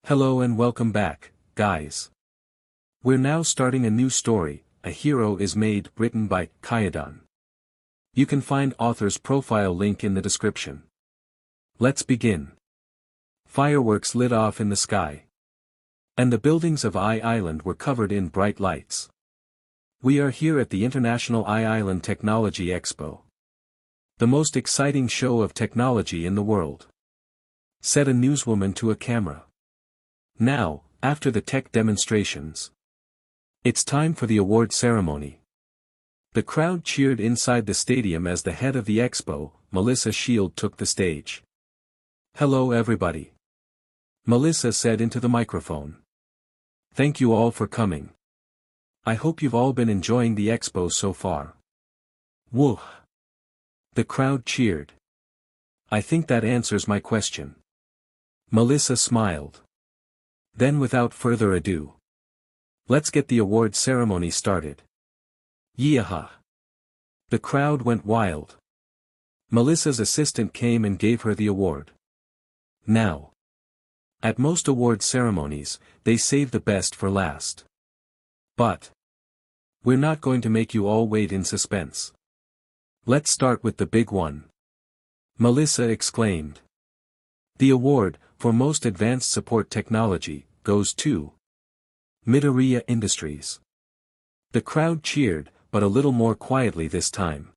Hello and welcome back, guys. We're now starting a new story, A Hero is Made, written by Kyodon. You can find author's profile link in the description. Let's begin. Fireworks lit off in the sky. And the buildings of Island were covered in bright lights. We are here at the International Island Technology Expo. The most exciting show of technology in the world, said a newswoman to a camera. Now, after the tech demonstrations, it's time for the award ceremony. The crowd cheered inside the stadium as the head of the expo, Melissa Shield, took the stage. Hello everybody, Melissa said into the microphone. Thank you all for coming. I hope you've all been enjoying the expo so far. Woo! The crowd cheered. I think that answers my question. Melissa smiled. Then without further ado, let's get the award ceremony started. Yeehaw! The crowd went wild. Melissa's assistant came and gave her the award. Now, at most award ceremonies, they save the best for last. But we're not going to make you all wait in suspense. Let's start with the big one, Melissa exclaimed. The award, for most advanced support technology, goes to Midoriya Industries. The crowd cheered, but a little more quietly this time.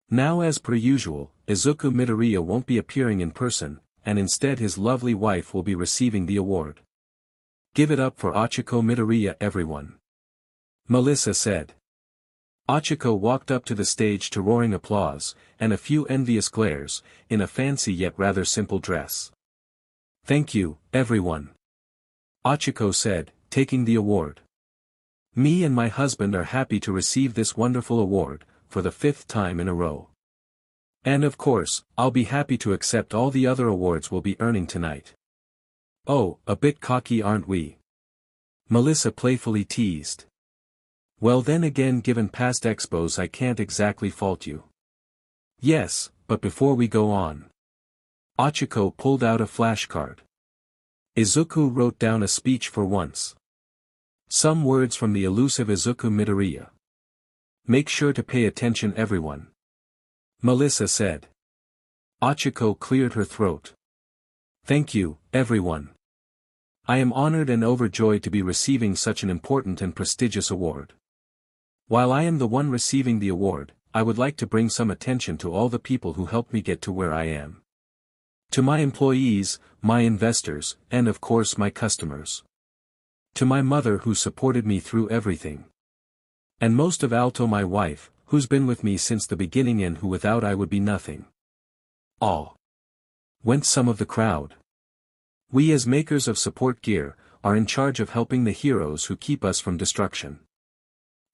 Now, as per usual, Izuku Midoriya won't be appearing in person, and instead his lovely wife will be receiving the award. Give it up for Izuku Midoriya, everyone, Melissa said. Izuku walked up to the stage to roaring applause, and a few envious glares, in a fancy yet rather simple dress. Thank you, everyone, Izuku said, taking the award. Me and my husband are happy to receive this wonderful award, for the 5th time in a row. And of course, I'll be happy to accept all the other awards we'll be earning tonight. Oh, a bit cocky, aren't we? Melissa playfully teased. Well then again, given past expos, I can't exactly fault you. Yes, but before we go on, Izuku pulled out a flashcard. Izuku wrote down a speech for once. Some words from the elusive Izuku Midoriya. Make sure to pay attention, everyone, Melissa said. Izuku cleared her throat. Thank you, everyone. I am honored and overjoyed to be receiving such an important and prestigious award. While I am the one receiving the award, I would like to bring some attention to all the people who helped me get to where I am. To my employees, my investors, and of course my customers. To my mother who supported me through everything. And most of all to my wife, who's been with me since the beginning and who without I would be nothing. All, went some of the crowd. We as makers of support gear, are in charge of helping the heroes who keep us from destruction.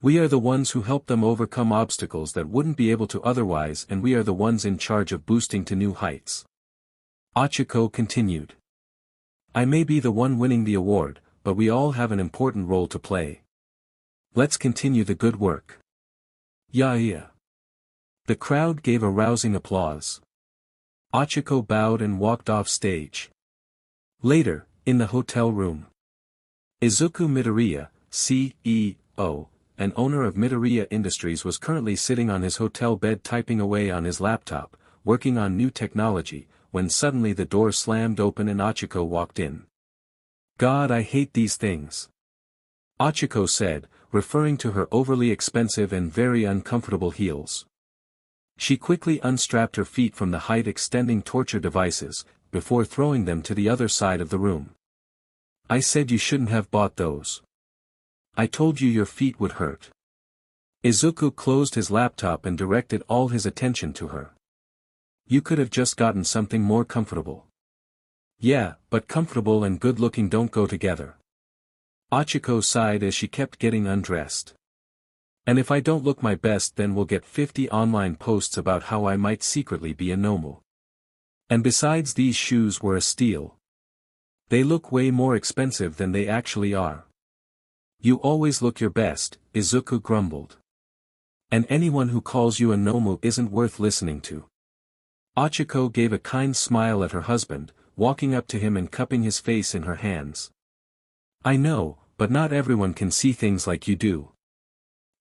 We are the ones who help them overcome obstacles that wouldn't be able to otherwise, and we are the ones in charge of boosting to new heights. Izuku continued. I may be the one winning the award, but we all have an important role to play. Let's continue the good work. Yeah. The crowd gave a rousing applause. Izuku bowed and walked off stage. Later, in the hotel room, Izuku Midoriya, CEO, and owner of Midoriya Industries, was currently sitting on his hotel bed typing away on his laptop, working on new technology, when suddenly the door slammed open and Izuku walked in. God, I hate these things, Izuku said, referring to her overly expensive and very uncomfortable heels. She quickly unstrapped her feet from the height-extending torture devices, before throwing them to the other side of the room. I said you shouldn't have bought those. I told you your feet would hurt. Izuku closed his laptop and directed all his attention to her. You could have just gotten something more comfortable. Yeah, but comfortable and good-looking don't go together. Izuku sighed as she kept getting undressed. And if I don't look my best, then we'll get 50 online posts about how I might secretly be a nomu. And besides, these shoes were a steal. They look way more expensive than they actually are. You always look your best, Izuku grumbled. And anyone who calls you a nomu isn't worth listening to. Izuku gave a kind smile at her husband, walking up to him and cupping his face in her hands. I know, but not everyone can see things like you do.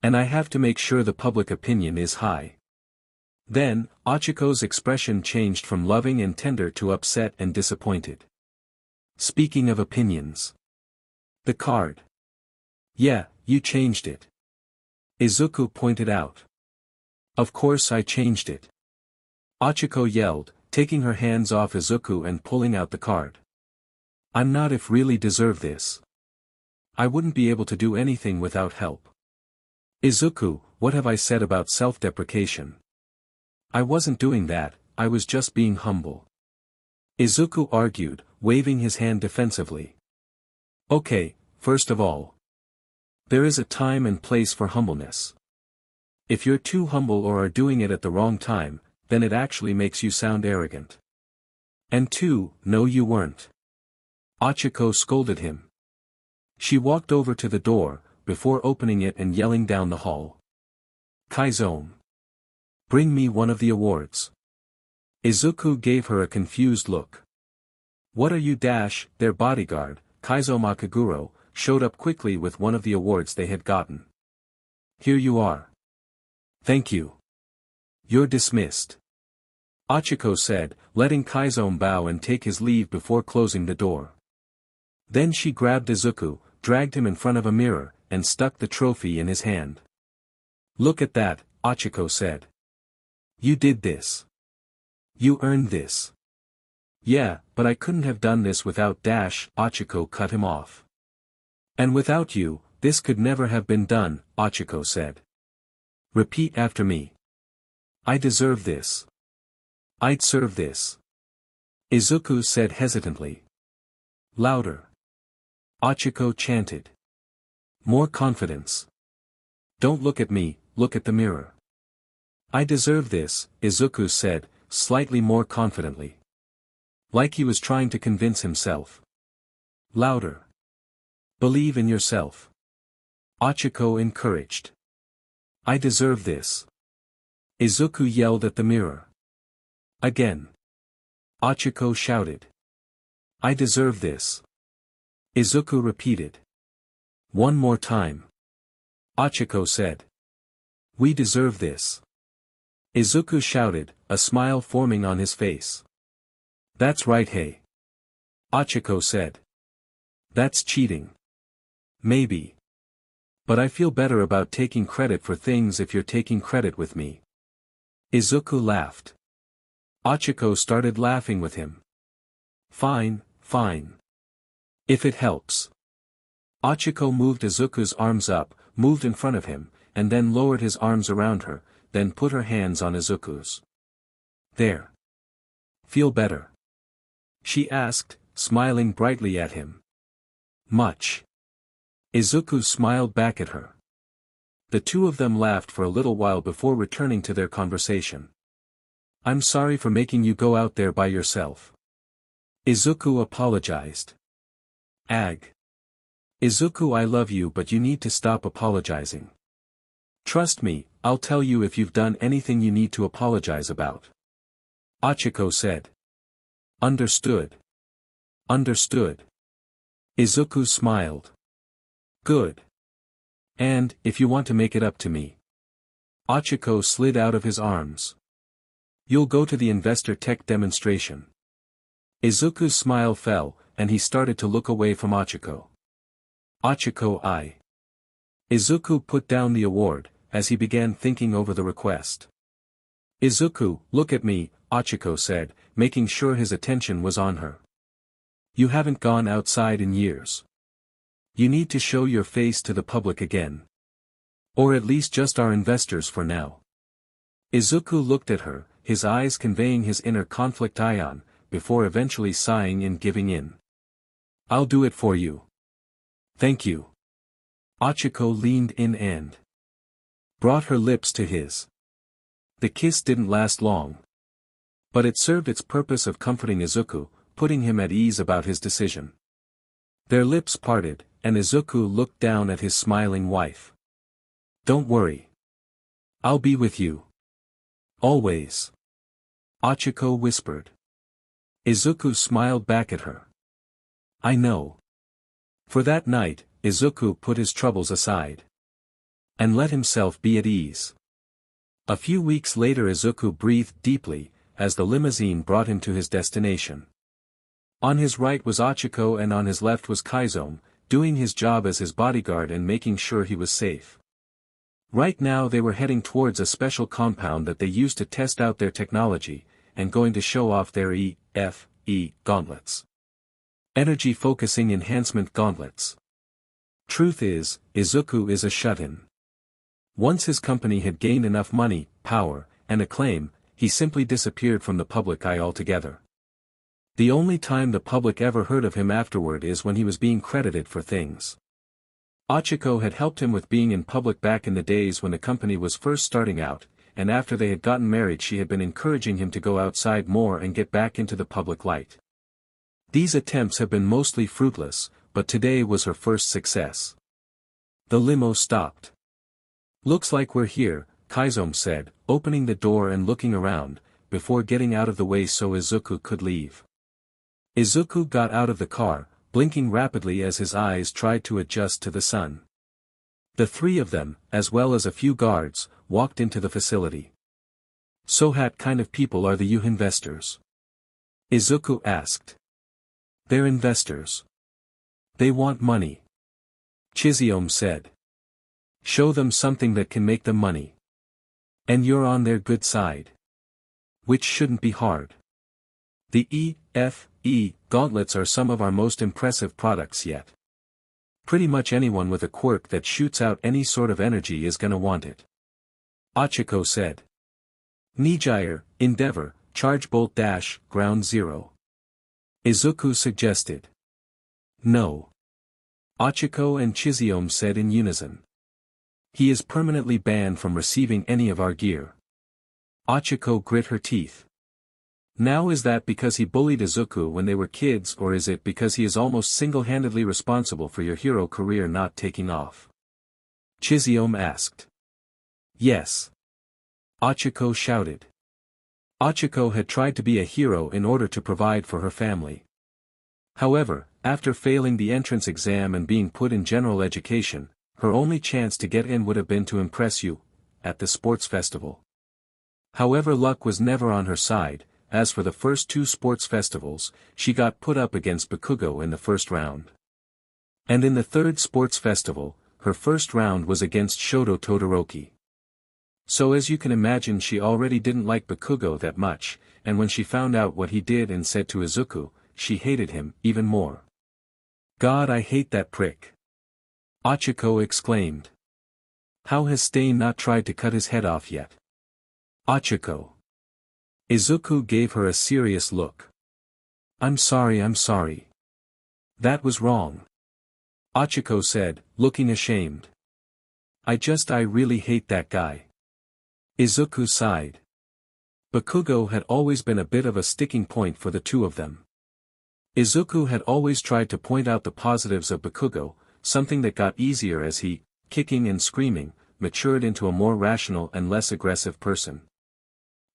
And I have to make sure the public opinion is high. Then, Ochiko's expression changed from loving and tender to upset and disappointed. Speaking of opinions. The card. Yeah, you changed it. Izuku pointed out. Of course I changed it. Ochiko yelled, taking her hands off Izuku and pulling out the card. I'm not if really deserve this. I wouldn't be able to do anything without help. Izuku, what have I said about self-deprecation? I wasn't doing that, I was just being humble. Izuku argued, waving his hand defensively. Okay, first of all. There is a time and place for humbleness. If you're too humble or are doing it at the wrong time, then it actually makes you sound arrogant. And two, no you weren't. Ochiko scolded him. She walked over to the door, before opening it and yelling down the hall. Kyodon. Bring me one of the awards. Izuku gave her a confused look. What are you? Their bodyguard, Kaizo Makaguro, showed up quickly with one of the awards they had gotten. Here you are. Thank you. You're dismissed. Ochiko said, letting Kyodon bow and take his leave before closing the door. Then she grabbed Izuku, dragged him in front of a mirror, and stuck the trophy in his hand. Look at that, Ochiko said. You did this. You earned this. Yeah, but I couldn't have done this without Ochiko cut him off. And without you, this could never have been done, Ochiko said. Repeat after me. I deserve this. I'd serve this. Izuku said hesitantly. Louder. Ochiko chanted. More confidence. Don't look at me, look at the mirror. I deserve this, Izuku said, slightly more confidently. Like he was trying to convince himself. Louder. Believe in yourself. Ochiko encouraged. I deserve this. Izuku yelled at the mirror. Again. Ochiko shouted. I deserve this. Izuku repeated. One more time. Ochiko said. We deserve this. Izuku shouted, a smile forming on his face. That's right, hey. Ochiko said. That's cheating. Maybe. But I feel better about taking credit for things if you're taking credit with me. Izuku laughed. Ochiko started laughing with him. Fine, fine. If it helps. Ochiko moved Izuku's arms up, moved in front of him, and then lowered his arms around her, then put her hands on Izuku's. There. Feel better? She asked, smiling brightly at him. Much. Izuku smiled back at her. The two of them laughed for a little while before returning to their conversation. I'm sorry for making you go out there by yourself. Izuku apologized. Ag. Izuku, I love you, but you need to stop apologizing. Trust me, I'll tell you if you've done anything you need to apologize about. Ochiko said. Understood. Understood. Izuku smiled. Good. And, if you want to make it up to me. Ochiko slid out of his arms. You'll go to the investor tech demonstration. Izuku's smile fell, and he started to look away from Ochiko. Ochiko, I. Izuku put down the award, as he began thinking over the request. Izuku, look at me, Ochiko said, making sure his attention was on her. You haven't gone outside in years. You need to show your face to the public again. Or at least just our investors for now. Izuku looked at her, his eyes conveying his inner conflict ion, before eventually sighing and giving in. I'll do it for you. Thank you. Ochiko leaned in and brought her lips to his. The kiss didn't last long. But it served its purpose of comforting Izuku, putting him at ease about his decision. Their lips parted, and Izuku looked down at his smiling wife. Don't worry. I'll be with you. Always. Ochiko whispered. Izuku smiled back at her. I know. For that night, Izuku put his troubles aside. And let himself be at ease. A few weeks later Izuku breathed deeply, as the limousine brought him to his destination. On his right was Ochako and on his left was Kyodon, doing his job as his bodyguard and making sure he was safe. Right now they were heading towards a special compound that they used to test out their technology, and going to show off their EFE gauntlets. Energy Focusing Enhancement Gauntlets. Truth is, Izuku is a shut-in. Once his company had gained enough money, power, and acclaim, he simply disappeared from the public eye altogether. The only time the public ever heard of him afterward is when he was being credited for things. Ochako had helped him with being in public back in the days when the company was first starting out, and after they had gotten married she had been encouraging him to go outside more and get back into the public light. These attempts have been mostly fruitless, but today was her first success. The limo stopped. Looks like we're here, Kyodon said, opening the door and looking around, before getting out of the way so Izuku could leave. Izuku got out of the car, blinking rapidly as his eyes tried to adjust to the sun. The three of them, as well as a few guards, walked into the facility. So what kind of people are the you investors? Izuku asked. They're investors. They want money. Kyodon said. Show them something that can make them money. And you're on their good side. Which shouldn't be hard. The EFE gauntlets are some of our most impressive products yet. Pretty much anyone with a quirk that shoots out any sort of energy is gonna want it. Ochako said. Nijire, Endeavor, Charge Bolt Dash, Ground Zero. Izuku suggested. No. Ochako and Kyodon said in unison. He is permanently banned from receiving any of our gear. Ochako grit her teeth. Now is that because he bullied Izuku when they were kids or is it because he is almost single-handedly responsible for your hero career not taking off? Kyodon asked. Yes. Ochako shouted. Ochako had tried to be a hero in order to provide for her family. However, after failing the entrance exam and being put in general education, her only chance to get in would have been to impress you, at the sports festival. However, luck was never on her side, as for the first two sports festivals, she got put up against Bakugo in the first round. And in the third sports festival, her first round was against Shoto Todoroki. So as you can imagine she already didn't like Bakugo that much, and when she found out what he did and said to Izuku, she hated him even more. God, I hate that prick. Ochako exclaimed. How has Stain not tried to cut his head off yet? Ochako. Izuku gave her a serious look. I'm sorry. That was wrong. Ochako said, looking ashamed. I really hate that guy. Izuku sighed. Bakugo had always been a bit of a sticking point for the two of them. Izuku had always tried to point out the positives of Bakugo, something that got easier as he, kicking and screaming, matured into a more rational and less aggressive person.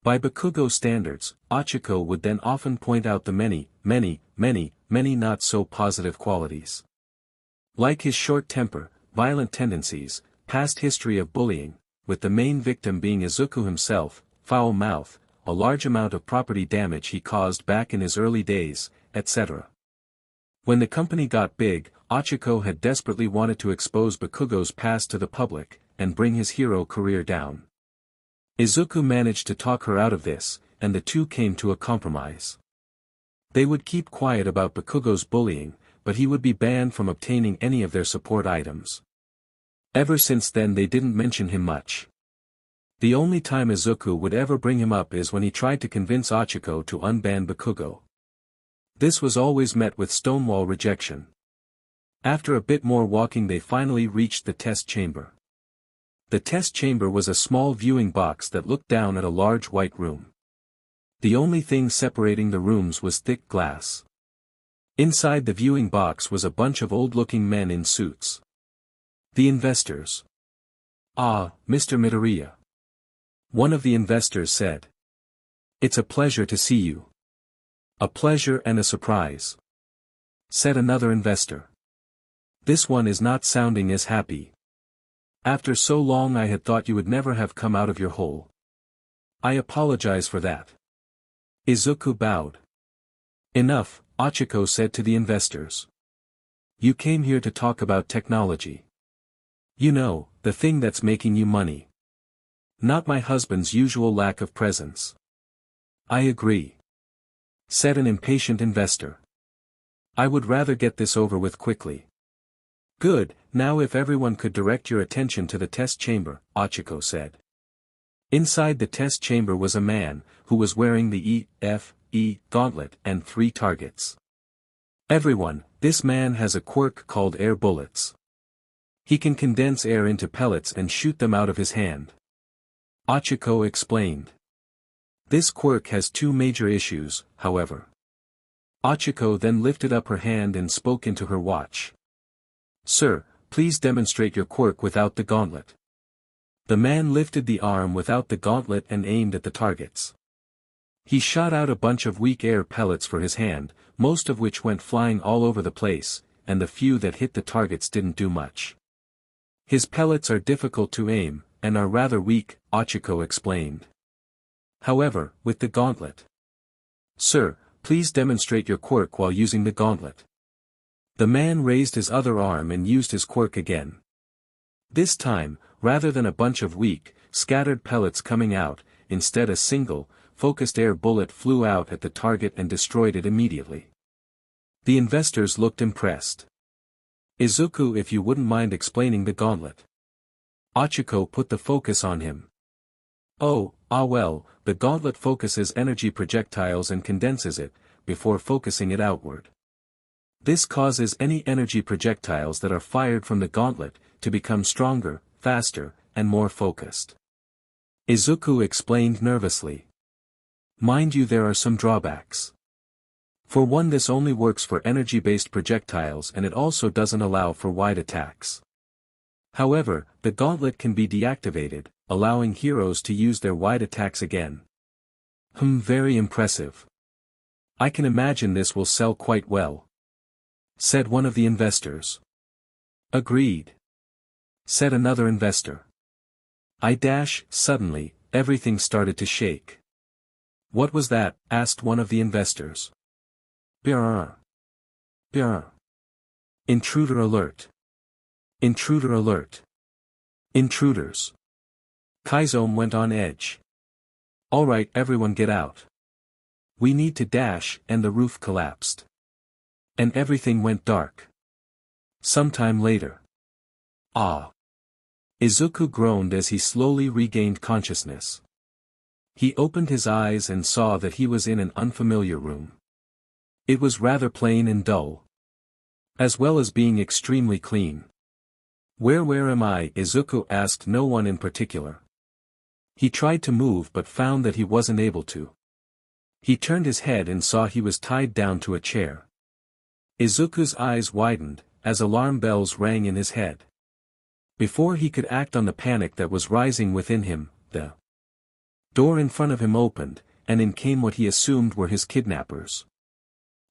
By Bakugo standards, Ochako would then often point out the many not so positive qualities. Like his short temper, violent tendencies, past history of bullying, with the main victim being Izuku himself, foul mouth, a large amount of property damage he caused back in his early days, etc. When the company got big, Ochako had desperately wanted to expose Bakugo's past to the public, and bring his hero career down. Izuku managed to talk her out of this, and the two came to a compromise. They would keep quiet about Bakugo's bullying, but he would be banned from obtaining any of their support items. Ever since then they didn't mention him much. The only time Izuku would ever bring him up is when he tried to convince Ochako to unban Bakugo. This was always met with stonewall rejection. After a bit more walking they finally reached the test chamber. The test chamber was a small viewing box that looked down at a large white room. The only thing separating the rooms was thick glass. Inside the viewing box was a bunch of old-looking men in suits. The investors. Ah, Mr. Midoriya. One of the investors said. It's a pleasure to see you. A pleasure and a surprise, said another investor. This one is not sounding as happy. After so long I had thought you would never have come out of your hole. I apologize for that. Izuku bowed. Enough, Ochiko said to the investors. You came here to talk about technology. You know, the thing that's making you money. Not my husband's usual lack of presence. I agree, said an impatient investor. I would rather get this over with quickly. Good, now if everyone could direct your attention to the test chamber, Ochiko said. Inside the test chamber was a man, who was wearing the E.F.E. gauntlet and 3 targets. Everyone, this man has a quirk called air bullets. He can condense air into pellets and shoot them out of his hand. Ochiko explained. This quirk has 2 major issues, however. Ochiko then lifted up her hand and spoke into her watch. Sir, please demonstrate your quirk without the gauntlet. The man lifted the arm without the gauntlet and aimed at the targets. He shot out a bunch of weak air pellets for his hand, most of which went flying all over the place, and the few that hit the targets didn't do much. His pellets are difficult to aim, and are rather weak, Ochiko explained. However, with the gauntlet. Sir, please demonstrate your quirk while using the gauntlet. The man raised his other arm and used his quirk again. This time, rather than a bunch of weak, scattered pellets coming out, instead a single, focused air bullet flew out at the target and destroyed it immediately. The investors looked impressed. Izuku, if you wouldn't mind explaining the gauntlet. Ochiko put the focus on him. Oh, well, the gauntlet focuses energy projectiles and condenses it, before focusing it outward. This causes any energy projectiles that are fired from the gauntlet, to become stronger, faster, and more focused. Izuku explained nervously. Mind you, there are some drawbacks. For one, this only works for energy-based projectiles and it also doesn't allow for wide attacks. However, the gauntlet can be deactivated, allowing heroes to use their wide attacks again. Very impressive. I can imagine this will sell quite well, said one of the investors. Agreed, said another investor. Suddenly, everything started to shake. What was that? Asked one of the investors. Brrr. Brrr. Intruder alert. Intruder alert. Intruders. Kyodon went on edge. Alright, everyone get out. We need to dash, and the roof collapsed. And everything went dark. Sometime later. Ah. Izuku groaned as he slowly regained consciousness. He opened his eyes and saw that he was in an unfamiliar room. It was rather plain and dull, as well as being extremely clean. Where am I? Izuku asked no one in particular. He tried to move but found that he wasn't able to. He turned his head and saw he was tied down to a chair. Izuku's eyes widened, as alarm bells rang in his head. Before he could act on the panic that was rising within him, the door in front of him opened, and in came what he assumed were his kidnappers.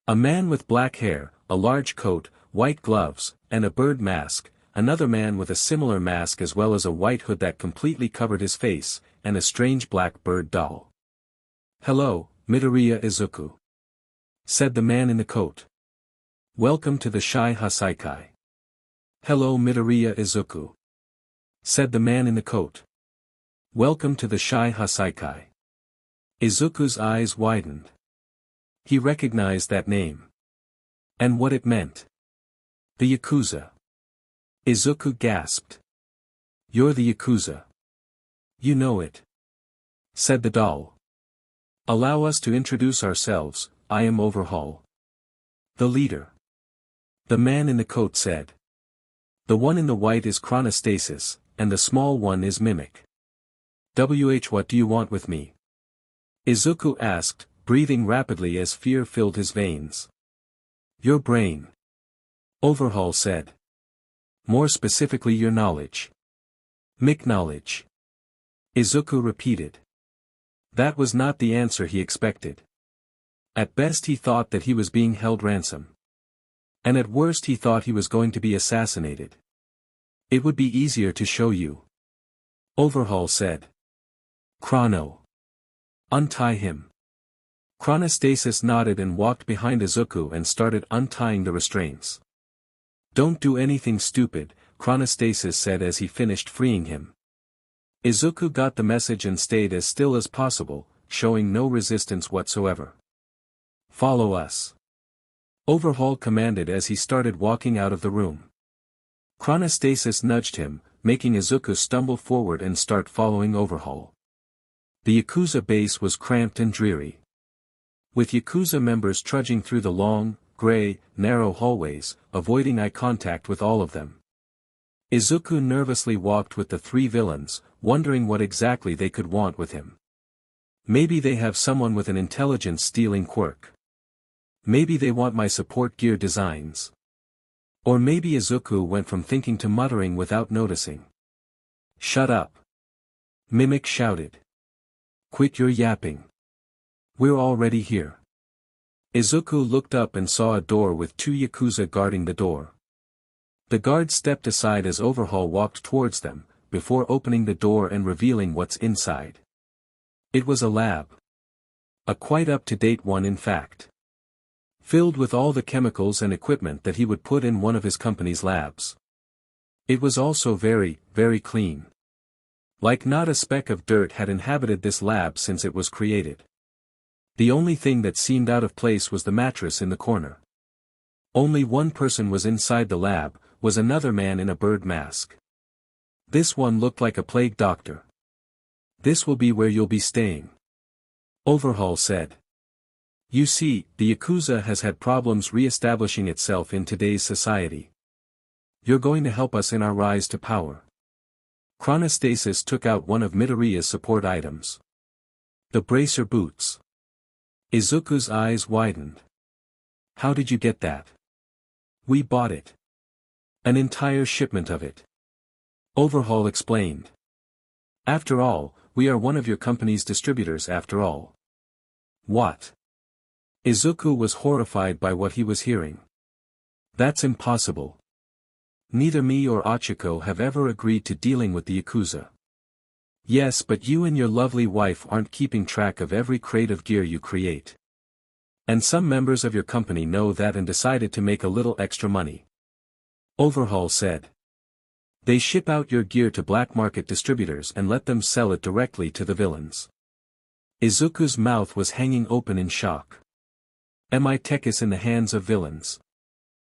A man with black hair, a large coat, white gloves, and a bird mask, another man with a similar mask as well as a white hood that completely covered his face, and a strange black bird doll. Hello, Midoriya Izuku, said the man in the coat. Welcome to the Shai Hasaikai. Hello, Midoriya Izuku, said the man in the coat. Welcome to the Shai Hasaikai. Izuku's eyes widened. He recognized that name. And what it meant. The Yakuza. Izuku gasped. You're the Yakuza. You know it, said the doll. Allow us to introduce ourselves, I am Overhaul, the leader. The man in the coat said. The one in the white is Chronostasis, and the small one is Mimic. What do you want with me? Izuku asked, breathing rapidly as fear filled his veins. Your brain, Overhaul said. More specifically your knowledge. Mick knowledge. Izuku repeated. That was not the answer he expected. At best he thought that he was being held ransom. And at worst he thought he was going to be assassinated. It would be easier to show you. Overhaul said. Chrono. Untie him. Chronostasis nodded and walked behind Izuku and started untying the restraints. Don't do anything stupid, Chronostasis said as he finished freeing him. Izuku got the message and stayed as still as possible, showing no resistance whatsoever. Follow us. Overhaul commanded as he started walking out of the room. Chronostasis nudged him, making Izuku stumble forward and start following Overhaul. The Yakuza base was cramped and dreary. With Yakuza members trudging through the long, gray, narrow hallways, avoiding eye contact with all of them. Izuku nervously walked with the three villains, wondering what exactly they could want with him. Maybe they have someone with an intelligence-stealing quirk. Maybe they want my support gear designs. Or maybe Izuku went from thinking to muttering without noticing. Shut up. Mimic shouted. Quit your yapping. We're already here. Izuku looked up and saw a door with two Yakuza guarding the door. The guard stepped aside as Overhaul walked towards them, before opening the door and revealing what's inside. It was a lab. A quite up-to-date one in fact. Filled with all the chemicals and equipment that he would put in one of his company's labs. It was also very, very clean. Like not a speck of dirt had inhabited this lab since it was created. The only thing that seemed out of place was the mattress in the corner. Only one person was inside the lab, was another man in a bird mask. This one looked like a plague doctor. This will be where you'll be staying. Overhaul said. You see, the Yakuza has had problems re-establishing itself in today's society. You're going to help us in our rise to power. Chronostasis took out one of Midoriya's support items. The bracer boots. Izuku's eyes widened. How did you get that? We bought it. An entire shipment of it. Overhaul explained. After all, we are one of your company's distributors after all. What? Izuku was horrified by what he was hearing. That's impossible. Neither me or Ochiko have ever agreed to dealing with the Yakuza. Yes, but you and your lovely wife aren't keeping track of every crate of gear you create. And some members of your company know that and decided to make a little extra money. Overhaul said. They ship out your gear to black market distributors and let them sell it directly to the villains. Izuku's mouth was hanging open in shock. My tech is in the hands of villains.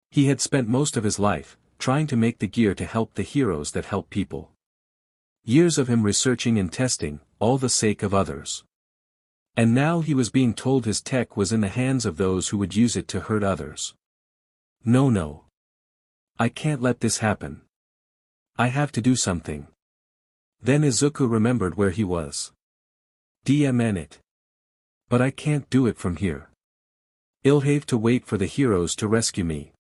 He had spent most of his life, trying to make the gear to help the heroes that help people. Years of him researching and testing, all the sake of others. And now he was being told his tech was in the hands of those who would use it to hurt others. No. I can't let this happen. I have to do something. Then Izuku remembered where he was. DMN it. But I can't do it from here. I'll have to wait for the heroes to rescue me.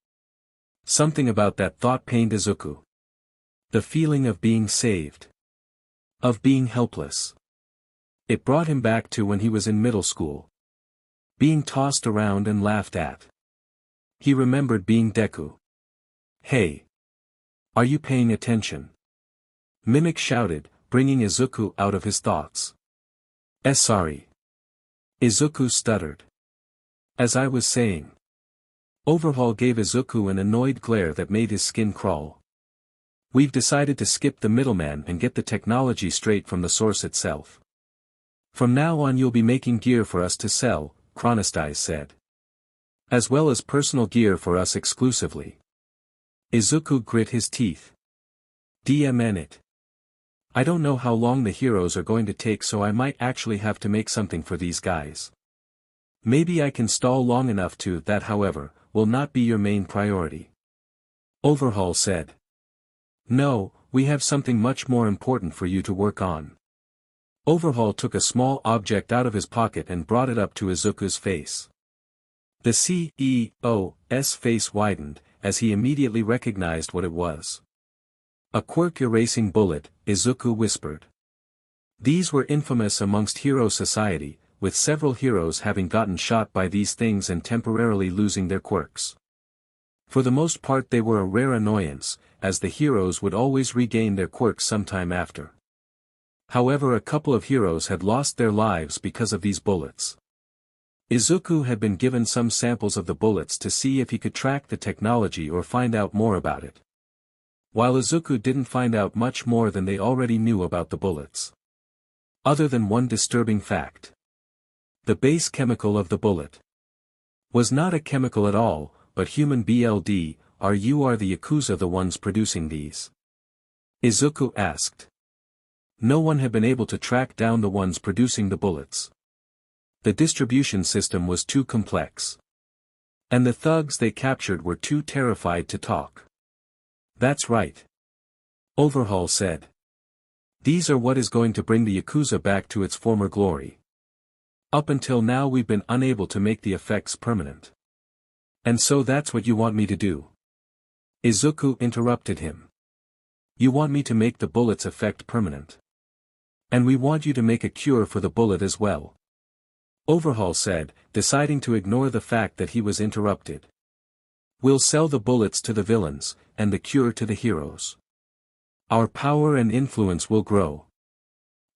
Something about that thought pained Izuku. The feeling of being saved. Of being helpless. It brought him back to when he was in middle school. Being tossed around and laughed at. He remembered being Deku. Hey! Are you paying attention? Mimic shouted, bringing Izuku out of his thoughts. Sorry. Izuku stuttered. As I was saying. Overhaul gave Izuku an annoyed glare that made his skin crawl. We've decided to skip the middleman and get the technology straight from the source itself. From now on you'll be making gear for us to sell, Chronostasis said. As well as personal gear for us exclusively. Izuku grit his teeth. DMN it. I don't know how long the heroes are going to take, so I might actually have to make something for these guys. Maybe I can stall long enough to that, however, will not be your main priority. Overhaul said. No, we have something much more important for you to work on. Overhaul took a small object out of his pocket and brought it up to Izuku's face. The CEO's face widened, as he immediately recognized what it was. A quirk-erasing bullet, Izuku whispered. These were infamous amongst hero society, with several heroes having gotten shot by these things and temporarily losing their quirks. For the most part they were a rare annoyance, as the heroes would always regain their quirks sometime after. However, a couple of heroes had lost their lives because of these bullets. Izuku had been given some samples of the bullets to see if he could track the technology or find out more about it. While Izuku didn't find out much more than they already knew about the bullets. Other than one disturbing fact. The base chemical of the bullet was not a chemical at all, but human blood. Are the Yakuza the ones producing these? Izuku asked. No one had been able to track down the ones producing the bullets. The distribution system was too complex. And the thugs they captured were too terrified to talk. That's right. Overhaul said. These are what is going to bring the Yakuza back to its former glory. Up until now we've been unable to make the effects permanent. And so that's what you want me to do? Izuku interrupted him. You want me to make the bullet's effect permanent. And we want you to make a cure for the bullet as well. Overhaul said, deciding to ignore the fact that he was interrupted. We'll sell the bullets to the villains, and the cure to the heroes. Our power and influence will grow.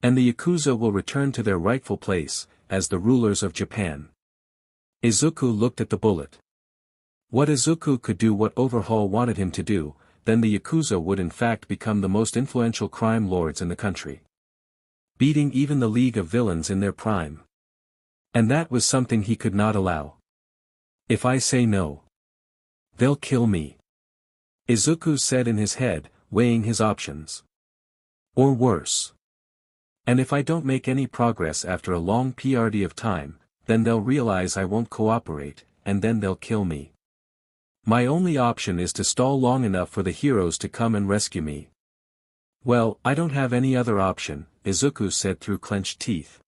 And the Yakuza will return to their rightful place, as the rulers of Japan. Izuku looked at the bullet. What Izuku could do what Overhaul wanted him to do, then the Yakuza would in fact become the most influential crime lords in the country. Beating even the League of Villains in their prime. And that was something he could not allow. If I say no, they'll kill me. Izuku said in his head, weighing his options. Or worse. And if I don't make any progress after a long period of time, then they'll realize I won't cooperate, and then they'll kill me. My only option is to stall long enough for the heroes to come and rescue me. Well, I don't have any other option, Izuku said through clenched teeth.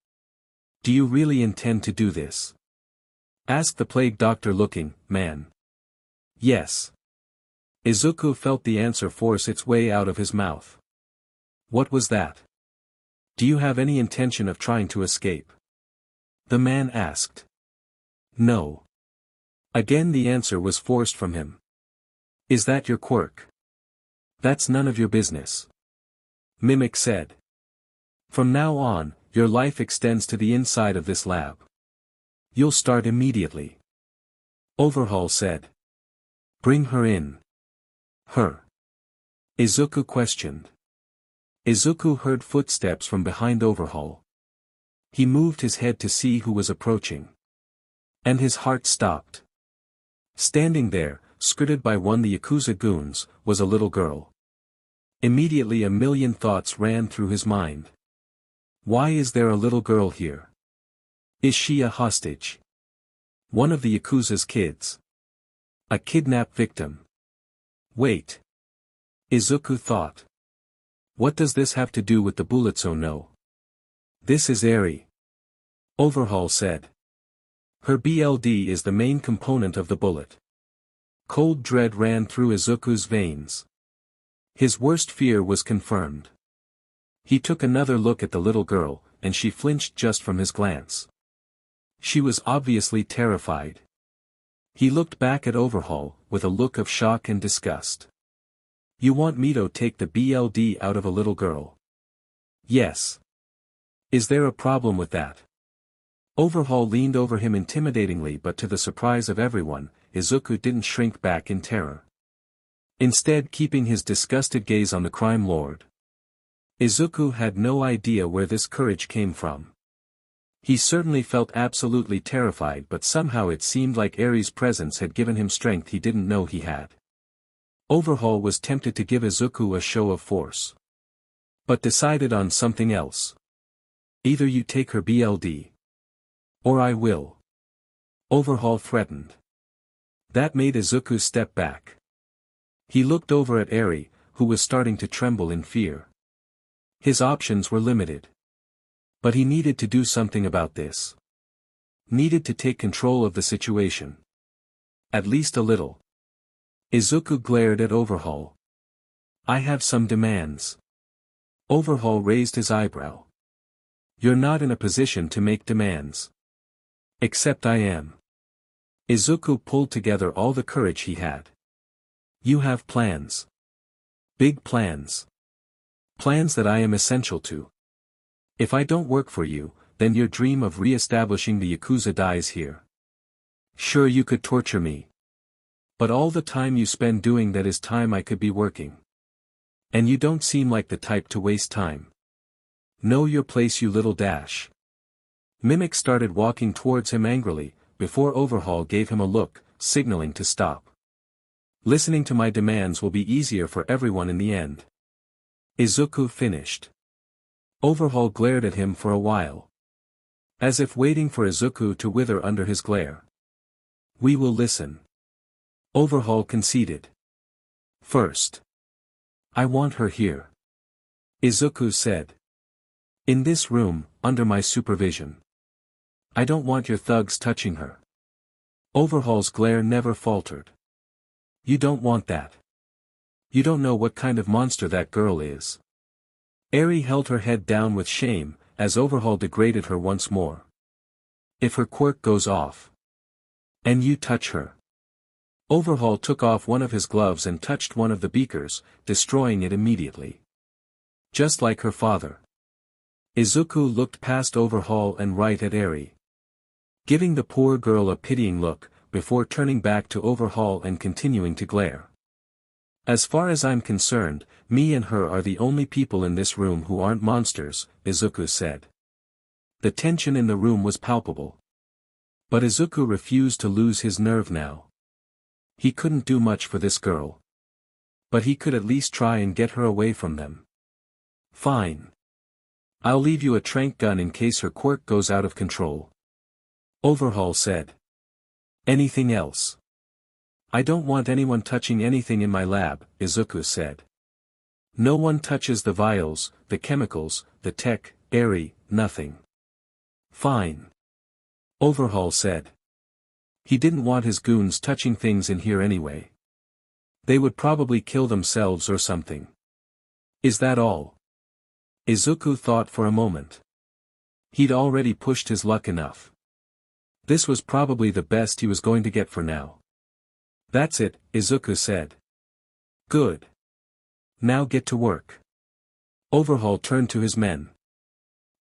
Do you really intend to do this? Asked the plague doctor-looking man. Yes. Izuku felt the answer force its way out of his mouth. What was that? Do you have any intention of trying to escape? The man asked. No. Again the answer was forced from him. Is that your quirk? That's none of your business. Mimic said. From now on, your life extends to the inside of this lab. You'll start immediately. Overhaul said. Bring her in. Her? Izuku questioned. Izuku heard footsteps from behind Overhaul. He moved his head to see who was approaching. And his heart stopped. Standing there, skirted by one of the Yakuza goons, was a little girl. Immediately a million thoughts ran through his mind. Why is there a little girl here? Is she a hostage? One of the Yakuza's kids? A kidnap victim? Wait. Izuku thought. What does this have to do with the Bullitso no? This is Eri. Overhaul said. Her BLD is the main component of the bullet. Cold dread ran through Izuku's veins. His worst fear was confirmed. He took another look at the little girl, and she flinched just from his glance. She was obviously terrified. He looked back at Overhaul, with a look of shock and disgust. You want me to take the BLD out of a little girl? Yes. Is there a problem with that? Overhaul leaned over him intimidatingly, but to the surprise of everyone, Izuku didn't shrink back in terror. Instead, keeping his disgusted gaze on the crime lord. Izuku had no idea where this courage came from. He certainly felt absolutely terrified, but somehow it seemed like Eri's presence had given him strength he didn't know he had. Overhaul was tempted to give Izuku a show of force. But decided on something else. Either you take her BLD. Or I will. Overhaul threatened. That made Izuku step back. He looked over at Eri, who was starting to tremble in fear. His options were limited. But he needed to do something about this. Needed to take control of the situation. At least a little. Izuku glared at Overhaul. I have some demands. Overhaul raised his eyebrow. You're not in a position to make demands. Except I am. Izuku pulled together all the courage he had. You have plans. Big plans. Plans that I am essential to. If I don't work for you, then your dream of re-establishing the Yakuza dies here. Sure, you could torture me. But all the time you spend doing that is time I could be working. And you don't seem like the type to waste time. Know your place, you little dash. Mimic started walking towards him angrily, before Overhaul gave him a look, signaling to stop. Listening to my demands will be easier for everyone in the end. Izuku finished. Overhaul glared at him for a while. As if waiting for Izuku to wither under his glare. We will listen. Overhaul conceded. First. I want her here. Izuku said. In this room, under my supervision. I don't want your thugs touching her. Overhaul's glare never faltered. You don't want that. You don't know what kind of monster that girl is. Eri held her head down with shame, as Overhaul degraded her once more. If her quirk goes off. And you touch her. Overhaul took off one of his gloves and touched one of the beakers, destroying it immediately. Just like her father. Izuku looked past Overhaul and right at Eri. Giving the poor girl a pitying look, before turning back to Overhaul and continuing to glare. As far as I'm concerned, me and her are the only people in this room who aren't monsters, Izuku said. The tension in the room was palpable. But Izuku refused to lose his nerve now. He couldn't do much for this girl. But he could at least try and get her away from them. Fine. I'll leave you a tranq gun in case her quirk goes out of control. Overhaul said. Anything else? I don't want anyone touching anything in my lab, Izuku said. No one touches the vials, the chemicals, the tech, Eri, nothing. Fine. Overhaul said. He didn't want his goons touching things in here anyway. They would probably kill themselves or something. Is that all? Izuku thought for a moment. He'd already pushed his luck enough. This was probably the best he was going to get for now. That's it, Izuku said. Good. Now get to work. Overhaul turned to his men.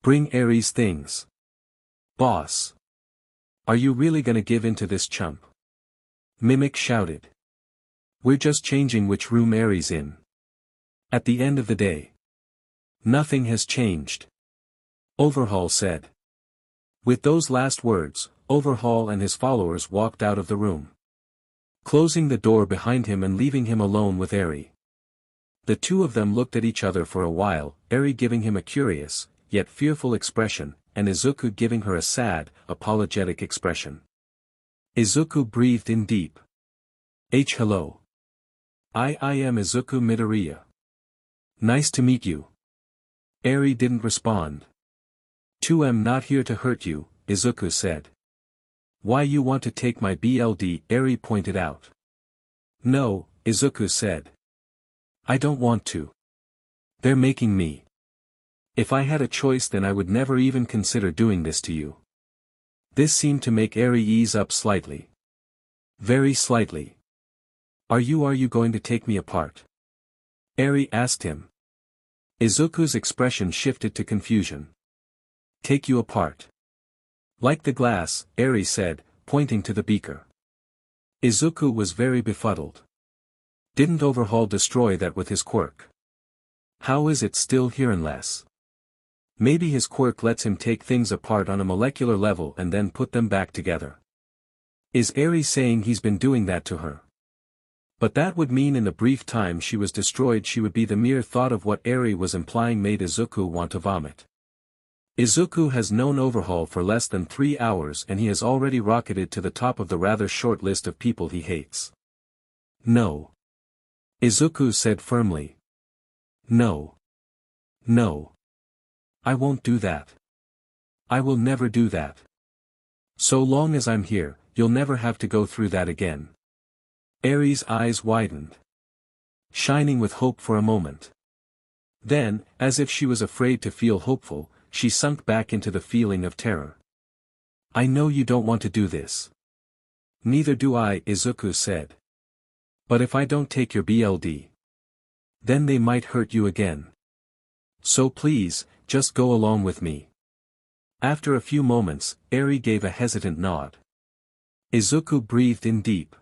Bring Eri's things. Boss. Are you really gonna give in to this chump? Mimic shouted. We're just changing which room Eri's in. At the end of the day. Nothing has changed. Overhaul said. With those last words, Overhaul and his followers walked out of the room. Closing the door behind him and leaving him alone with Eri. The two of them looked at each other for a while, Eri giving him a curious, yet fearful expression, and Izuku giving her a sad, apologetic expression. Izuku breathed in deep. Hello. I am Izuku Midoriya. Nice to meet you. Eri didn't respond. 2M not here to hurt you, Izuku said. Why you want to take my BLD, Eri pointed out. No, Izuku said. I don't want to. They're making me. If I had a choice then I would never even consider doing this to you. This seemed to make Eri ease up slightly. Very slightly. Are you going to take me apart? Eri asked him. Izuku's expression shifted to confusion. Take you apart. Like the glass, Eri said, pointing to the beaker. Izuku was very befuddled. Didn't Overhaul destroy that with his quirk? How is it still here unless? Maybe his quirk lets him take things apart on a molecular level and then put them back together. Is Eri saying he's been doing that to her? But that would mean in the brief time she was destroyed she would be the mere thought of what Eri was implying made Izuku want to vomit. Izuku has known Overhaul for less than 3 hours and he has already rocketed to the top of the rather short list of people he hates. No. Izuku said firmly. No. No. I won't do that. I will never do that. So long as I'm here, you'll never have to go through that again. Eri's eyes widened. Shining with hope for a moment. Then, as if she was afraid to feel hopeful, she sunk back into the feeling of terror. I know you don't want to do this. Neither do I, Izuku said. But if I don't take your BLD, then they might hurt you again. So please, just go along with me. After a few moments, Eri gave a hesitant nod. Izuku breathed in deep.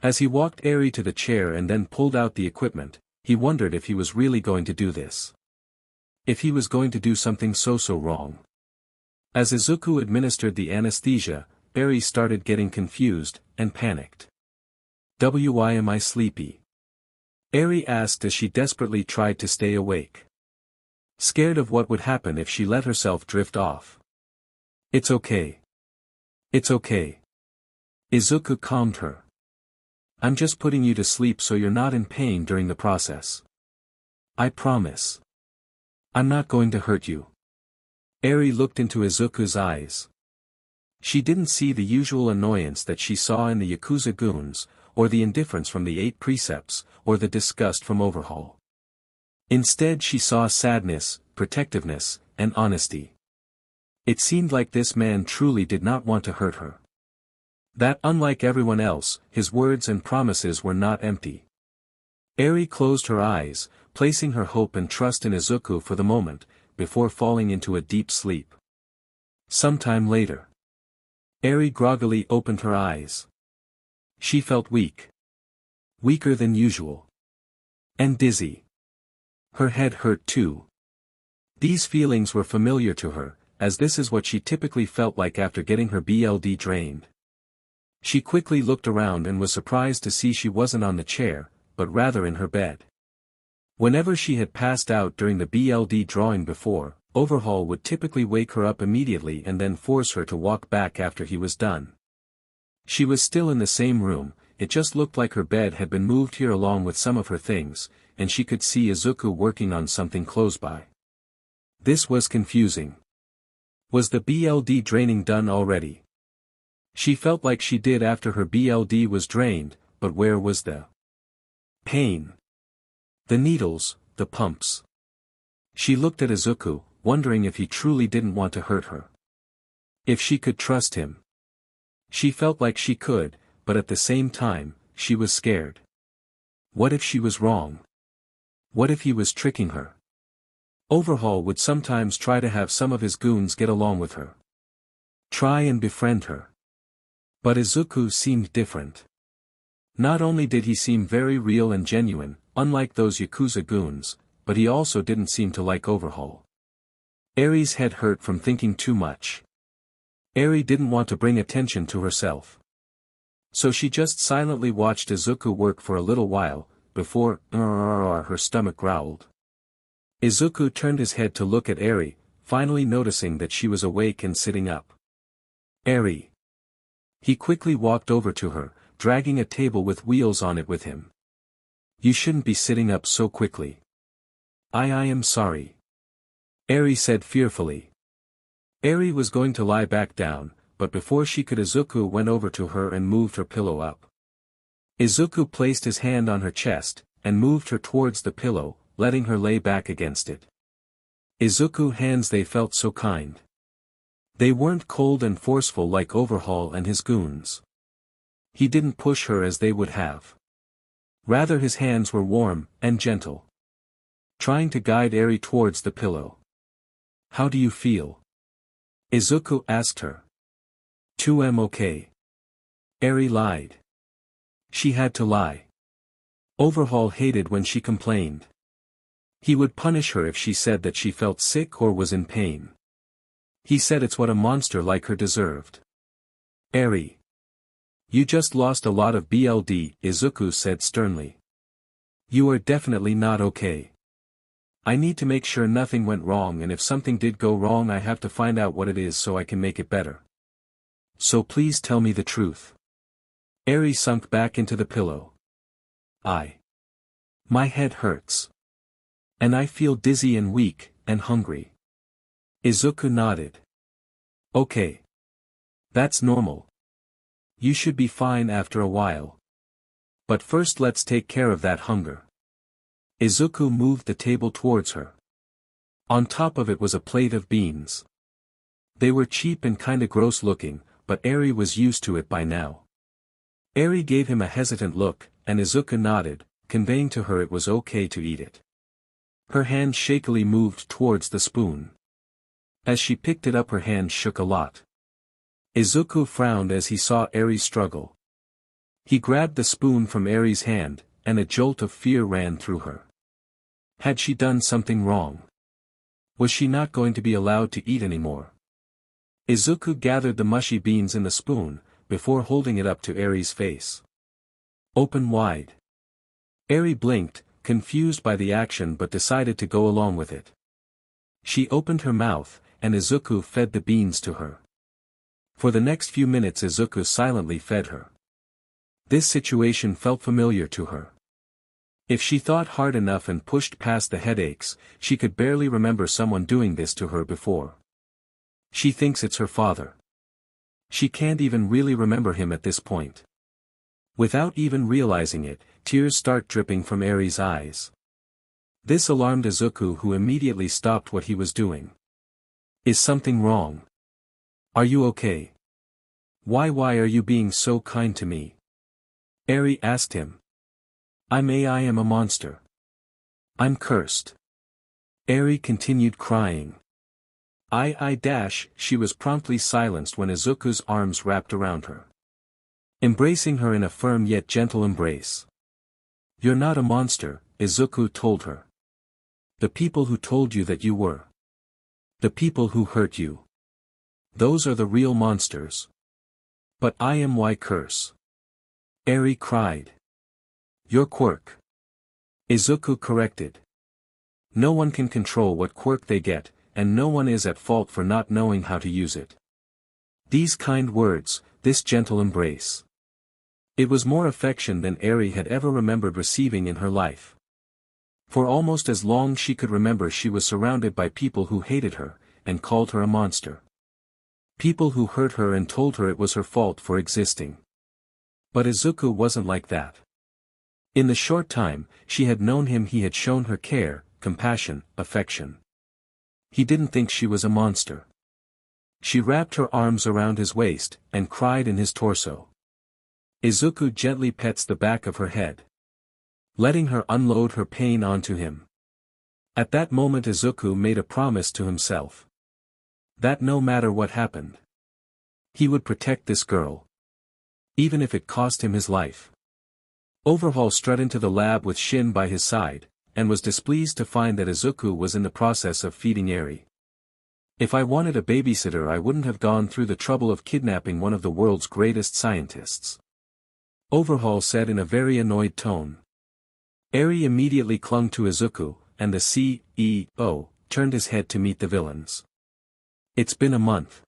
As he walked Eri to the chair and then pulled out the equipment, he wondered if he was really going to do this. If he was going to do something so wrong. As Izuku administered the anesthesia, Eri started getting confused, and panicked. Why am I sleepy? Eri asked as she desperately tried to stay awake. Scared of what would happen if she let herself drift off. It's okay. It's okay. Izuku calmed her. I'm just putting you to sleep so you're not in pain during the process. I promise. I'm not going to hurt you. Eri looked into Izuku's eyes. She didn't see the usual annoyance that she saw in the Yakuza goons, or the indifference from the 8 precepts, or the disgust from Overhaul. Instead she saw sadness, protectiveness, and honesty. It seemed like this man truly did not want to hurt her. That unlike everyone else, his words and promises were not empty. Eri closed her eyes, placing her hope and trust in Izuku for the moment, before falling into a deep sleep. Sometime later, Eri groggily opened her eyes. She felt weak. Weaker than usual. And dizzy. Her head hurt too. These feelings were familiar to her, as this is what she typically felt like after getting her BLD drained. She quickly looked around and was surprised to see she wasn't on the chair, but rather in her bed. Whenever she had passed out during the BLD drawing before, Overhaul would typically wake her up immediately and then force her to walk back after he was done. She was still in the same room, it just looked like her bed had been moved here along with some of her things, and she could see Izuku working on something close by. This was confusing. Was the BLD draining done already? She felt like she did after her BLD was drained, but where was the pain? The needles, the pumps. She looked at Izuku, wondering if he truly didn't want to hurt her. If she could trust him. She felt like she could, but at the same time, she was scared. What if she was wrong? What if he was tricking her? Overhaul would sometimes try to have some of his goons get along with her. Try and befriend her. But Izuku seemed different. Not only did he seem very real and genuine, unlike those Yakuza goons, but he also didn't seem to like Overhaul. Eri's head hurt from thinking too much. Eri didn't want to bring attention to herself. So she just silently watched Izuku work for a little while, before her stomach growled. Izuku turned his head to look at Eri, finally noticing that she was awake and sitting up. Eri. He quickly walked over to her, dragging a table with wheels on it with him. You shouldn't be sitting up so quickly. I am sorry. Eri said fearfully. Eri was going to lie back down, but before she could Izuku went over to her and moved her pillow up. Izuku placed his hand on her chest, and moved her towards the pillow, letting her lay back against it. Izuku's hands, they felt so kind. They weren't cold and forceful like Overhaul and his goons. He didn't push her as they would have. Rather his hands were warm, and gentle. Trying to guide Eri towards the pillow. How do you feel? Izuku asked her. 2am okay. Eri lied. She had to lie. Overhaul hated when she complained. He would punish her if she said that she felt sick or was in pain. He said it's what a monster like her deserved. Eri. You just lost a lot of BLD, Izuku said sternly. You are definitely not okay. I need to make sure nothing went wrong, and if something did go wrong I have to find out what it is so I can make it better. So please tell me the truth. Eri sunk back into the pillow. My head hurts. And I feel dizzy and weak, and hungry. Izuku nodded. Okay. That's normal. You should be fine after a while. But first let's take care of that hunger. Izuku moved the table towards her. On top of it was a plate of beans. They were cheap and kinda gross looking, but Eri was used to it by now. Eri gave him a hesitant look, and Izuku nodded, conveying to her it was okay to eat it. Her hand shakily moved towards the spoon. As she picked it up her hand shook a lot. Izuku frowned as he saw Eri struggle. He grabbed the spoon from Eri's hand, and a jolt of fear ran through her. Had she done something wrong? Was she not going to be allowed to eat anymore? Izuku gathered the mushy beans in the spoon, before holding it up to Eri's face. Open wide. Eri blinked, confused by the action but decided to go along with it. She opened her mouth, and Izuku fed the beans to her. For the next few minutes Izuku silently fed her. This situation felt familiar to her. If she thought hard enough and pushed past the headaches, she could barely remember someone doing this to her before. She thinks it's her father. She can't even really remember him at this point. Without even realizing it, tears start dripping from Eri's eyes. This alarmed Izuku, who immediately stopped what he was doing. Is something wrong? Are you okay? Why are you being so kind to me? Eri asked him. I am a monster. I'm cursed. Eri continued crying. She was promptly silenced when Izuku's arms wrapped around her, embracing her in a firm yet gentle embrace. You're not a monster, Izuku told her. The people who told you that you were. The people who hurt you. Those are the real monsters. But I am why curse. Eri cried. Your quirk. Izuku corrected. No one can control what quirk they get, and no one is at fault for not knowing how to use it. These kind words, this gentle embrace. It was more affection than Eri had ever remembered receiving in her life. For almost as long she could remember she was surrounded by people who hated her, and called her a monster. People who hurt her and told her it was her fault for existing. But Izuku wasn't like that. In the short time she had known him he had shown her care, compassion, affection. He didn't think she was a monster. She wrapped her arms around his waist, and cried in his torso. Izuku gently pets the back of her head, letting her unload her pain onto him. At that moment Izuku made a promise to himself. That no matter what happened, he would protect this girl. Even if it cost him his life. Overhaul strutted into the lab with Shin by his side, and was displeased to find that Izuku was in the process of feeding Eri. If I wanted a babysitter I wouldn't have gone through the trouble of kidnapping one of the world's greatest scientists. Overhaul said in a very annoyed tone. Eri immediately clung to Izuku, and the CEO turned his head to meet the villains. It's been a month.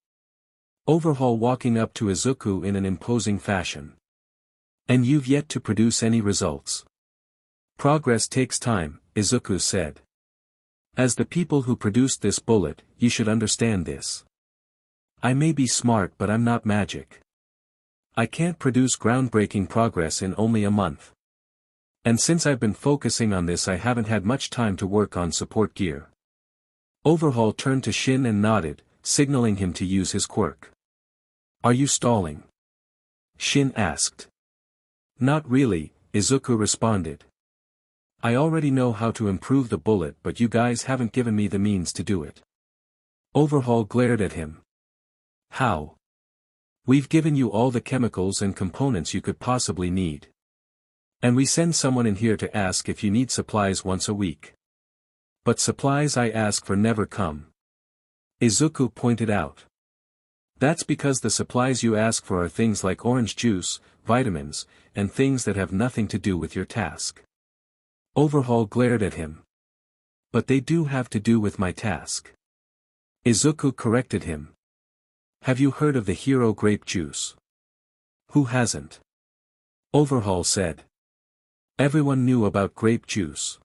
Overhaul walking up to Izuku in an imposing fashion. And you've yet to produce any results. Progress takes time, Izuku said. As the people who produced this bullet, you should understand this. I may be smart but I'm not magic. I can't produce groundbreaking progress in only a month. And since I've been focusing on this I haven't had much time to work on support gear. Overhaul turned to Shin and nodded, signaling him to use his quirk. Are you stalling? Shin asked. Not really, Izuku responded. I already know how to improve the bullet but you guys haven't given me the means to do it. Overhaul glared at him. How? We've given you all the chemicals and components you could possibly need. And we send someone in here to ask if you need supplies once a week. But supplies I ask for never come. Izuku pointed out. That's because the supplies you ask for are things like orange juice, vitamins, and things that have nothing to do with your task. Overhaul glared at him. But they do have to do with my task. Izuku corrected him. Have you heard of the hero grape juice? Who hasn't? Overhaul said. Everyone knew about grape juice.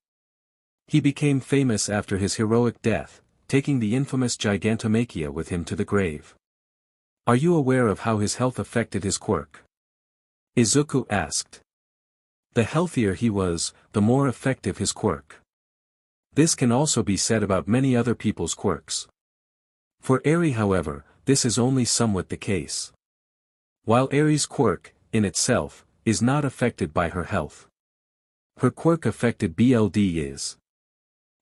He became famous after his heroic death, taking the infamous Gigantomachia with him to the grave. Are you aware of how his health affected his quirk? Izuku asked. The healthier he was, the more effective his quirk. This can also be said about many other people's quirks. For Eri, however, this is only somewhat the case. While Eri's quirk, in itself, is not affected by her health. Her quirk affected BLD is.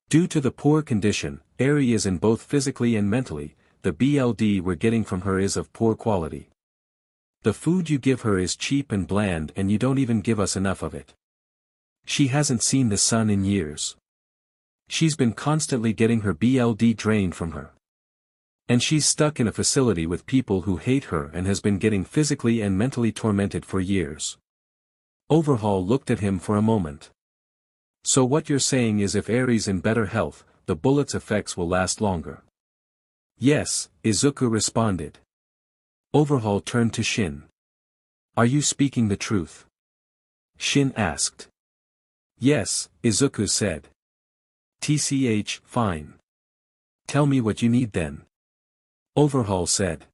Due to the poor condition Eri is in both physically and mentally, the BLD we're getting from her is of poor quality. The food you give her is cheap and bland and you don't even give us enough of it. She hasn't seen the sun in years. She's been constantly getting her BLD drained from her. And she's stuck in a facility with people who hate her and has been getting physically and mentally tormented for years. Overhaul looked at him for a moment. So what you're saying is if Eri's in better health, the bullet's effects will last longer. Yes, Izuku responded. Overhaul turned to Shin. Are you speaking the truth? Shin asked. Yes, Izuku said. TCH, fine. Tell me what you need then. Overhaul said.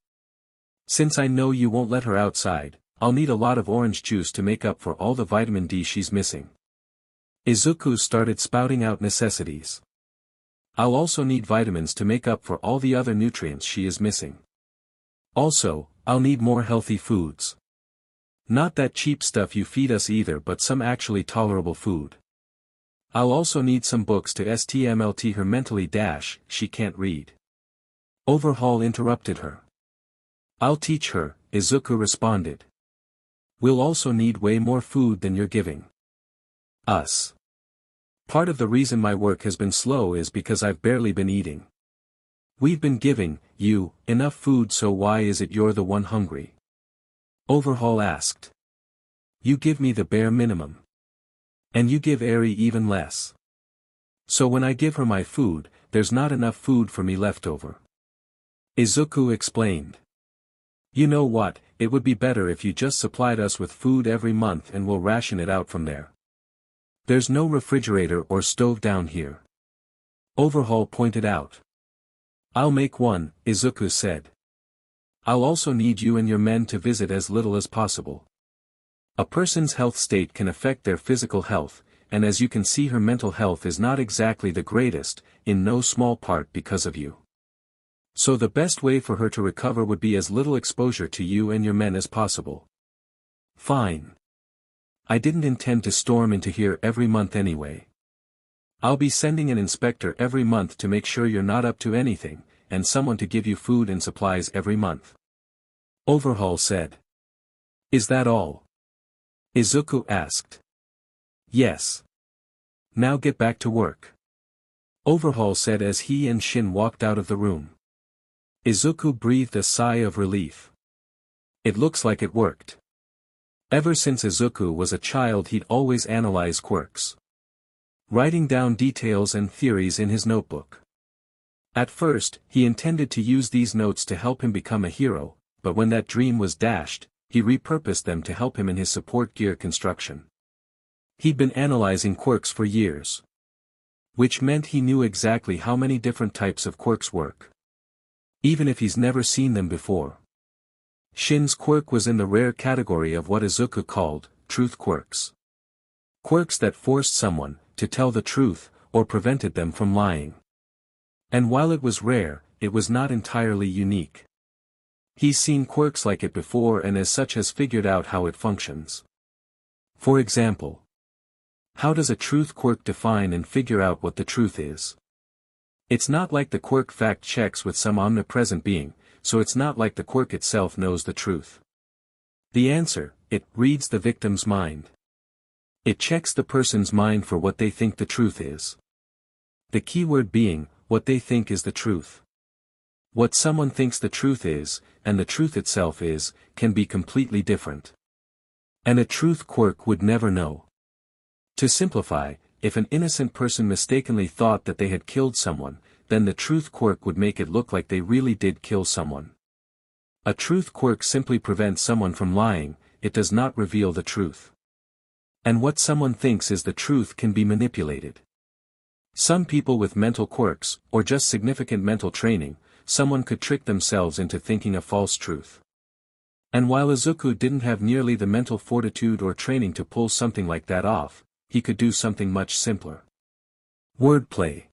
Since I know you won't let her outside, I'll need a lot of orange juice to make up for all the vitamin D she's missing. Izuku started spouting out necessities. I'll also need vitamins to make up for all the other nutrients she is missing. Also, I'll need more healthy foods. Not that cheap stuff you feed us either, but some actually tolerable food. I'll also need some books to STMLT her mentally dash, she can't read. Overhaul interrupted her. I'll teach her, Izuku responded. We'll also need way more food than you're giving us. Part of the reason my work has been slow is because I've barely been eating. We've been giving you enough food, so why is it you're the one hungry? Overhaul asked. You give me the bare minimum. And you give Eri even less. So when I give her my food, there's not enough food for me left over. Izuku explained. You know what, it would be better if you just supplied us with food every month and we'll ration it out from there. There's no refrigerator or stove down here. Overhaul pointed out. I'll make one, Izuku said. I'll also need you and your men to visit as little as possible. A person's health state can affect their physical health, and as you can see her mental health is not exactly the greatest, in no small part because of you. So the best way for her to recover would be as little exposure to you and your men as possible. Fine. I didn't intend to storm into here every month anyway. I'll be sending an inspector every month to make sure you're not up to anything, and someone to give you food and supplies every month. Overhaul said. Is that all? Izuku asked. Yes. Now get back to work. Overhaul said as he and Shin walked out of the room. Izuku breathed a sigh of relief. It looks like it worked. Ever since Izuku was a child he'd always analyze quirks, writing down details and theories in his notebook. At first, he intended to use these notes to help him become a hero, but when that dream was dashed, he repurposed them to help him in his support gear construction. He'd been analyzing quirks for years, which meant he knew exactly how many different types of quirks work, even if he's never seen them before. Shin's quirk was in the rare category of what Izuku called truth quirks. Quirks that forced someone to tell the truth, or prevented them from lying. And while it was rare, it was not entirely unique. He's seen quirks like it before and as such has figured out how it functions. For example, how does a truth quirk define and figure out what the truth is? It's not like the quirk fact checks with some omnipresent being, so it's not like the quirk itself knows the truth. The answer, it reads the victim's mind. It checks the person's mind for what they think the truth is. The keyword being, what they think is the truth. What someone thinks the truth is, and the truth itself is, can be completely different. And a truth quirk would never know. To simplify, if an innocent person mistakenly thought that they had killed someone, then the truth quirk would make it look like they really did kill someone. A truth quirk simply prevents someone from lying, it does not reveal the truth. And what someone thinks is the truth can be manipulated. Some people with mental quirks, or just significant mental training, someone could trick themselves into thinking a false truth. And while Izuku didn't have nearly the mental fortitude or training to pull something like that off, he could do something much simpler. Wordplay.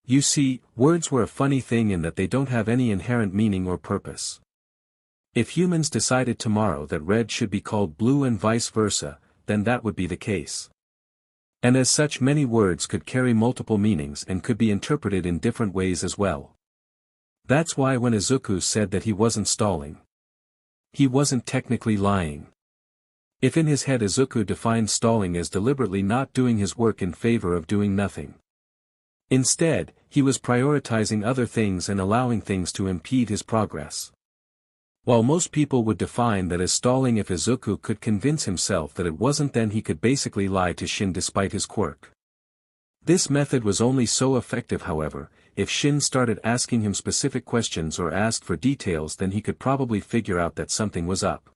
You see, words were a funny thing in that they don't have any inherent meaning or purpose. If humans decided tomorrow that red should be called blue and vice versa, then that would be the case. And as such, many words could carry multiple meanings and could be interpreted in different ways as well. That's why when Izuku said that he wasn't stalling, he wasn't technically lying. If in his head Izuku defined stalling as deliberately not doing his work in favor of doing nothing. Instead, he was prioritizing other things and allowing things to impede his progress. While most people would define that as stalling if Izuku could convince himself that it wasn't, then he could basically lie to Shin despite his quirk. This method was only so effective, however, if Shin started asking him specific questions or asked for details, then he could probably figure out that something was up.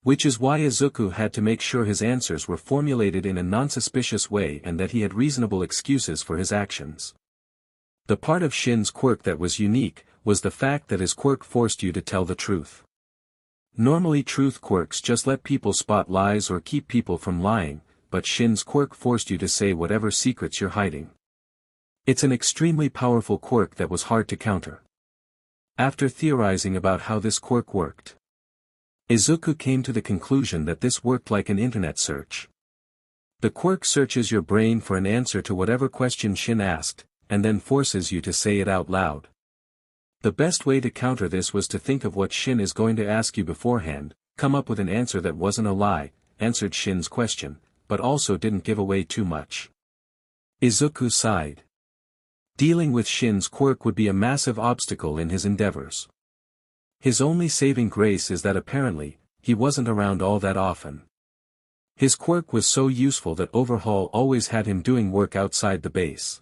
Which is why Izuku had to make sure his answers were formulated in a non-suspicious way and that he had reasonable excuses for his actions. The part of Shin's quirk that was unique was the fact that his quirk forced you to tell the truth. Normally truth quirks just let people spot lies or keep people from lying, but Shin's quirk forced you to say whatever secrets you're hiding. It's an extremely powerful quirk that was hard to counter. After theorizing about how this quirk worked, Izuku came to the conclusion that this worked like an internet search. The quirk searches your brain for an answer to whatever question Shin asked, and then forces you to say it out loud. The best way to counter this was to think of what Shin is going to ask you beforehand, come up with an answer that wasn't a lie, answered Shin's question, but also didn't give away too much. Izuku sighed. Dealing with Shin's quirk would be a massive obstacle in his endeavors. His only saving grace is that apparently, he wasn't around all that often. His quirk was so useful that Overhaul always had him doing work outside the base.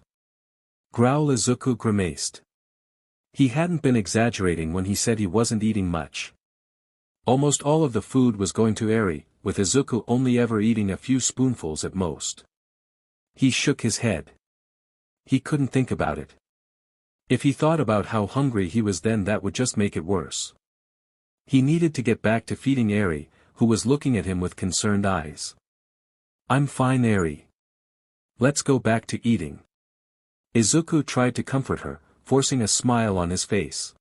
Growl. Izuku grimaced. He hadn't been exaggerating when he said he wasn't eating much. Almost all of the food was going to Eri, with Izuku only ever eating a few spoonfuls at most. He shook his head. He couldn't think about it. If he thought about how hungry he was, then that would just make it worse. He needed to get back to feeding Eri, who was looking at him with concerned eyes. I'm fine, Eri. Let's go back to eating. Izuku tried to comfort her, forcing a smile on his face.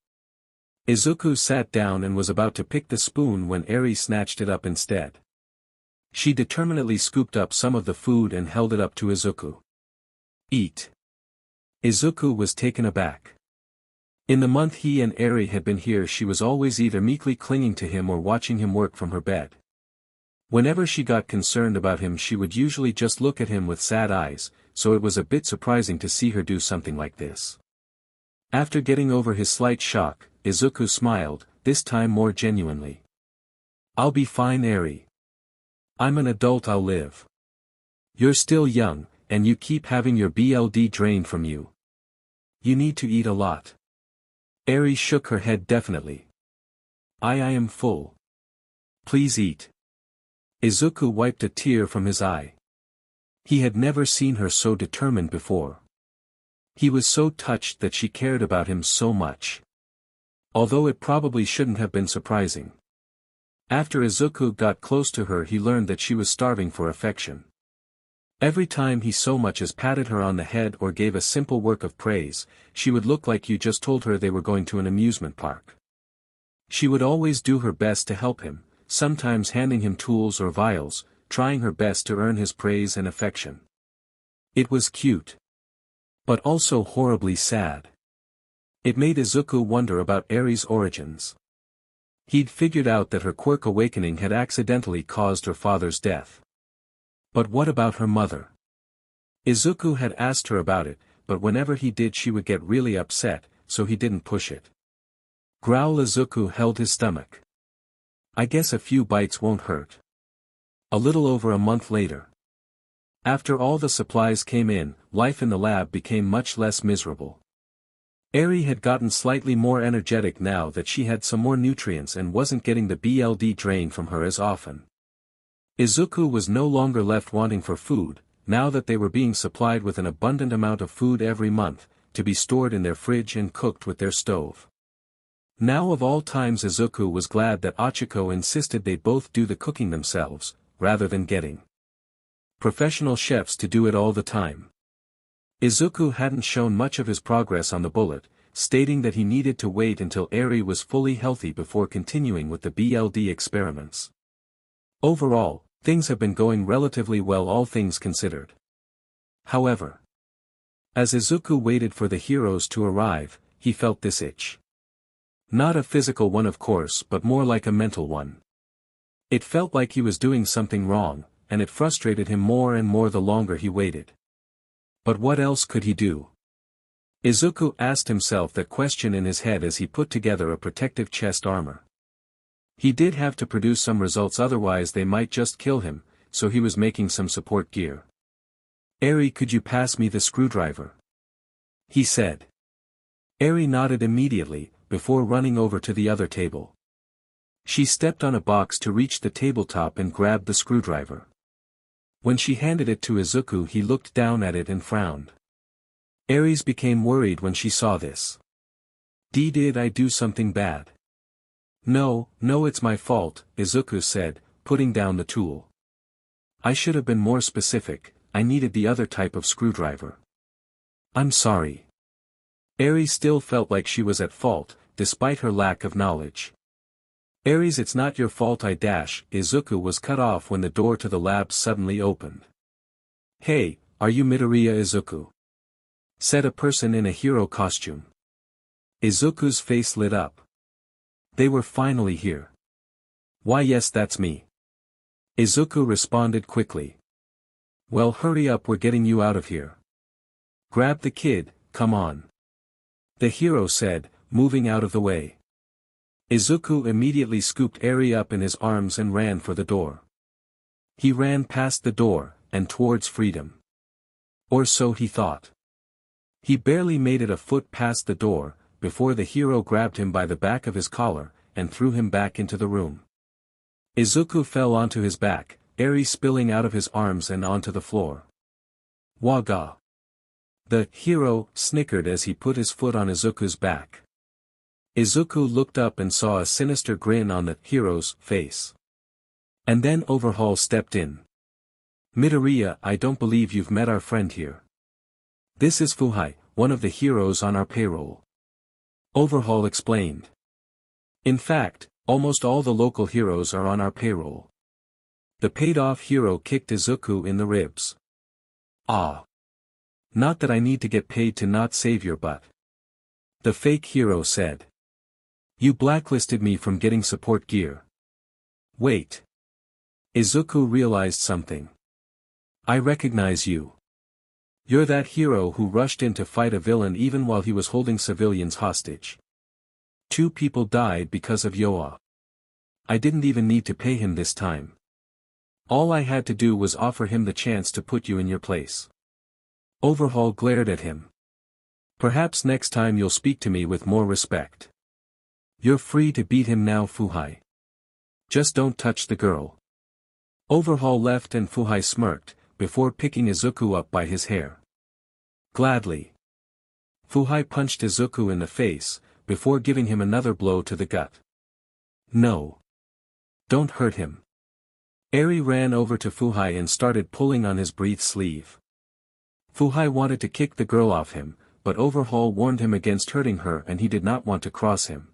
Izuku sat down and was about to pick the spoon when Eri snatched it up instead. She determinedly scooped up some of the food and held it up to Izuku. Eat. Izuku was taken aback. In the month he and Eri had been here, she was always either meekly clinging to him or watching him work from her bed. Whenever she got concerned about him, she would usually just look at him with sad eyes, so it was a bit surprising to see her do something like this. After getting over his slight shock, Izuku smiled, this time more genuinely. I'll be fine, Eri. I'm an adult, I'll live. You're still young, and you keep having your blood drained from you. You need to eat a lot. Eri shook her head definitely. I am full. Please eat. Izuku wiped a tear from his eye. He had never seen her so determined before. He was so touched that she cared about him so much. Although it probably shouldn't have been surprising. After Izuku got close to her, he learned that she was starving for affection. Every time he so much as patted her on the head or gave a simple word of praise, she would look like you just told her they were going to an amusement park. She would always do her best to help him, sometimes handing him tools or vials, trying her best to earn his praise and affection. It was cute. But also horribly sad. It made Izuku wonder about Eri's origins. He'd figured out that her quirk awakening had accidentally caused her father's death. But what about her mother? Izuku had asked her about it, but whenever he did she would get really upset, so he didn't push it. Growl. Izuku held his stomach. I guess a few bites won't hurt. A little over a month later. After all the supplies came in, life in the lab became much less miserable. Eri had gotten slightly more energetic now that she had some more nutrients and wasn't getting the blood drain from her as often. Izuku was no longer left wanting for food, now that they were being supplied with an abundant amount of food every month, to be stored in their fridge and cooked with their stove. Now of all times Izuku was glad that Ochiko insisted they both do the cooking themselves, rather than getting professional chefs to do it all the time. Izuku hadn't shown much of his progress on the bullet, stating that he needed to wait until Eri was fully healthy before continuing with the BLD experiments. Overall, things have been going relatively well all things considered. However, as Izuku waited for the heroes to arrive, he felt this itch. Not a physical one of course but more like a mental one. It felt like he was doing something wrong, and it frustrated him more and more the longer he waited. But what else could he do? Izuku asked himself that question in his head as he put together a protective chest armor. He did have to produce some results otherwise they might just kill him, so he was making some support gear. Eri, could you pass me the screwdriver? He said. Eri nodded immediately, before running over to the other table. She stepped on a box to reach the tabletop and grabbed the screwdriver. When she handed it to Izuku he looked down at it and frowned. Ares became worried when she saw this. Did I do something bad? No, it's my fault, Izuku said, putting down the tool. I should have been more specific, I needed the other type of screwdriver. I'm sorry. Ares still felt like she was at fault, despite her lack of knowledge. Ares, it's not your fault. Izuku was cut off when the door to the lab suddenly opened. Hey, are you Midoriya Izuku? Said a person in a hero costume. Izuku's face lit up. They were finally here. Why yes, that's me. Izuku responded quickly. Well, hurry up, we're getting you out of here. Grab the kid, come on. The hero said, moving out of the way. Izuku immediately scooped Eri up in his arms and ran for the door. He ran past the door, and towards freedom. Or so he thought. He barely made it a foot past the door, before the hero grabbed him by the back of his collar, and threw him back into the room. Izuku fell onto his back, Eri spilling out of his arms and onto the floor. Waga. The hero snickered as he put his foot on Izuku's back. Izuku looked up and saw a sinister grin on the hero's face. And then Overhaul stepped in. Midoriya, I don't believe you've met our friend here. This is Fuhai, one of the heroes on our payroll. Overhaul explained. In fact, almost all the local heroes are on our payroll. The paid-off hero kicked Izuku in the ribs. Ah. Not that I need to get paid to not save your butt. The fake hero said. You blacklisted me from getting support gear. Wait. Izuku realized something. I recognize you. You're that hero who rushed in to fight a villain even while he was holding civilians hostage. 2 people died because of Yoa. I didn't even need to pay him this time. All I had to do was offer him the chance to put you in your place. Overhaul glared at him. Perhaps next time you'll speak to me with more respect. You're free to beat him now, Fuhai. Just don't touch the girl. Overhaul left and Fuhai smirked, before picking Izuku up by his hair. Gladly. Fuhai punched Izuku in the face, before giving him another blow to the gut. No. Don't hurt him. Eri ran over to Fuhai and started pulling on his brief sleeve. Fuhai wanted to kick the girl off him, but Overhaul warned him against hurting her and he did not want to cross him.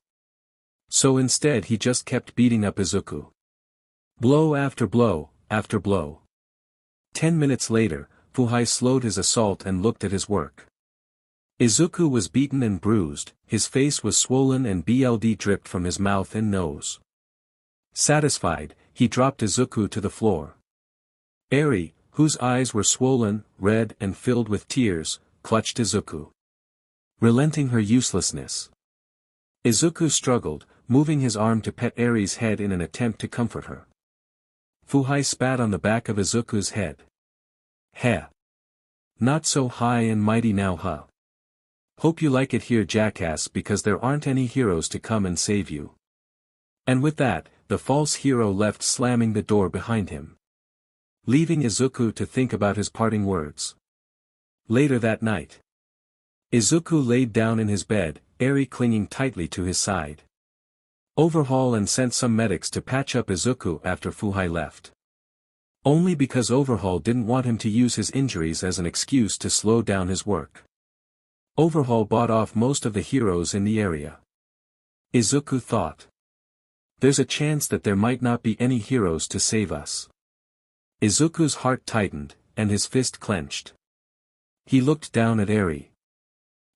So instead he just kept beating up Izuku. Blow after blow, after blow. 10 minutes later, Fuhai slowed his assault and looked at his work. Izuku was beaten and bruised, his face was swollen and BLD dripped from his mouth and nose. Satisfied, he dropped Izuku to the floor. Eri, whose eyes were swollen, red and filled with tears, clutched Izuku. Relenting her uselessness. Izuku struggled, moving his arm to pet Eri's head in an attempt to comfort her. Fuhai spat on the back of Izuku's head. Heh. Not so high and mighty now, huh? Hope you like it here, jackass, because there aren't any heroes to come and save you. And with that, the false hero left, slamming the door behind him. Leaving Izuku to think about his parting words. Later that night. Izuku laid down in his bed, Eri clinging tightly to his side. Overhaul and sent some medics to patch up Izuku after Fuhai left. Only because Overhaul didn't want him to use his injuries as an excuse to slow down his work. Overhaul bought off most of the heroes in the area. Izuku thought. There's a chance that there might not be any heroes to save us. Izuku's heart tightened, and his fist clenched. He looked down at Eri.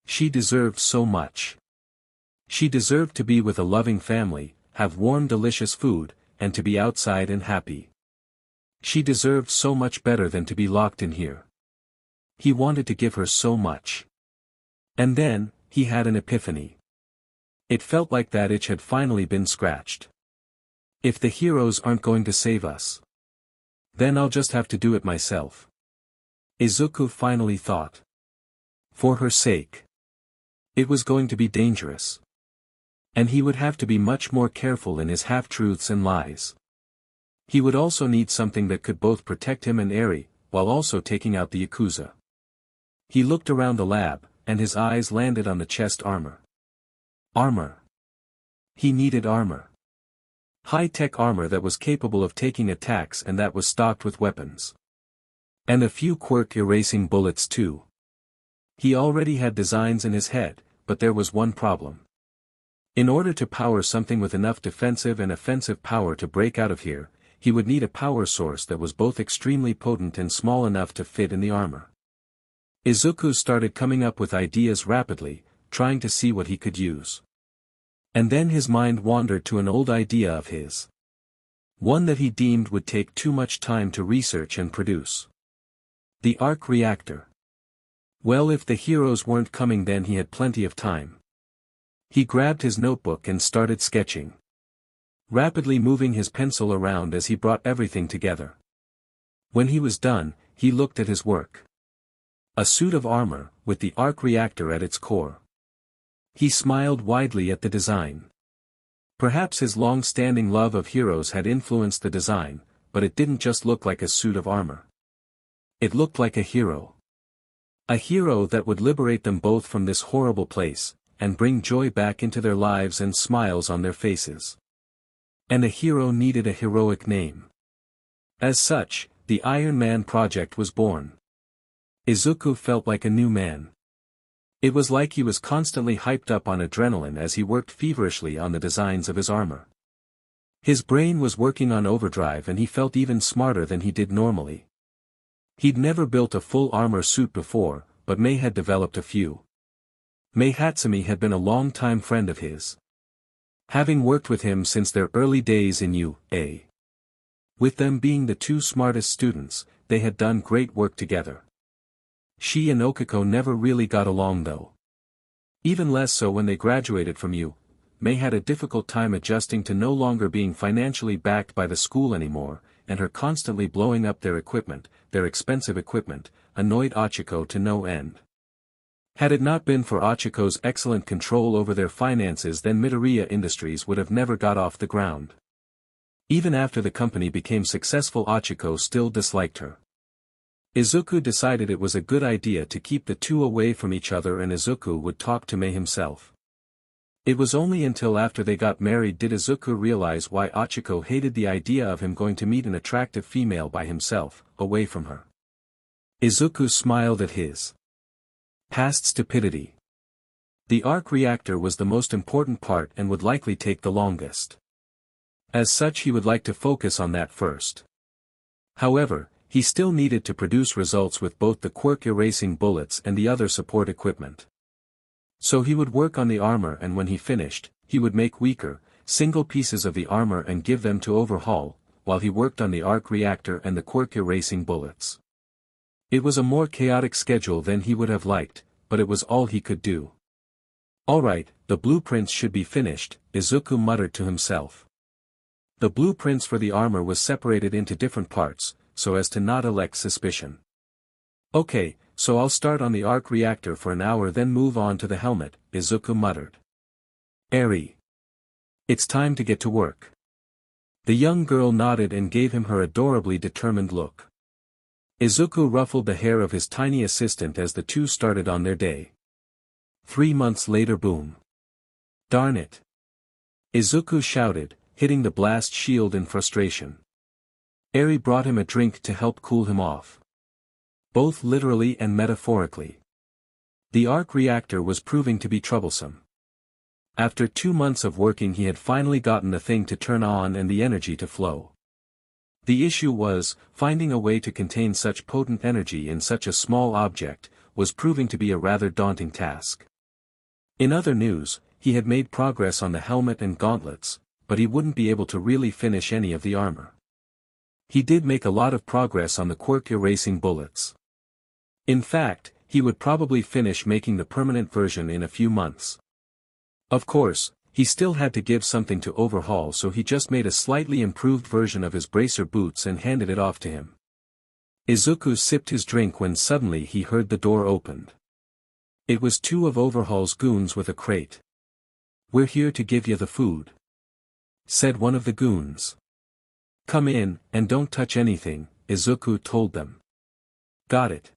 She deserved so much. She deserved to be with a loving family, have warm delicious food, and to be outside and happy. She deserved so much better than to be locked in here. He wanted to give her so much. And then, he had an epiphany. It felt like that itch had finally been scratched. If the heroes aren't going to save us, then I'll just have to do it myself. Izuku finally thought. For her sake. It was going to be dangerous. And he would have to be much more careful in his half-truths and lies. He would also need something that could both protect him and Eri, while also taking out the Yakuza. He looked around the lab, and his eyes landed on the chest armor. Armor. He needed armor. High-tech armor that was capable of taking attacks and that was stocked with weapons. And a few quirk-erasing bullets too. He already had designs in his head, but there was one problem. In order to power something with enough defensive and offensive power to break out of here, he would need a power source that was both extremely potent and small enough to fit in the armor. Izuku started coming up with ideas rapidly, trying to see what he could use. And then his mind wandered to an old idea of his. One that he deemed would take too much time to research and produce. The Arc Reactor. Well, if the heroes weren't coming, then he had plenty of time. He grabbed his notebook and started sketching. Rapidly moving his pencil around as he brought everything together. When he was done, he looked at his work. A suit of armor, with the Arc Reactor at its core. He smiled widely at the design. Perhaps his long-standing love of heroes had influenced the design, but it didn't just look like a suit of armor. It looked like a hero. A hero that would liberate them both from this horrible place, and bring joy back into their lives and smiles on their faces. And a hero needed a heroic name. As such, the Ironman project was born. Izuku felt like a new man. It was like he was constantly hyped up on adrenaline as he worked feverishly on the designs of his armor. His brain was working on overdrive and he felt even smarter than he did normally. He'd never built a full armor suit before, but Mei had developed a few. Mei Hatsumi had been a long-time friend of his. Having worked with him since their early days in UA. With them being the two smartest students, they had done great work together. She and Okiko never really got along though. Even less so when they graduated from U. Mei had a difficult time adjusting to no longer being financially backed by the school anymore, and her constantly blowing up their equipment, their expensive equipment, annoyed Ochiko to no end. Had it not been for Ochiko's excellent control over their finances, then Midoriya Industries would have never got off the ground. Even after the company became successful, Ochiko still disliked her. Izuku decided it was a good idea to keep the two away from each other, and Izuku would talk to Mei himself. It was only until after they got married did Izuku realize why Ochiko hated the idea of him going to meet an attractive female by himself, away from her. Izuku smiled at his past stupidity. The Arc Reactor was the most important part and would likely take the longest. As such, he would like to focus on that first. However, he still needed to produce results with both the quirk-erasing bullets and the other support equipment. So he would work on the armor, and when he finished, he would make weaker, single pieces of the armor and give them to Overhaul, while he worked on the Arc Reactor and the quirk-erasing bullets. It was a more chaotic schedule than he would have liked, but it was all he could do. Alright, the blueprints should be finished, Izuku muttered to himself. The blueprints for the armor was separated into different parts, so as to not elect suspicion. Okay, so I'll start on the Arc Reactor for an hour, then move on to the helmet, Izuku muttered. Eri. It's time to get to work. The young girl nodded and gave him her adorably determined look. Izuku ruffled the hair of his tiny assistant as the two started on their day. 3 months later. Boom. Darn it. Izuku shouted, hitting the blast shield in frustration. Eri brought him a drink to help cool him off. Both literally and metaphorically. The Arc Reactor was proving to be troublesome. After 2 months of working he had finally gotten the thing to turn on and the energy to flow. The issue was, finding a way to contain such potent energy in such a small object, was proving to be a rather daunting task. In other news, he had made progress on the helmet and gauntlets, but he wouldn't be able to really finish any of the armor. He did make a lot of progress on the quirk erasing bullets. In fact, he would probably finish making the permanent version in a few months. Of course, he still had to give something to overhaul, so he just made a slightly improved version of his bracer boots and handed it off to him. Izuku sipped his drink when suddenly he heard the door opened. It was 2 of Overhaul's goons with a crate. "We're here to give you the food," said one of the goons. "Come in, and don't touch anything," Izuku told them. "Got it,"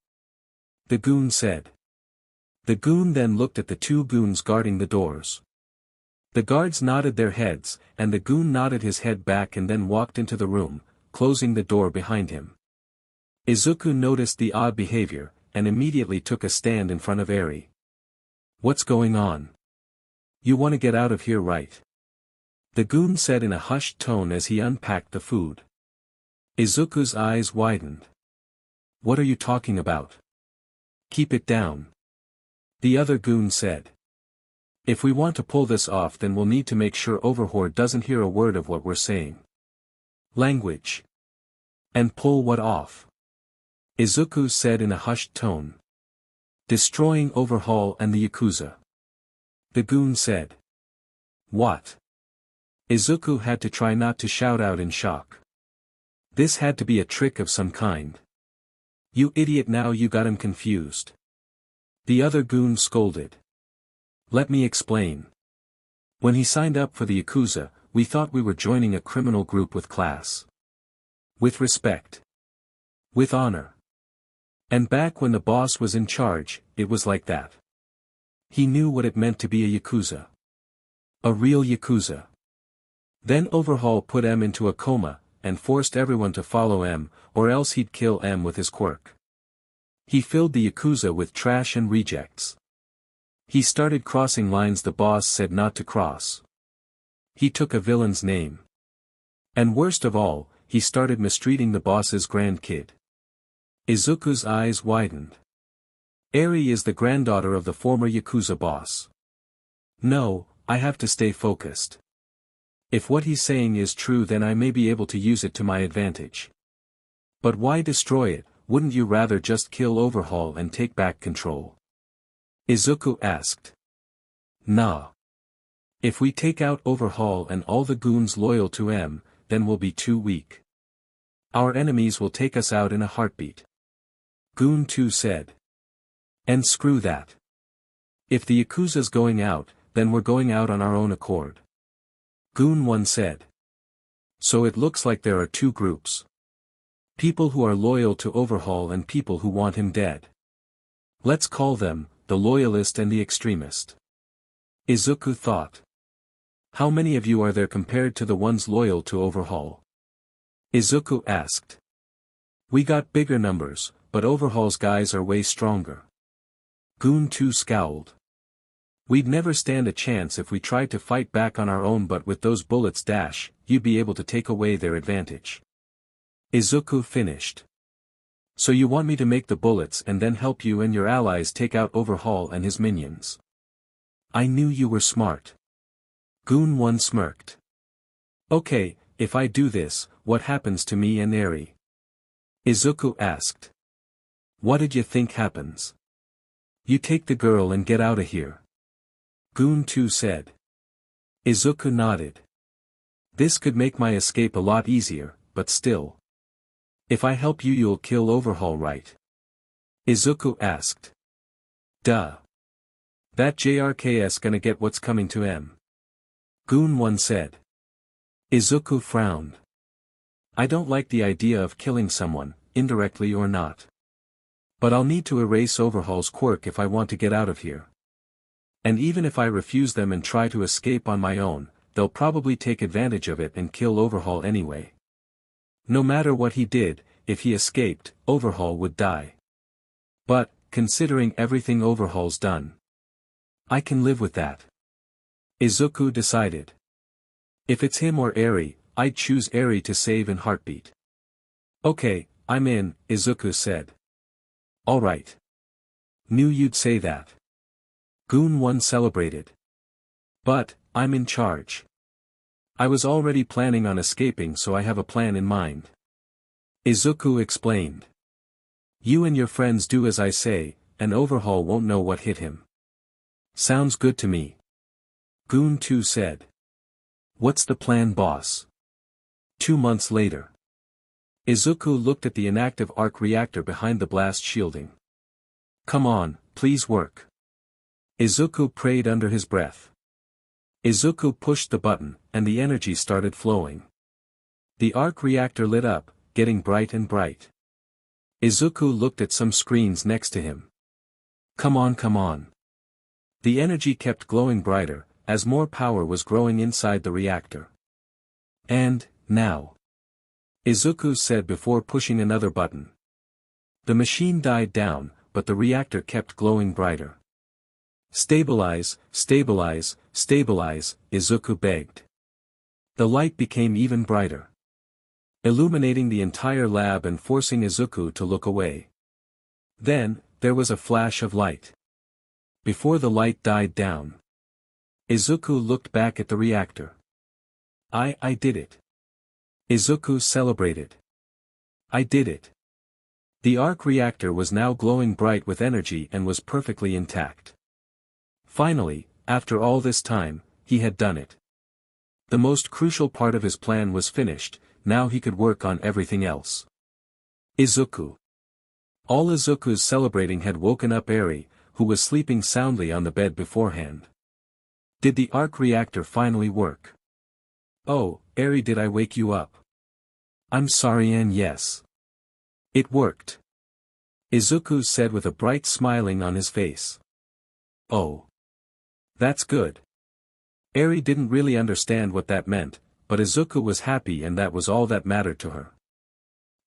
the goon said. The goon then looked at the 2 goons guarding the doors. The guards nodded their heads, and the goon nodded his head back and then walked into the room, closing the door behind him. Izuku noticed the odd behavior, and immediately took a stand in front of Eri. "What's going on? You want to get out of here, right?" the goon said in a hushed tone as he unpacked the food. Izuku's eyes widened. "What are you talking about? Keep it down," the other goon said. "If we want to pull this off, then we'll need to make sure Overhaul doesn't hear a word of what we're saying." "Language. And pull what off?" Izuku said in a hushed tone. "Destroying Overhaul and the Yakuza," the goon said. "What?" Izuku had to try not to shout out in shock. This had to be a trick of some kind. "You idiot, now you got him confused," the other goon scolded. "Let me explain. When he signed up for the Yakuza, we thought we were joining a criminal group with class. With respect. With honor. And back when the boss was in charge, it was like that. He knew what it meant to be a Yakuza. A real Yakuza. Then Overhaul put M into a coma, and forced everyone to follow M, or else he'd kill M with his quirk. He filled the Yakuza with trash and rejects. He started crossing lines the boss said not to cross. He took a villain's name. And worst of all, he started mistreating the boss's grandkid." Izuku's eyes widened. "Eri is the granddaughter of the former Yakuza boss. No, I have to stay focused. If what he's saying is true, then I may be able to use it to my advantage. But why destroy it? Wouldn't you rather just kill Overhaul and take back control?" Izuku asked. "Nah. If we take out Overhaul and all the goons loyal to M, then we'll be too weak. Our enemies will take us out in a heartbeat," Goon 2 said. "And screw that. If the Yakuza's going out, then we're going out on our own accord," Goon 1 said. "So it looks like there are 2 groups. People who are loyal to Overhaul and people who want him dead. Let's call them, the loyalist and the extremist." Izuku thought. "How many of you are there compared to the ones loyal to Overhaul?" Izuku asked. "We got bigger numbers, but Overhaul's guys are way stronger." Goon 2 scowled. "We'd never stand a chance if we tried to fight back on our own, but with those bullets dash, you'd be able to take away their advantage." Izuku finished. "So you want me to make the bullets and then help you and your allies take out Overhaul and his minions?" "I knew you were smart." Goon 1 smirked. "Okay, if I do this, what happens to me and Eri?" Izuku asked. "What did you think happens? You take the girl and get out of here," Goon 2 said. Izuku nodded. "This could make my escape a lot easier, but still. If I help you, you'll kill Overhaul, right?" Izuku asked. "Duh. That JRK's gonna get what's coming to M," Goon 1 said. Izuku frowned. "I don't like the idea of killing someone, indirectly or not. But I'll need to erase Overhaul's quirk if I want to get out of here. And even if I refuse them and try to escape on my own, they'll probably take advantage of it and kill Overhaul anyway." No matter what he did, if he escaped, Overhaul would die. But, considering everything Overhaul's done, I can live with that. Izuku decided. If it's him or Eri, I'd choose Eri to save in heartbeat. Okay, I'm in, Izuku said. Alright. Knew you'd say that. Goon 1 celebrated. But, I'm in charge. I was already planning on escaping, so I have a plan in mind. Izuku explained. You and your friends do as I say, and Overhaul won't know what hit him. Sounds good to me. Goon 2 said. What's the plan, boss? 2 months later. Izuku looked at the inactive arc reactor behind the blast shielding. Come on, please work. Izuku prayed under his breath. Izuku pushed the button, and the energy started flowing. The arc reactor lit up, getting bright and bright. Izuku looked at some screens next to him. Come on, come on. The energy kept glowing brighter, as more power was growing inside the reactor. And, now. Izuku said before pushing another button. The machine died down, but the reactor kept glowing brighter. Stabilize, stabilize, stabilize, Izuku begged. The light became even brighter, illuminating the entire lab and forcing Izuku to look away. Then, there was a flash of light. Before the light died down, Izuku looked back at the reactor. I did it. Izuku celebrated. I did it. The arc reactor was now glowing bright with energy and was perfectly intact. Finally, after all this time, he had done it. The most crucial part of his plan was finished, now he could work on everything else. Izuku. All Izuku's celebrating had woken up Eri, who was sleeping soundly on the bed beforehand. Did the arc reactor finally work? Oh, Eri, did I wake you up? I'm sorry, and yes. It worked. Izuku said with a bright smiling on his face. Oh. That's good. Eri didn't really understand what that meant, but Izuku was happy and that was all that mattered to her.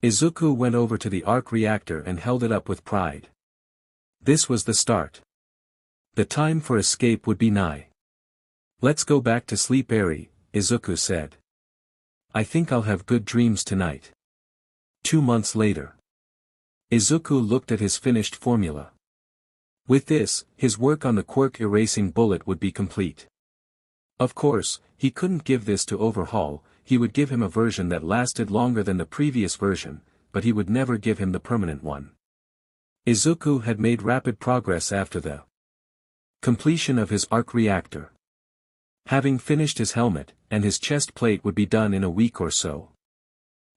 Izuku went over to the arc reactor and held it up with pride. This was the start. The time for escape would be nigh. Let's go back to sleep, Eri, Izuku said. I think I'll have good dreams tonight. 2 months later. Izuku looked at his finished formula. With this, his work on the quirk-erasing bullet would be complete. Of course, he couldn't give this to Overhaul, he would give him a version that lasted longer than the previous version, but he would never give him the permanent one. Izuku had made rapid progress after the completion of his arc reactor. Having finished his helmet, and his chest plate would be done in a week or so.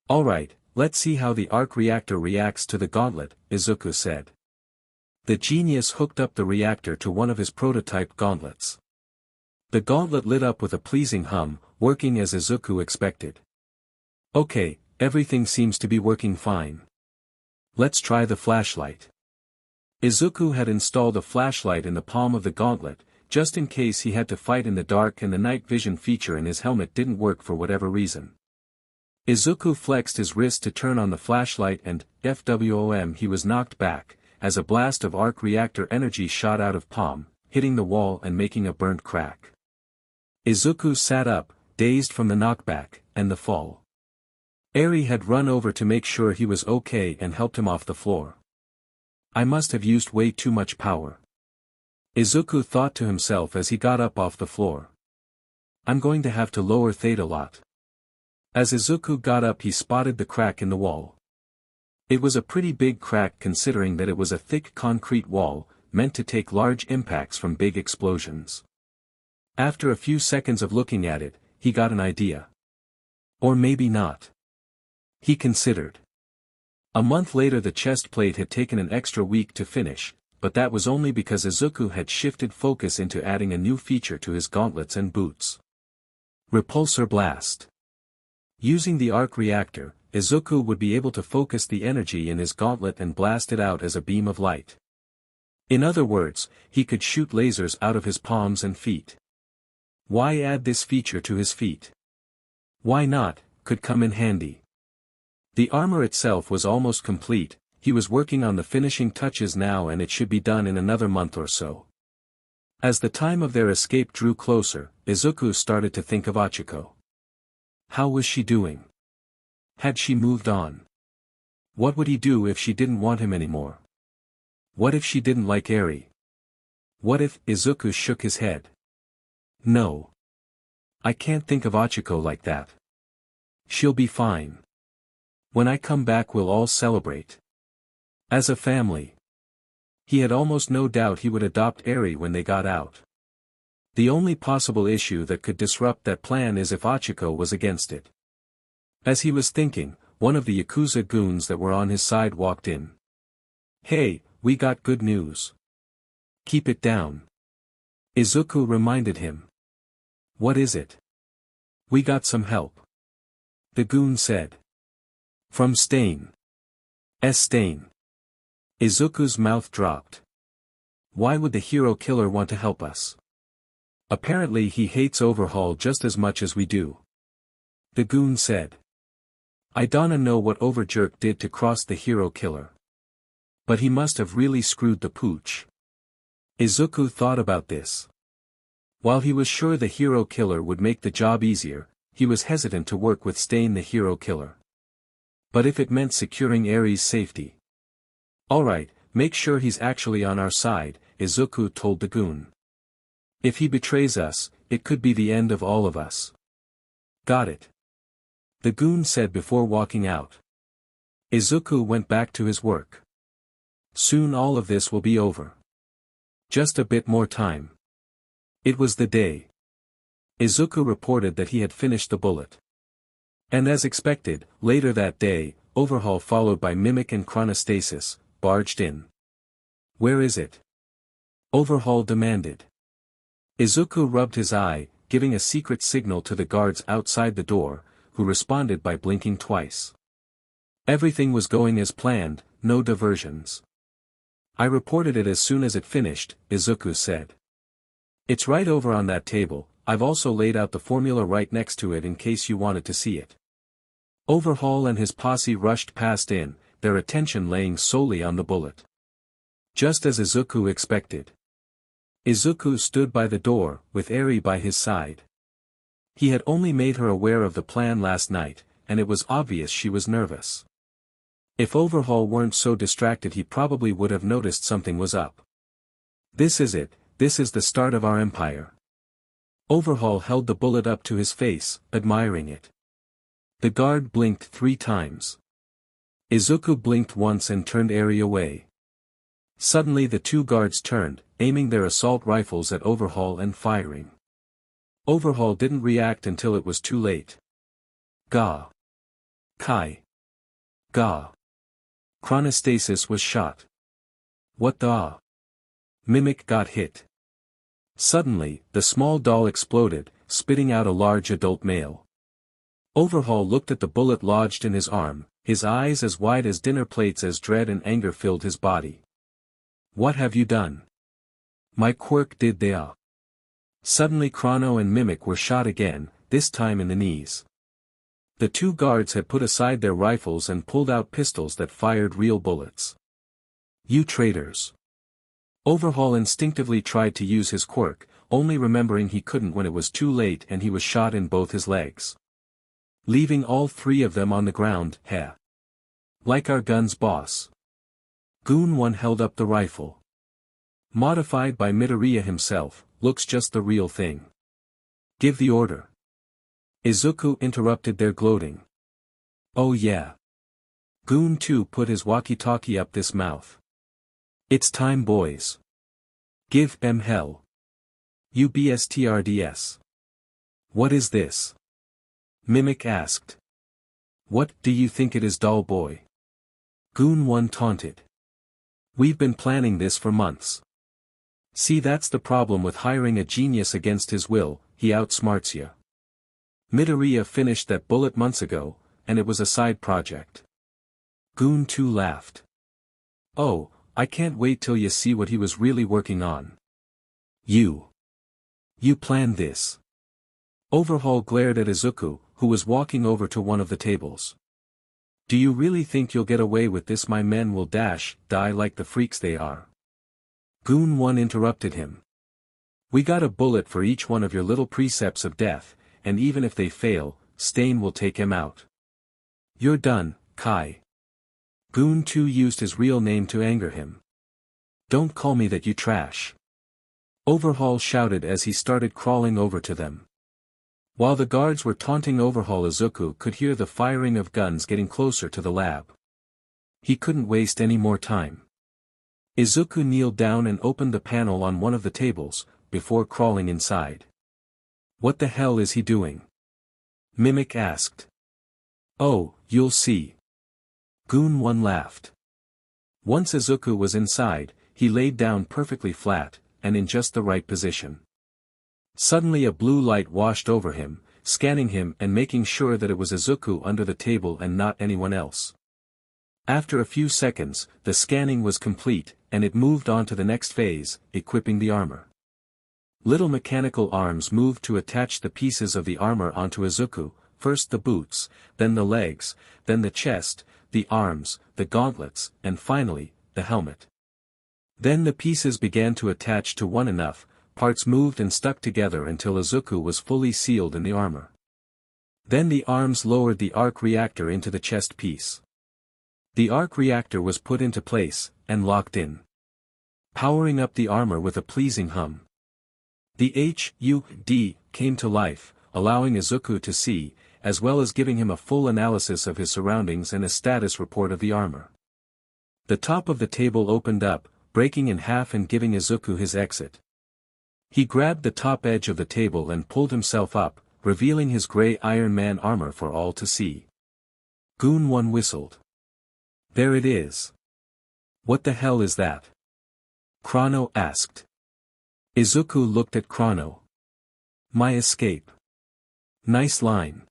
Alright, let's see how the arc reactor reacts to the gauntlet, Izuku said. The genius hooked up the reactor to one of his prototype gauntlets. The gauntlet lit up with a pleasing hum, working as Izuku expected. Okay, everything seems to be working fine. Let's try the flashlight. Izuku had installed a flashlight in the palm of the gauntlet, just in case he had to fight in the dark and the night vision feature in his helmet didn't work for whatever reason. Izuku flexed his wrist to turn on the flashlight and, FWOM, he was knocked back, as a blast of arc reactor energy shot out of palm, hitting the wall and making a burnt crack. Izuku sat up, dazed from the knockback, and the fall. Eri had run over to make sure he was okay and helped him off the floor. I must have used way too much power. Izuku thought to himself as he got up off the floor. I'm going to have to lower Theta a lot. As Izuku got up, he spotted the crack in the wall. It was a pretty big crack considering that it was a thick concrete wall, meant to take large impacts from big explosions. After a few seconds of looking at it, he got an idea. Or maybe not. He considered. A month later the chest plate had taken an extra week to finish, but that was only because Izuku had shifted focus into adding a new feature to his gauntlets and boots. Repulsor Blast. Using the arc reactor, Izuku would be able to focus the energy in his gauntlet and blast it out as a beam of light. In other words, he could shoot lasers out of his palms and feet. Why add this feature to his feet? Why not, could come in handy. The armor itself was almost complete, he was working on the finishing touches now and it should be done in another month or so. As the time of their escape drew closer, Izuku started to think of Achiko. How was she doing? Had she moved on? What would he do if she didn't want him anymore? What if she didn't like Eri? What if— Izuku shook his head. No. I can't think of Achiko like that. She'll be fine. When I come back we'll all celebrate. As a family. He had almost no doubt he would adopt Eri when they got out. The only possible issue that could disrupt that plan is if Achiko was against it. As he was thinking, one of the Yakuza goons that were on his side walked in. Hey, we got good news. Keep it down. Izuku reminded him. What is it? We got some help. The goon said. From Stain. Stain. Izuku's mouth dropped. Why would the hero killer want to help us? Apparently he hates Overhaul just as much as we do. The goon said. I don't know what Overjerk did to cross the hero killer. But he must have really screwed the pooch. Izuku thought about this. While he was sure the hero killer would make the job easier, he was hesitant to work with Stain the hero killer. But if it meant securing Eri's safety. Alright, make sure he's actually on our side, Izuku told the goon. If he betrays us, it could be the end of all of us. Got it. The goon said before walking out. Izuku went back to his work. Soon all of this will be over. Just a bit more time. It was the day. Izuku reported that he had finished the bullet. And as expected, later that day, Overhaul followed by Mimic and Chronostasis, barged in. Where is it? Overhaul demanded. Izuku rubbed his eye, giving a secret signal to the guards outside the door, who responded by blinking twice. Everything was going as planned, no diversions. I reported it as soon as it finished, Izuku said. It's right over on that table, I've also laid out the formula right next to it in case you wanted to see it. Overhaul and his posse rushed past in, their attention laying solely on the bullet. Just as Izuku expected. Izuku stood by the door, with Eri by his side. He had only made her aware of the plan last night, and it was obvious she was nervous. If Overhaul weren't so distracted he probably would have noticed something was up. This is it, this is the start of our empire. Overhaul held the bullet up to his face, admiring it. The guard blinked 3 times. Izuku blinked once and turned Eri away. Suddenly the 2 guards turned, aiming their assault rifles at Overhaul and firing. Overhaul didn't react until it was too late. Gah. Kai. Gah. Chronostasis was shot. What the? Mimic got hit. Suddenly, the small doll exploded, spitting out a large adult male. Overhaul looked at the bullet lodged in his arm, his eyes as wide as dinner plates as dread and anger filled his body. What have you done? My quirk did the. Suddenly Chrono and Mimic were shot again, this time in the knees. The 2 guards had put aside their rifles and pulled out pistols that fired real bullets. You traitors. Overhaul instinctively tried to use his quirk, only remembering he couldn't when it was too late and he was shot in both his legs. Leaving all 3 of them on the ground, heh. Like our gun's boss. Goon 1 held up the rifle. Modified by Midoriya himself, looks just the real thing. Give the order. Izuku interrupted their gloating. Oh yeah. Goon 2 put his walkie-talkie up this mouth. It's time boys. Give em hell. UBSTRDS. What is this? Mimic asked. What do you think it is, doll boy? Goon 1 taunted. We've been planning this for months. See, that's the problem with hiring a genius against his will, he outsmarts you. Midoriya finished that bullet months ago, and it was a side project. Goon 2 laughed. Oh, I can't wait till you see what he was really working on. You planned this. Overhaul glared at Izuku, who was walking over to one of the tables. Do you really think you'll get away with this? My men will die like the freaks they are. Goon 1 interrupted him. We got a bullet for each one of your little precepts of death, and even if they fail, Stain will take him out. You're done, Kai. Goon 2 used his real name to anger him. Don't call me that, you trash. Overhaul shouted as he started crawling over to them. While the guards were taunting Overhaul, Izuku could hear the firing of guns getting closer to the lab. He couldn't waste any more time. Izuku kneeled down and opened the panel on one of the tables, before crawling inside. What the hell is he doing? Mimic asked. Oh, you'll see. Goon 1 laughed. Once Izuku was inside, he laid down perfectly flat, and in just the right position. Suddenly a blue light washed over him, scanning him and making sure that it was Izuku under the table and not anyone else. After a few seconds, the scanning was complete, and it moved on to the next phase, equipping the armor. Little mechanical arms moved to attach the pieces of the armor onto Izuku, first the boots, then the legs, then the chest, the arms, the gauntlets, and finally, the helmet. Then the pieces began to attach to one enough, parts moved and stuck together until Izuku was fully sealed in the armor. Then the arms lowered the Arc Reactor into the chest piece. The Arc Reactor was put into place, and locked in, powering up the armor with a pleasing hum. The HUD came to life, allowing Izuku to see, as well as giving him a full analysis of his surroundings and a status report of the armor. The top of the table opened up, breaking in half and giving Izuku his exit. He grabbed the top edge of the table and pulled himself up, revealing his gray Iron Man armor for all to see. Goon 1 whistled. There it is. What the hell is that? Chrono asked. Izuku looked at Chrono. My escape. Nice line.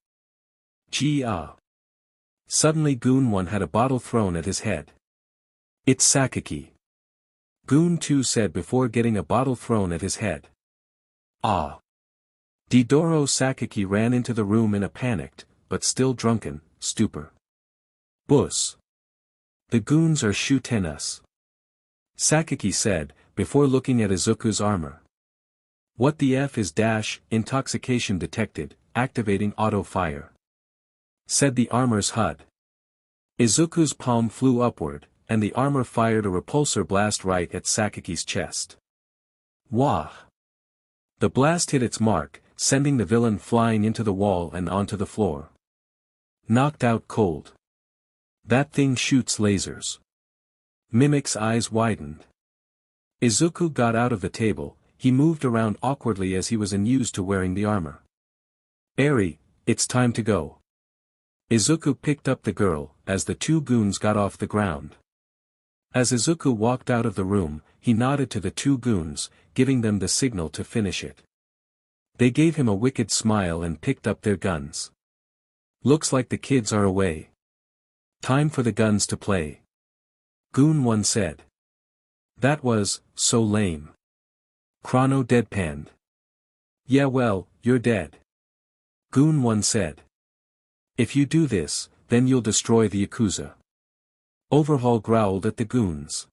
Gee ah. Suddenly Goon 1 had a bottle thrown at his head. It's Sakaki. Goon 2 said before getting a bottle thrown at his head. Ah. Didoro Sakaki ran into the room in a panicked, but still drunken, stupor. Bus. The goons are shooting us. Sakaki said, before looking at Izuku's armor. What the F is intoxication detected, activating auto fire. Said the armor's HUD. Izuku's palm flew upward, and the armor fired a repulsor blast right at Sakaki's chest. Wah! The blast hit its mark, sending the villain flying into the wall and onto the floor. Knocked out cold. That thing shoots lasers. Mimic's eyes widened. Izuku got out of the table, he moved around awkwardly as he was unused to wearing the armor. Eri, it's time to go. Izuku picked up the girl, as the two goons got off the ground. As Izuku walked out of the room, he nodded to the two goons, giving them the signal to finish it. They gave him a wicked smile and picked up their guns. Looks like the kids are away. Time for the guns to play. Goon 1 said. That was so lame. Chrono deadpanned. Yeah, well, you're dead. Goon 1 said. If you do this, then you'll destroy the Yakuza. Overhaul growled at the goons.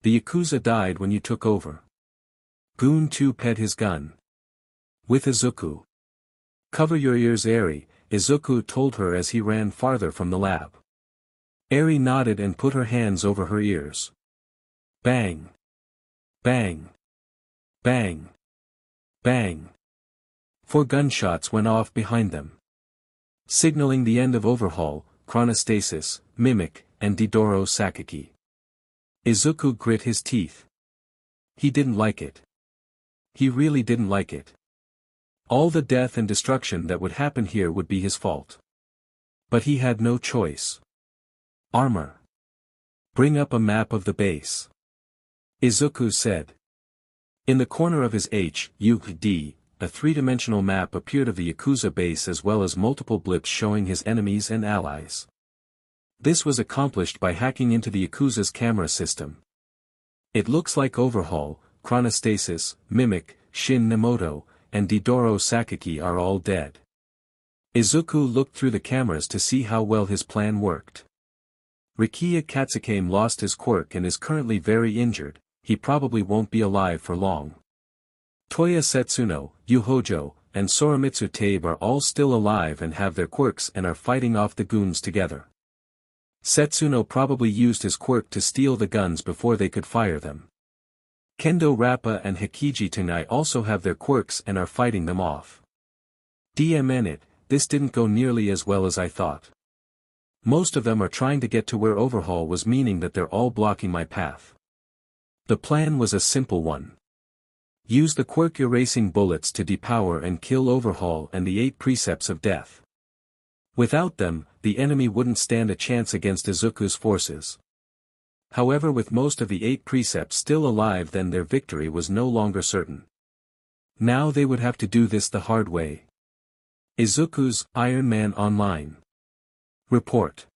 The Yakuza died when you took over. Goon 2 pet his gun. With Izuku. Cover your ears, Eri, Izuku told her as he ran farther from the lab. Eri nodded and put her hands over her ears. Bang. Bang. Bang. Bang. 4 gunshots went off behind them. Signaling the end of Overhaul, Chronostasis, Mimic, and Didoro Sakaki. Izuku grit his teeth. He didn't like it. He really didn't like it. All the death and destruction that would happen here would be his fault. But he had no choice. Armor. Bring up a map of the base. Izuku said. In the corner of his HUD, a three-dimensional map appeared of the Yakuza base as well as multiple blips showing his enemies and allies. This was accomplished by hacking into the Yakuza's camera system. It looks like Overhaul, Chronostasis, Mimic, Shin Nemoto, and Didoro Sakaki are all dead. Izuku looked through the cameras to see how well his plan worked. Rikiya Katsukame lost his quirk and is currently very injured, he probably won't be alive for long. Toya Setsuno, Yuhojo, and Soromitsu Tabe are all still alive and have their quirks and are fighting off the goons together. Setsuno probably used his quirk to steal the guns before they could fire them. Kendo Rappa and Hikiji Tenai also have their quirks and are fighting them off. DMN it, this didn't go nearly as well as I thought. Most of them are trying to get to where Overhaul was, meaning that they're all blocking my path. The plan was a simple one. Use the quirk erasing bullets to depower and kill Overhaul and the 8 precepts of death. Without them, the enemy wouldn't stand a chance against Izuku's forces. However, with most of the 8 precepts still alive, then their victory was no longer certain. Now they would have to do this the hard way. Izuku's Ironman Online Report.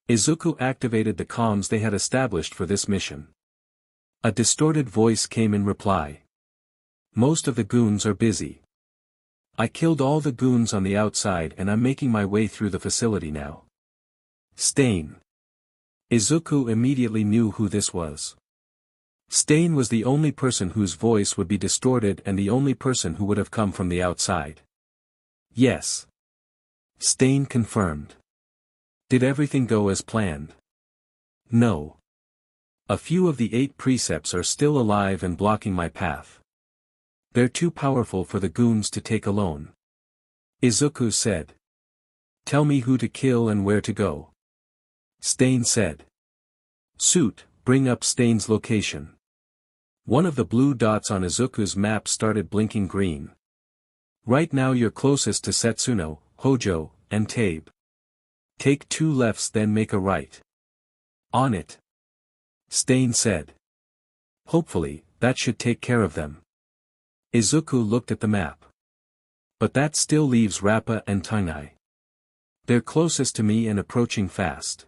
Izuku activated the comms they had established for this mission. A distorted voice came in reply. Most of the goons are busy. I killed all the goons on the outside and I'm making my way through the facility now. Stain. Izuku immediately knew who this was. Stain was the only person whose voice would be distorted and the only person who would have come from the outside. Yes. Stain confirmed. Did everything go as planned? No. A few of the 8 precepts are still alive and blocking my path. They're too powerful for the goons to take alone. Izuku said. Tell me who to kill and where to go. Stain said. Suit, bring up Stain's location. One of the blue dots on Izuku's map started blinking green. Right now you're closest to Setsuno, Hojo, and Tabe. Take 2 lefts then make a right. On it. Stain said. Hopefully, that should take care of them. Izuku looked at the map. But that still leaves Rappa and Tenai. They're closest to me and approaching fast.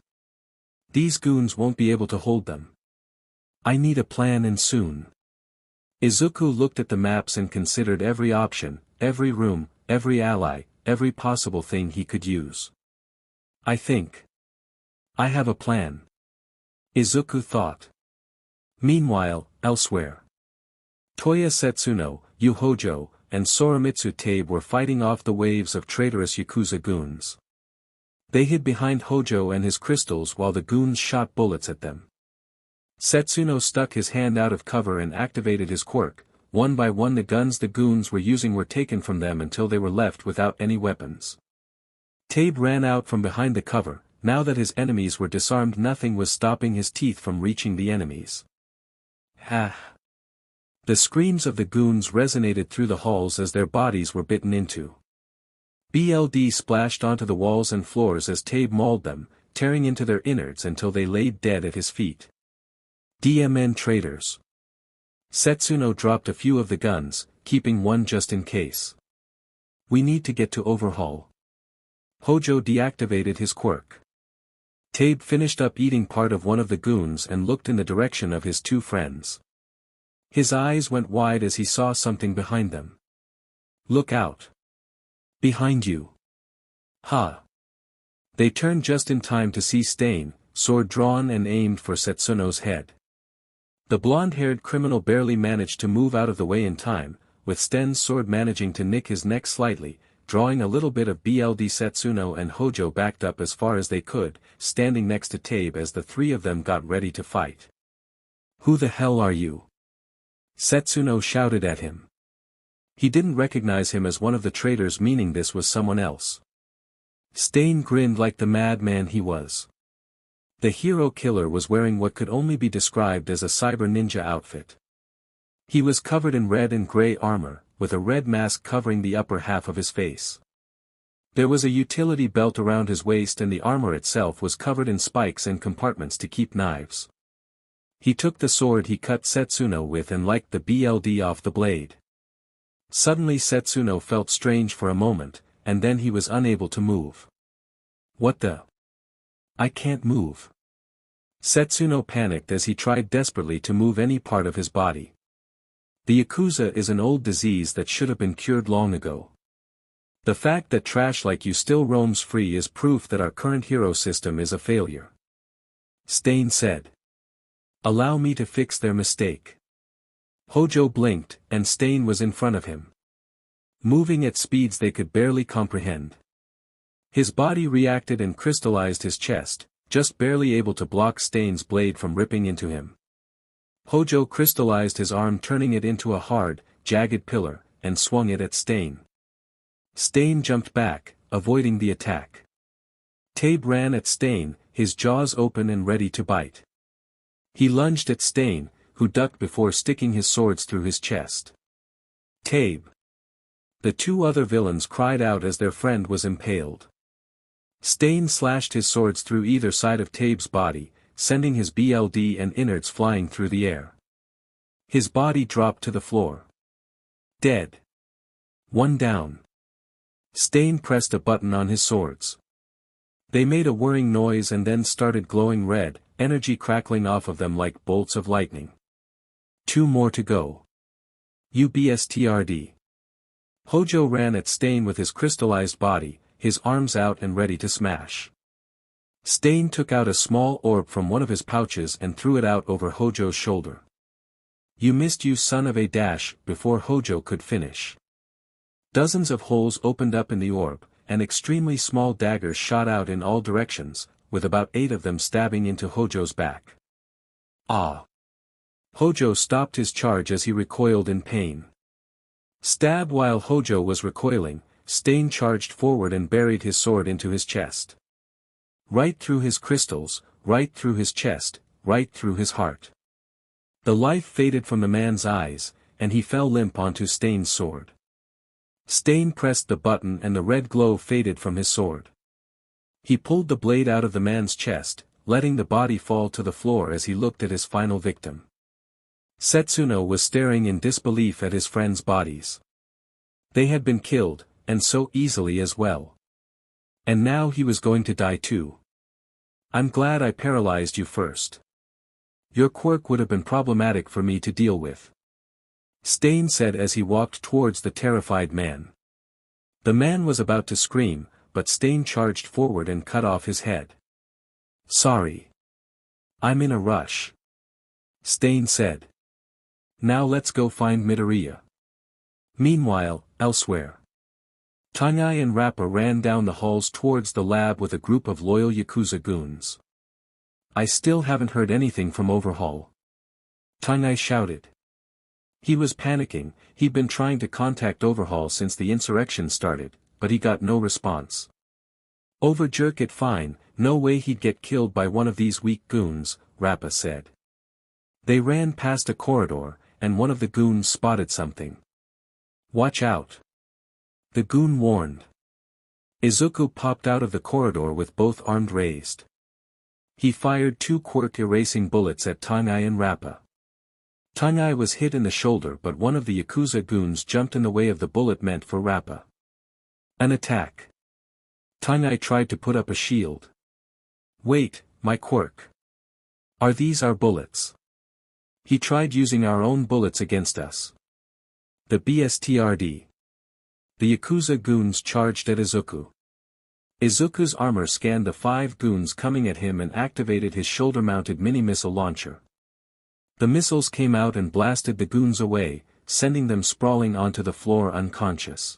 These goons won't be able to hold them. I need a plan and soon. Izuku looked at the maps and considered every option, every room, every ally, every possible thing he could use. I think I have a plan. Izuku thought. Meanwhile, elsewhere. Toya Setsuno, Yuhojo, and Soromitsu Tabe were fighting off the waves of traitorous Yakuza goons. They hid behind Hojo and his crystals while the goons shot bullets at them. Setsuno stuck his hand out of cover and activated his quirk. One by one the guns the goons were using were taken from them until they were left without any weapons. Tabe ran out from behind the cover. Now that his enemies were disarmed, nothing was stopping his teeth from reaching the enemies. Ha! The screams of the goons resonated through the halls as their bodies were bitten into. BLD splashed onto the walls and floors as Tabe mauled them, tearing into their innards until they laid dead at his feet. DMN traitors. Setsuno dropped a few of the guns, keeping one just in case. We need to get to Overhaul. Hojo deactivated his quirk. Tabe finished up eating part of one of the goons and looked in the direction of his 2 friends. His eyes went wide as he saw something behind them. Look out. Behind you. Ha. They turned just in time to see Stain, sword drawn and aimed for Setsuno's head. The blonde-haired criminal barely managed to move out of the way in time, with Stain's sword managing to nick his neck slightly, drawing a little bit of BLD. Setsuno and Hojo backed up as far as they could, standing next to Tabe as the 3 of them got ready to fight. Who the hell are you? Setsuno shouted at him. He didn't recognize him as one of the traitors, meaning this was someone else. Stain grinned like the madman he was. The hero killer was wearing what could only be described as a cyber ninja outfit. He was covered in red and gray armor, with a red mask covering the upper half of his face. There was a utility belt around his waist and the armor itself was covered in spikes and compartments to keep knives. He took the sword he cut Setsuno with and liked the BLD off the blade. Suddenly Setsuno felt strange for a moment, and then he was unable to move. What the? I can't move. Setsuno panicked as he tried desperately to move any part of his body. The Yakuza is an old disease that should have been cured long ago. The fact that trash like you still roams free is proof that our current hero system is a failure. Stain said. Allow me to fix their mistake. Hojo blinked, and Stain was in front of him. Moving at speeds they could barely comprehend. His body reacted and crystallized his chest, just barely able to block Stain's blade from ripping into him. Hojo crystallized his arm, turning it into a hard, jagged pillar, and swung it at Stain. Stain jumped back, avoiding the attack. Tabe ran at Stain, his jaws open and ready to bite. He lunged at Stain, who ducked before sticking his swords through his chest. Tabe. The two other villains cried out as their friend was impaled. Stain slashed his swords through either side of Tabe's body, sending his BLD and innards flying through the air. His body dropped to the floor. Dead. One down. Stain pressed a button on his swords. They made a whirring noise and then started glowing red, energy crackling off of them like bolts of lightning. Two more to go. UBSTRD. Hojo ran at Stain with his crystallized body, his arms out and ready to smash. Stain took out a small orb from one of his pouches and threw it out over Hojo's shoulder. You missed, you son of a dash, before Hojo could finish. Dozens of holes opened up in the orb, and extremely small daggers shot out in all directions, with about 8 of them stabbing into Hojo's back. Ah! Hojo stopped his charge as he recoiled in pain. Stab! While Hojo was recoiling, Stain charged forward and buried his sword into his chest. Right through his crystals, right through his chest, right through his heart. The life faded from the man's eyes, and he fell limp onto Stain's sword. Stain pressed the button and the red glow faded from his sword. He pulled the blade out of the man's chest, letting the body fall to the floor as he looked at his final victim. Setsuno was staring in disbelief at his friends' bodies. They had been killed, and so easily as well. And now he was going to die too. I'm glad I paralyzed you first. Your quirk would have been problematic for me to deal with. Stain said as he walked towards the terrified man. The man was about to scream, but Stain charged forward and cut off his head. Sorry. I'm in a rush. Stain said. Now let's go find Midoriya. Meanwhile, elsewhere. Tangai and Rappa ran down the halls towards the lab with a group of loyal Yakuza goons. I still haven't heard anything from Overhaul. Tangai shouted. He was panicking. He'd been trying to contact Overhaul since the insurrection started, but he got no response. Overjerk it fine, no way he'd get killed by one of these weak goons, Rappa said. They ran past a corridor, and one of the goons spotted something. Watch out. The goon warned. Izuku popped out of the corridor with both arms raised. He fired 2 quirk-erasing bullets at Tangai and Rappa. Tangai was hit in the shoulder, but one of the Yakuza goons jumped in the way of the bullet meant for Rappa. An attack. Tangai tried to put up a shield. Wait, my quirk. Are these our bullets? He tried using our own bullets against us. The BSTRD. The Yakuza goons charged at Izuku. Izuku's armor scanned the 5 goons coming at him and activated his shoulder-mounted mini-missile launcher. The missiles came out and blasted the goons away, sending them sprawling onto the floor unconscious.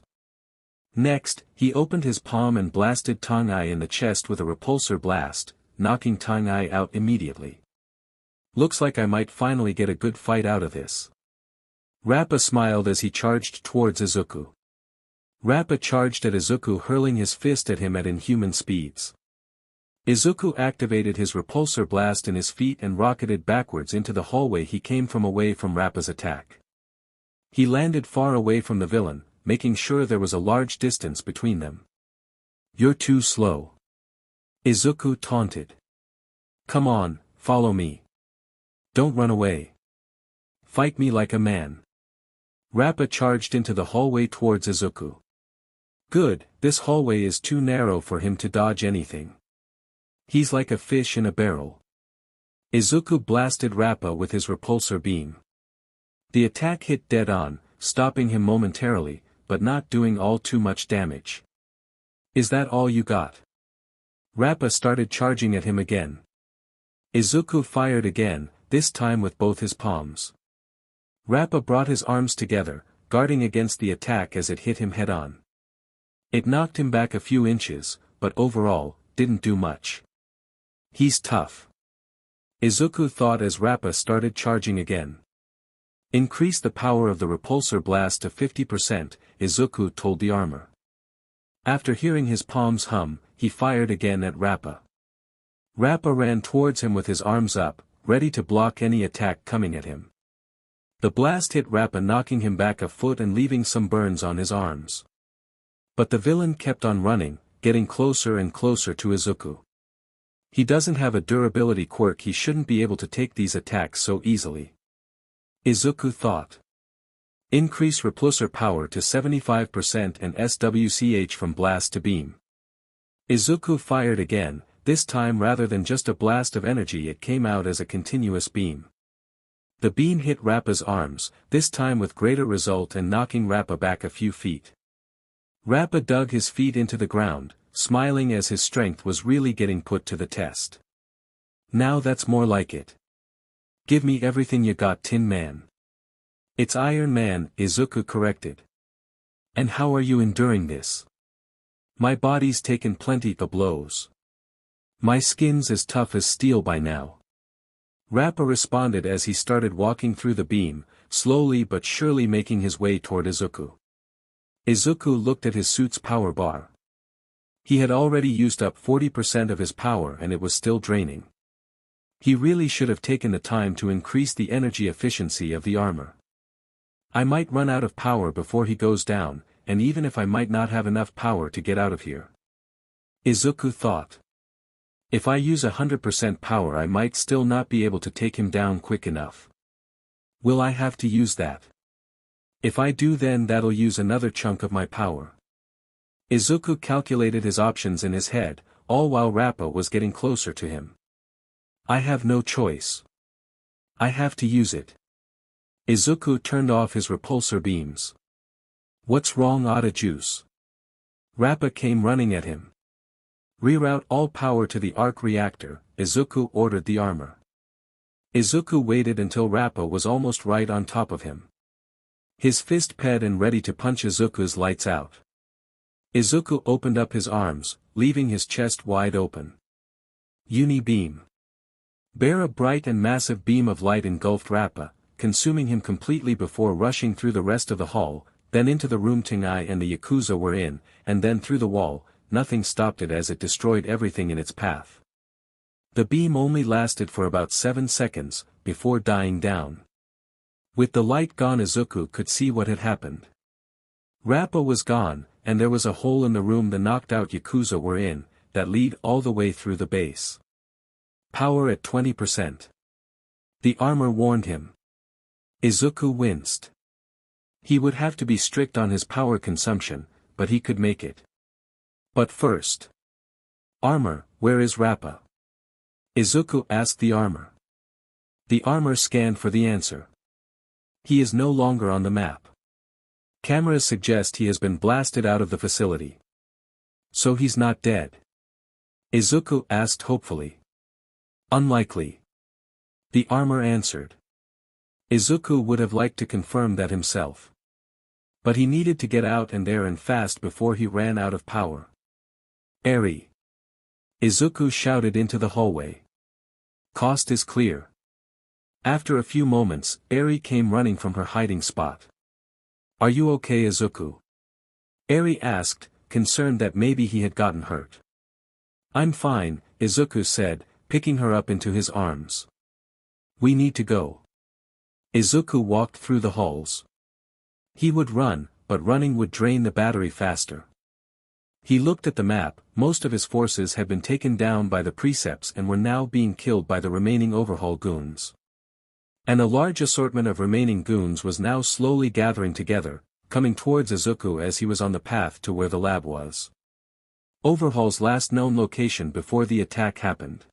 Next, he opened his palm and blasted Tangai in the chest with a repulsor blast, knocking Tangai out immediately. Looks like I might finally get a good fight out of this. Rappa smiled as he charged towards Izuku. Rappa charged at Izuku, hurling his fist at him at inhuman speeds. Izuku activated his repulsor blast in his feet and rocketed backwards into the hallway he came from away from Rappa's attack. He landed far away from the villain, making sure there was a large distance between them. You're too slow. Izuku taunted. Come on, follow me. Don't run away. Fight me like a man. Rappa charged into the hallway towards Izuku. Good, this hallway is too narrow for him to dodge anything. He's like a fish in a barrel. Izuku blasted Rappa with his repulsor beam. The attack hit dead on, stopping him momentarily, but not doing all too much damage. Is that all you got? Rappa started charging at him again. Izuku fired again, this time with both his palms. Rappa brought his arms together, guarding against the attack as it hit him head-on. It knocked him back a few inches, but overall, didn't do much. He's tough. Izuku thought as Rappa started charging again. Increase the power of the repulsor blast to 50%, Izuku told the armor. After hearing his palms hum, he fired again at Rappa. Rappa ran towards him with his arms up, ready to block any attack coming at him. The blast hit Rappa, knocking him back a foot and leaving some burns on his arms. But the villain kept on running, getting closer and closer to Izuku. He doesn't have a durability quirk, he shouldn't be able to take these attacks so easily. Izuku thought. Increase repulsor power to 75% and SWCH from blast to beam. Izuku fired again, this time rather than just a blast of energy it came out as a continuous beam. The beam hit Rappa's arms, this time with greater result and knocking Rappa back a few feet. Rappa dug his feet into the ground, smiling as his strength was really getting put to the test. Now that's more like it. Give me everything you got, Tin Man. It's Iron Man, Izuku corrected. And how are you enduring this? My body's taken plenty of blows. My skin's as tough as steel by now. Rappa responded as he started walking through the beam, slowly but surely making his way toward Izuku. Izuku looked at his suit's power bar. He had already used up 40% of his power and it was still draining. He really should have taken the time to increase the energy efficiency of the armor. I might run out of power before he goes down, and even if I might not have enough power to get out of here. Izuku thought. If I use 100% power I might still not be able to take him down quick enough. Will I have to use that? If I do, then that'll use another chunk of my power. Izuku calculated his options in his head, all while Rappa was getting closer to him. I have no choice. I have to use it. Izuku turned off his repulsor beams. What's wrong, Otta Juice? Rappa came running at him. Reroute all power to the Arc Reactor, Izuku ordered the armor. Izuku waited until Rappa was almost right on top of him. His fist ped and ready to punch Izuku's lights out. Izuku opened up his arms, leaving his chest wide open. Uni Beam. Bear a bright and massive beam of light engulfed Rappa, consuming him completely before rushing through the rest of the hall, then into the room Tengai and the Yakuza were in, and then through the wall. Nothing stopped it as it destroyed everything in its path. The beam only lasted for about 7 seconds, before dying down. With the light gone, Izuku could see what had happened. Rappa was gone, and there was a hole in the room the knocked out Yakuza were in, that lead all the way through the base. Power at 20%. The armor warned him. Izuku winced. He would have to be strict on his power consumption, but he could make it. But first. Armor, where is Rappa? Izuku asked the armor. The armor scanned for the answer. He is no longer on the map. Cameras suggest he has been blasted out of the facility. So he's not dead? Izuku asked hopefully. Unlikely. The armor answered. Izuku would have liked to confirm that himself. But he needed to get out and there and fast before he ran out of power. Eri. Izuku shouted into the hallway. Cost is clear. After a few moments, Eri came running from her hiding spot. Are you okay, Izuku? Eri asked, concerned that maybe he had gotten hurt. I'm fine, Izuku said, picking her up into his arms. We need to go. Izuku walked through the halls. He would run, but running would drain the battery faster. He looked at the map. Most of his forces had been taken down by the precepts and were now being killed by the remaining overhaul goons. And a large assortment of remaining goons was now slowly gathering together, coming towards Izuku as he was on the path to where the lab was. Overhaul's last known location before the attack happened.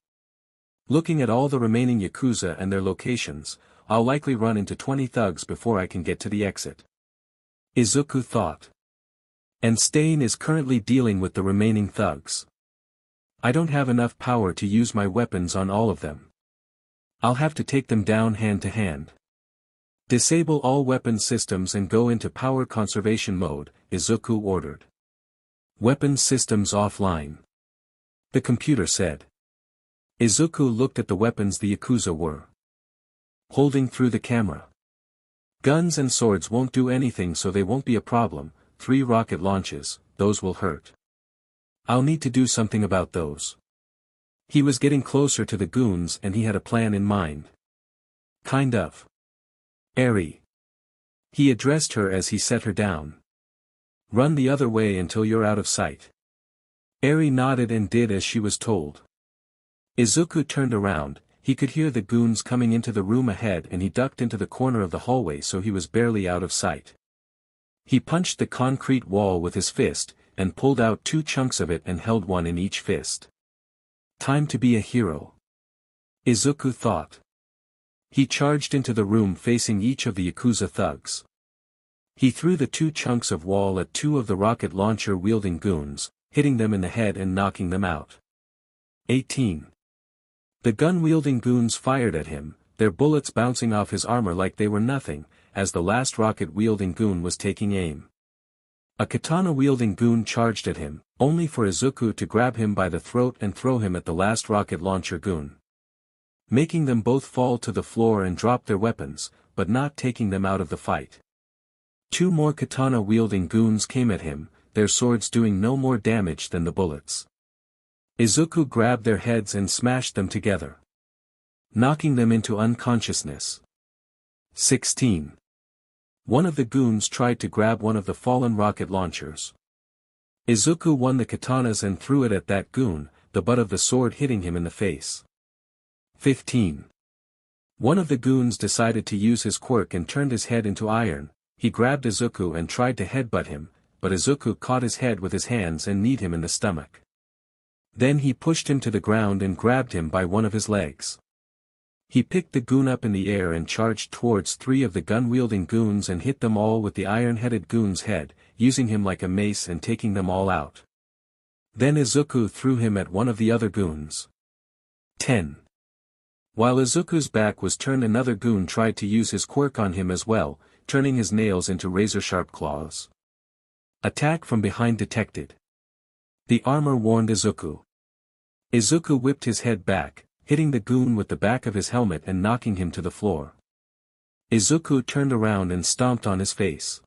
Looking at all the remaining Yakuza and their locations, I'll likely run into 20 thugs before I can get to the exit. Izuku thought. And Stain is currently dealing with the remaining thugs. I don't have enough power to use my weapons on all of them. I'll have to take them down hand to hand. Disable all weapon systems and go into power conservation mode, Izuku ordered. Weapon systems offline. The computer said. Izuku looked at the weapons the Yakuza were holding through the camera. Guns and swords won't do anything, so they won't be a problem. 3 rocket launches, those will hurt. I'll need to do something about those. He was getting closer to the goons and he had a plan in mind. Kind of. Eri. He addressed her as he set her down. Run the other way until you're out of sight. Eri nodded and did as she was told. Izuku turned around, he could hear the goons coming into the room ahead and he ducked into the corner of the hallway so he was barely out of sight. He punched the concrete wall with his fist, and pulled out 2 chunks of it and held one in each fist. Time to be a hero. Izuku thought. He charged into the room facing each of the Yakuza thugs. He threw the 2 chunks of wall at 2 of the rocket launcher-wielding goons, hitting them in the head and knocking them out. 18. The gun-wielding goons fired at him, their bullets bouncing off his armor like they were nothing, as the last rocket-wielding goon was taking aim. A katana-wielding goon charged at him, only for Izuku to grab him by the throat and throw him at the last rocket launcher goon. Making them both fall to the floor and drop their weapons, but not taking them out of the fight. 2 more katana-wielding goons came at him, their swords doing no more damage than the bullets. Izuku grabbed their heads and smashed them together, knocking them into unconsciousness. 16. One of the goons tried to grab one of the fallen rocket launchers. Izuku won the katanas and threw it at that goon, the butt of the sword hitting him in the face. 15. One of the goons decided to use his quirk and turned his head into iron. He grabbed Izuku and tried to headbutt him, but Izuku caught his head with his hands and kneed him in the stomach. Then he pushed him to the ground and grabbed him by one of his legs. He picked the goon up in the air and charged towards 3 of the gun-wielding goons and hit them all with the iron-headed goon's head, using him like a mace and taking them all out. Then Izuku threw him at one of the other goons. 10. While Izuku's back was turned, another goon tried to use his quirk on him as well, turning his nails into razor-sharp claws. Attack from behind detected. The armor warned Izuku. Izuku whipped his head back, hitting the goon with the back of his helmet and knocking him to the floor. Izuku turned around and stomped on his face.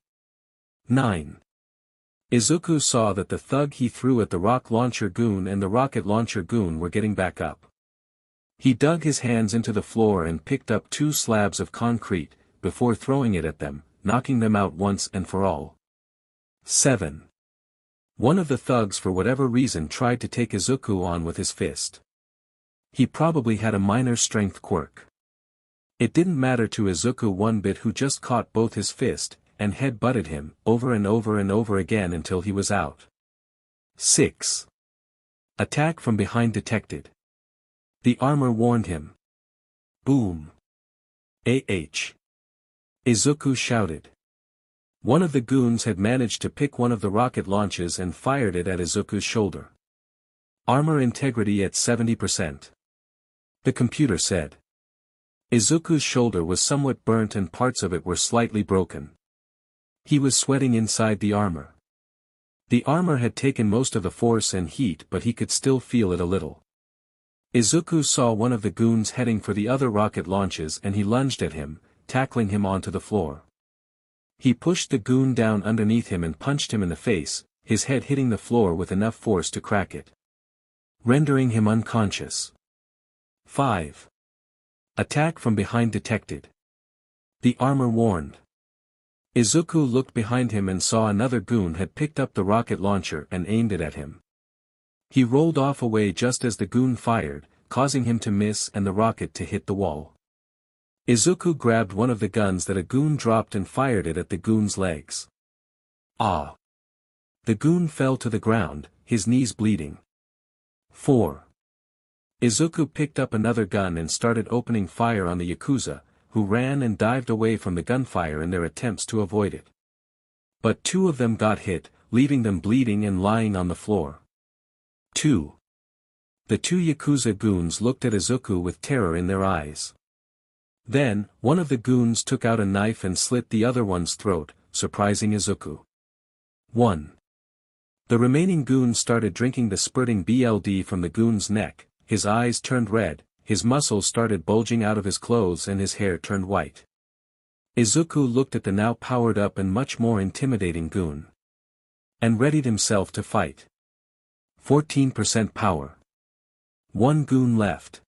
9. Izuku saw that the thug he threw at the rock launcher goon and the rocket launcher goon were getting back up. He dug his hands into the floor and picked up 2 slabs of concrete, before throwing it at them, knocking them out once and for all. 7. One of the thugs for whatever reason tried to take Izuku on with his fist. He probably had a minor strength quirk. It didn't matter to Izuku one bit, who just caught both his fist, and head-butted him, over and over and over again until he was out. 6. Attack from behind detected. The armor warned him. Boom. Izuku shouted. One of the goons had managed to pick one of the rocket launches and fired it at Izuku's shoulder. Armor integrity at 70%. The computer said. Izuku's shoulder was somewhat burnt and parts of it were slightly broken. He was sweating inside the armor. The armor had taken most of the force and heat, but he could still feel it a little. Izuku saw one of the goons heading for the other rocket launches and he lunged at him, tackling him onto the floor. He pushed the goon down underneath him and punched him in the face, his head hitting the floor with enough force to crack it, rendering him unconscious. 5. Attack from behind detected. The armor warned. Izuku looked behind him and saw another goon had picked up the rocket launcher and aimed it at him. He rolled off away just as the goon fired, causing him to miss and the rocket to hit the wall. Izuku grabbed one of the guns that a goon dropped and fired it at the goon's legs. Ah! The goon fell to the ground, his knees bleeding. 4. Izuku picked up another gun and started opening fire on the Yakuza, who ran and dived away from the gunfire in their attempts to avoid it. But 2 of them got hit, leaving them bleeding and lying on the floor. 2. The two Yakuza goons looked at Izuku with terror in their eyes. Then, one of the goons took out a knife and slit the other one's throat, surprising Izuku. 1. The remaining goon started drinking the spurting blood from the goon's neck, his eyes turned red, his muscles started bulging out of his clothes and his hair turned white. Izuku looked at the now powered up and much more intimidating goon. And readied himself to fight. 14% power. One goon left.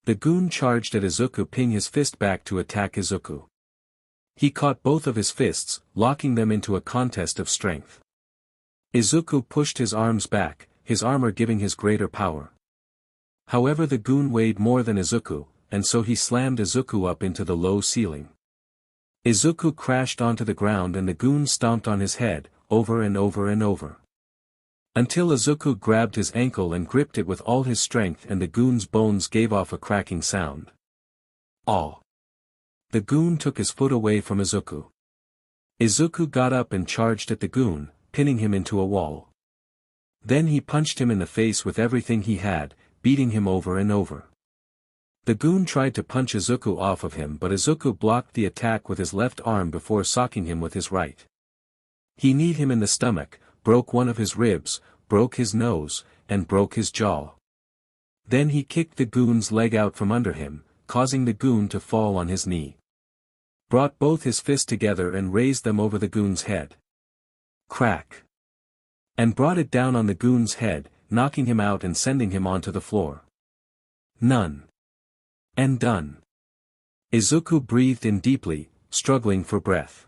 The goon charged at Izuku, pinning his fist back to attack Izuku. He caught both of his fists, locking them into a contest of strength. Izuku pushed his arms back, his armor giving his greater power. However, the goon weighed more than Izuku, and so he slammed Izuku up into the low ceiling. Izuku crashed onto the ground and the goon stomped on his head, over and over and over. Until Izuku grabbed his ankle and gripped it with all his strength and the goon's bones gave off a cracking sound. Aw! The goon took his foot away from Izuku. Izuku got up and charged at the goon, pinning him into a wall. Then he punched him in the face with everything he had, beating him over and over. The goon tried to punch Izuku off of him, but Izuku blocked the attack with his left arm before socking him with his right. He kneed him in the stomach, broke one of his ribs, broke his nose, and broke his jaw. Then he kicked the goon's leg out from under him, causing the goon to fall on his knee. Brought both his fists together and raised them over the goon's head. Crack! And brought it down on the goon's head, knocking him out and sending him onto the floor. None. And done. Izuku breathed in deeply, struggling for breath.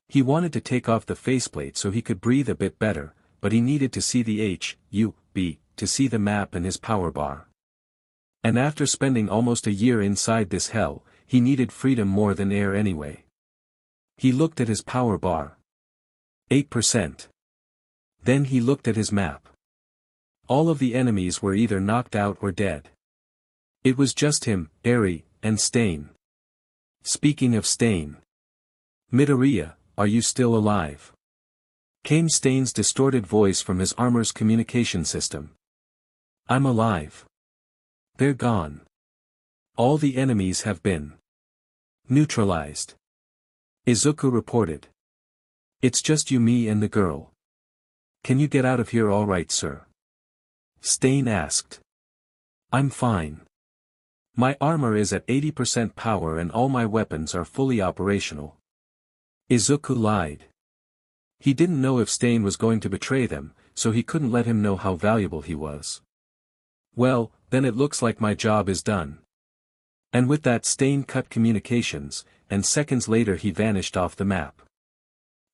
He wanted to take off the faceplate so he could breathe a bit better, but he needed to see the HUB, to see the map and his power bar. And after spending almost a year inside this hell, he needed freedom more than air anyway. He looked at his power bar. 8%. Then he looked at his map. All of the enemies were either knocked out or dead. It was just him, Eri, and Stain. Speaking of Stain. Midoriya, are you still alive? Came Stain's distorted voice from his armor's communication system. I'm alive. They're gone. All the enemies have been neutralized. Izuku reported. It's just you, me and the girl. Can you get out of here all right, sir? Stain asked. I'm fine. My armor is at 80% power and all my weapons are fully operational. Izuku lied. He didn't know if Stain was going to betray them, so he couldn't let him know how valuable he was. Well, then it looks like my job is done. And with that Stain cut communications, and seconds later he vanished off the map.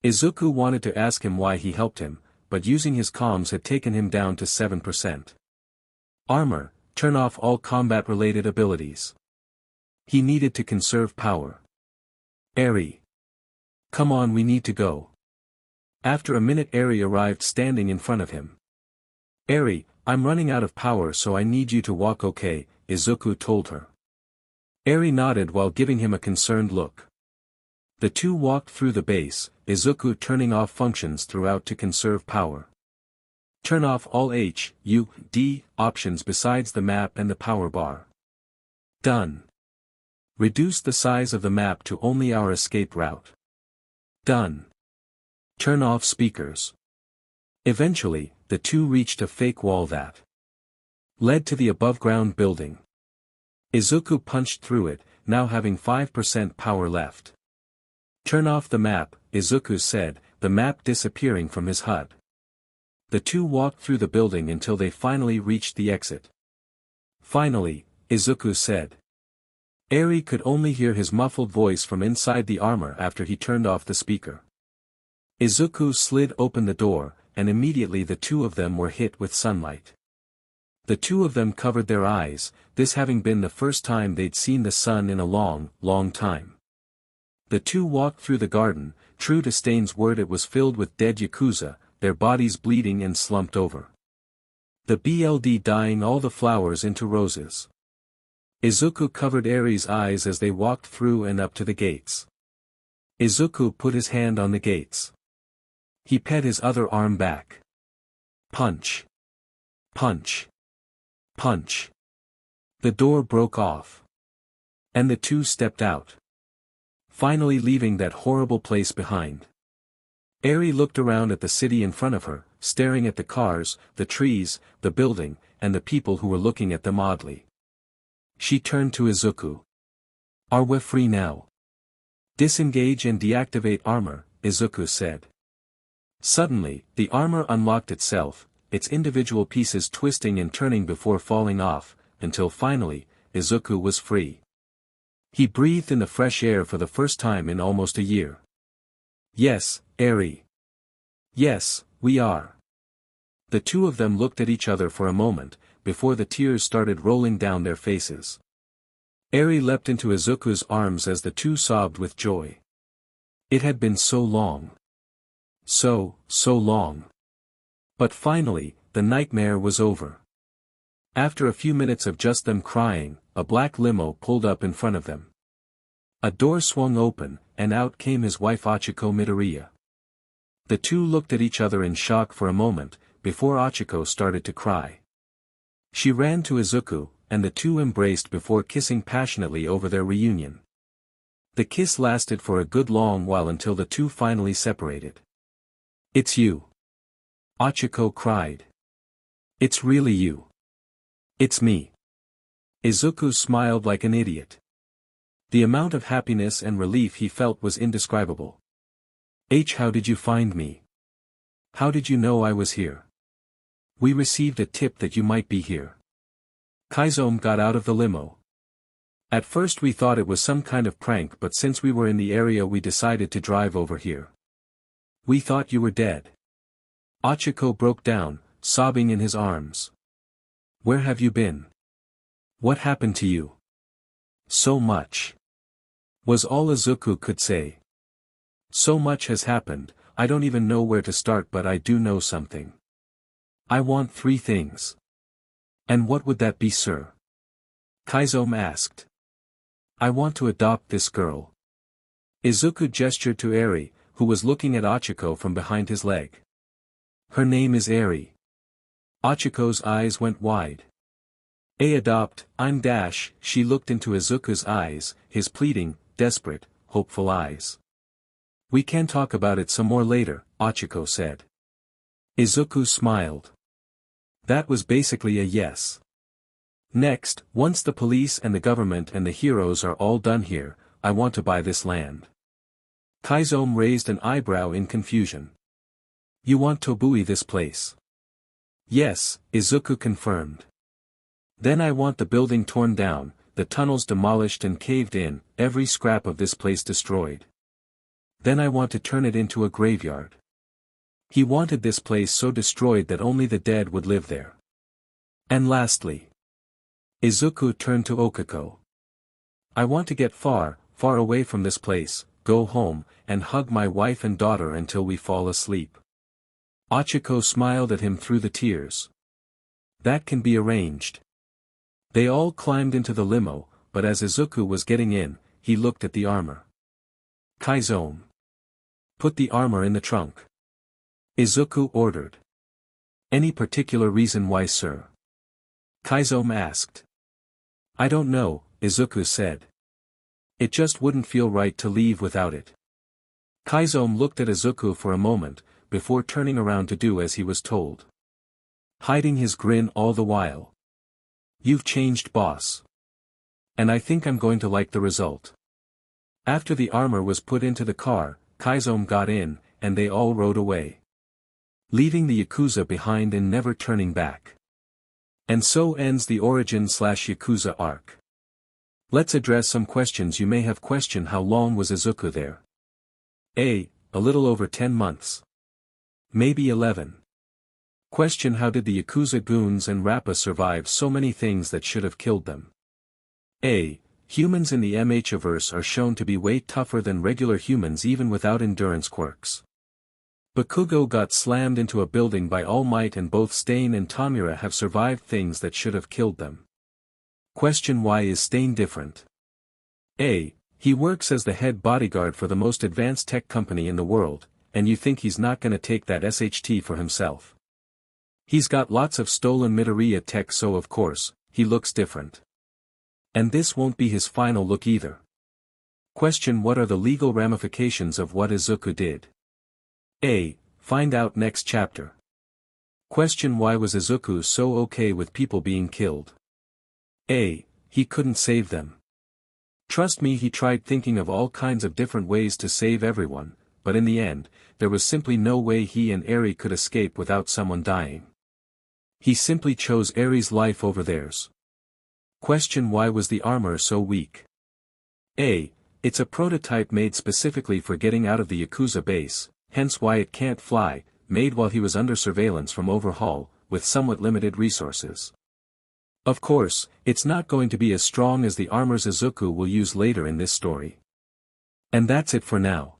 Izuku wanted to ask him why he helped him, but using his comms had taken him down to 7%. Armor, turn off all combat-related abilities. He needed to conserve power. Eri. Come on, we need to go. After a minute Eri arrived standing in front of him. Eri, I'm running out of power so I need you to walk, okay, Izuku told her. Eri nodded while giving him a concerned look. The two walked through the base, Izuku turning off functions throughout to conserve power. Turn off all HUD options besides the map and the power bar. Done. Reduce the size of the map to only our escape route. Done. Turn off speakers. Eventually, the two reached a fake wall that led to the above-ground building. Izuku punched through it, now having 5% power left. Turn off the map, Izuku said, the map disappearing from his HUD. The two walked through the building until they finally reached the exit. Finally, Izuku said. Eri could only hear his muffled voice from inside the armor after he turned off the speaker. Izuku slid open the door, and immediately the two of them were hit with sunlight. The two of them covered their eyes, this having been the first time they'd seen the sun in a long, long time. The two walked through the garden, true to Stain's word it was filled with dead Yakuza, their bodies bleeding and slumped over. The blood dyeing all the flowers into roses. Izuku covered Eri's eyes as they walked through and up to the gates. Izuku put his hand on the gates. He pet his other arm back. Punch. Punch. Punch. The door broke off. And the two stepped out. Finally leaving that horrible place behind. Eri looked around at the city in front of her, staring at the cars, the trees, the building, and the people who were looking at them oddly. She turned to Izuku. Are we free now? Disengage and deactivate armor, Izuku said. Suddenly, the armor unlocked itself, its individual pieces twisting and turning before falling off, until finally, Izuku was free. He breathed in the fresh air for the first time in almost a year. Yes, Eri. Yes, we are. The two of them looked at each other for a moment, before the tears started rolling down their faces. Eri leapt into Izuku's arms as the two sobbed with joy. It had been so long. So long. But finally, the nightmare was over. After a few minutes of just them crying, a black limo pulled up in front of them. A door swung open, and out came his wife Izuku Midoriya. The two looked at each other in shock for a moment, before Izuku started to cry. She ran to Izuku, and the two embraced before kissing passionately over their reunion. The kiss lasted for a good long while until the two finally separated. It's you. Izuku cried. It's really you. It's me. Izuku smiled like an idiot. The amount of happiness and relief he felt was indescribable. How did you find me? How did you know I was here? We received a tip that you might be here. Kyodon got out of the limo. At first we thought it was some kind of prank, but since we were in the area we decided to drive over here. We thought you were dead. Izuku broke down, sobbing in his arms. Where have you been? What happened to you? So much. Was all Izuku could say. So much has happened, I don't even know where to start, but I do know something. I want 3 things. And what would that be, sir? Kyodon asked. I want to adopt this girl. Izuku gestured to Eri, who was looking at Izuku from behind his leg. Her name is Eri. Izuku's eyes went wide. Adopt, I'm dash, she looked into Izuku's eyes, his pleading, desperate, hopeful eyes. We can talk about it some more later, Izuku said. Izuku smiled. That was basically a yes. Next, once the police and the government and the heroes are all done here, I want to buy this land. Kyodon raised an eyebrow in confusion. You want to buy this place? Yes, Izuku confirmed. Then I want the building torn down, the tunnels demolished and caved in, every scrap of this place destroyed. Then I want to turn it into a graveyard. He wanted this place so destroyed that only the dead would live there. And lastly, Izuku turned to Okuko. I want to get far, far away from this place, go home, and hug my wife and daughter until we fall asleep. Izuku smiled at him through the tears. That can be arranged. They all climbed into the limo, but as Izuku was getting in, he looked at the armor. Kyodon. Put the armor in the trunk. Izuku ordered. Any particular reason why, sir? Kyodon asked. I don't know, Izuku said. It just wouldn't feel right to leave without it. Kyodon looked at Izuku for a moment, before turning around to do as he was told. Hiding his grin all the while. You've changed, boss. And I think I'm going to like the result. After the armor was put into the car, Kyodon got in, and they all rode away. Leaving the Yakuza behind and never turning back. And so ends the Origin/Yakuza arc. Let's address some questions you may have. Question: how long was Izuku there? A little over 10 months. Maybe 11. Question: how did the Yakuza goons and Rappa survive so many things that should have killed them? A. Humans in the MHverse are shown to be way tougher than regular humans even without endurance quirks. Bakugo got slammed into a building by All Might, and both Stain and Tamura have survived things that should have killed them. Question: why is Stain different? A. He works as the head bodyguard for the most advanced tech company in the world, and you think he's not gonna take that SHT for himself. He's got lots of stolen Midoriya tech, so of course, he looks different. And this won't be his final look either. Question: what are the legal ramifications of what Izuku did? A. Find out next chapter. Question: why was Izuku so okay with people being killed? A. He couldn't save them. Trust me, he tried thinking of all kinds of different ways to save everyone, but in the end, there was simply no way he and Eri could escape without someone dying. He simply chose Eri's life over theirs. Question: why was the armor so weak? A. It's a prototype made specifically for getting out of the Yakuza base, hence why it can't fly, made while he was under surveillance from overhaul, with somewhat limited resources. Of course, it's not going to be as strong as the armors Izuku will use later in this story. And that's it for now.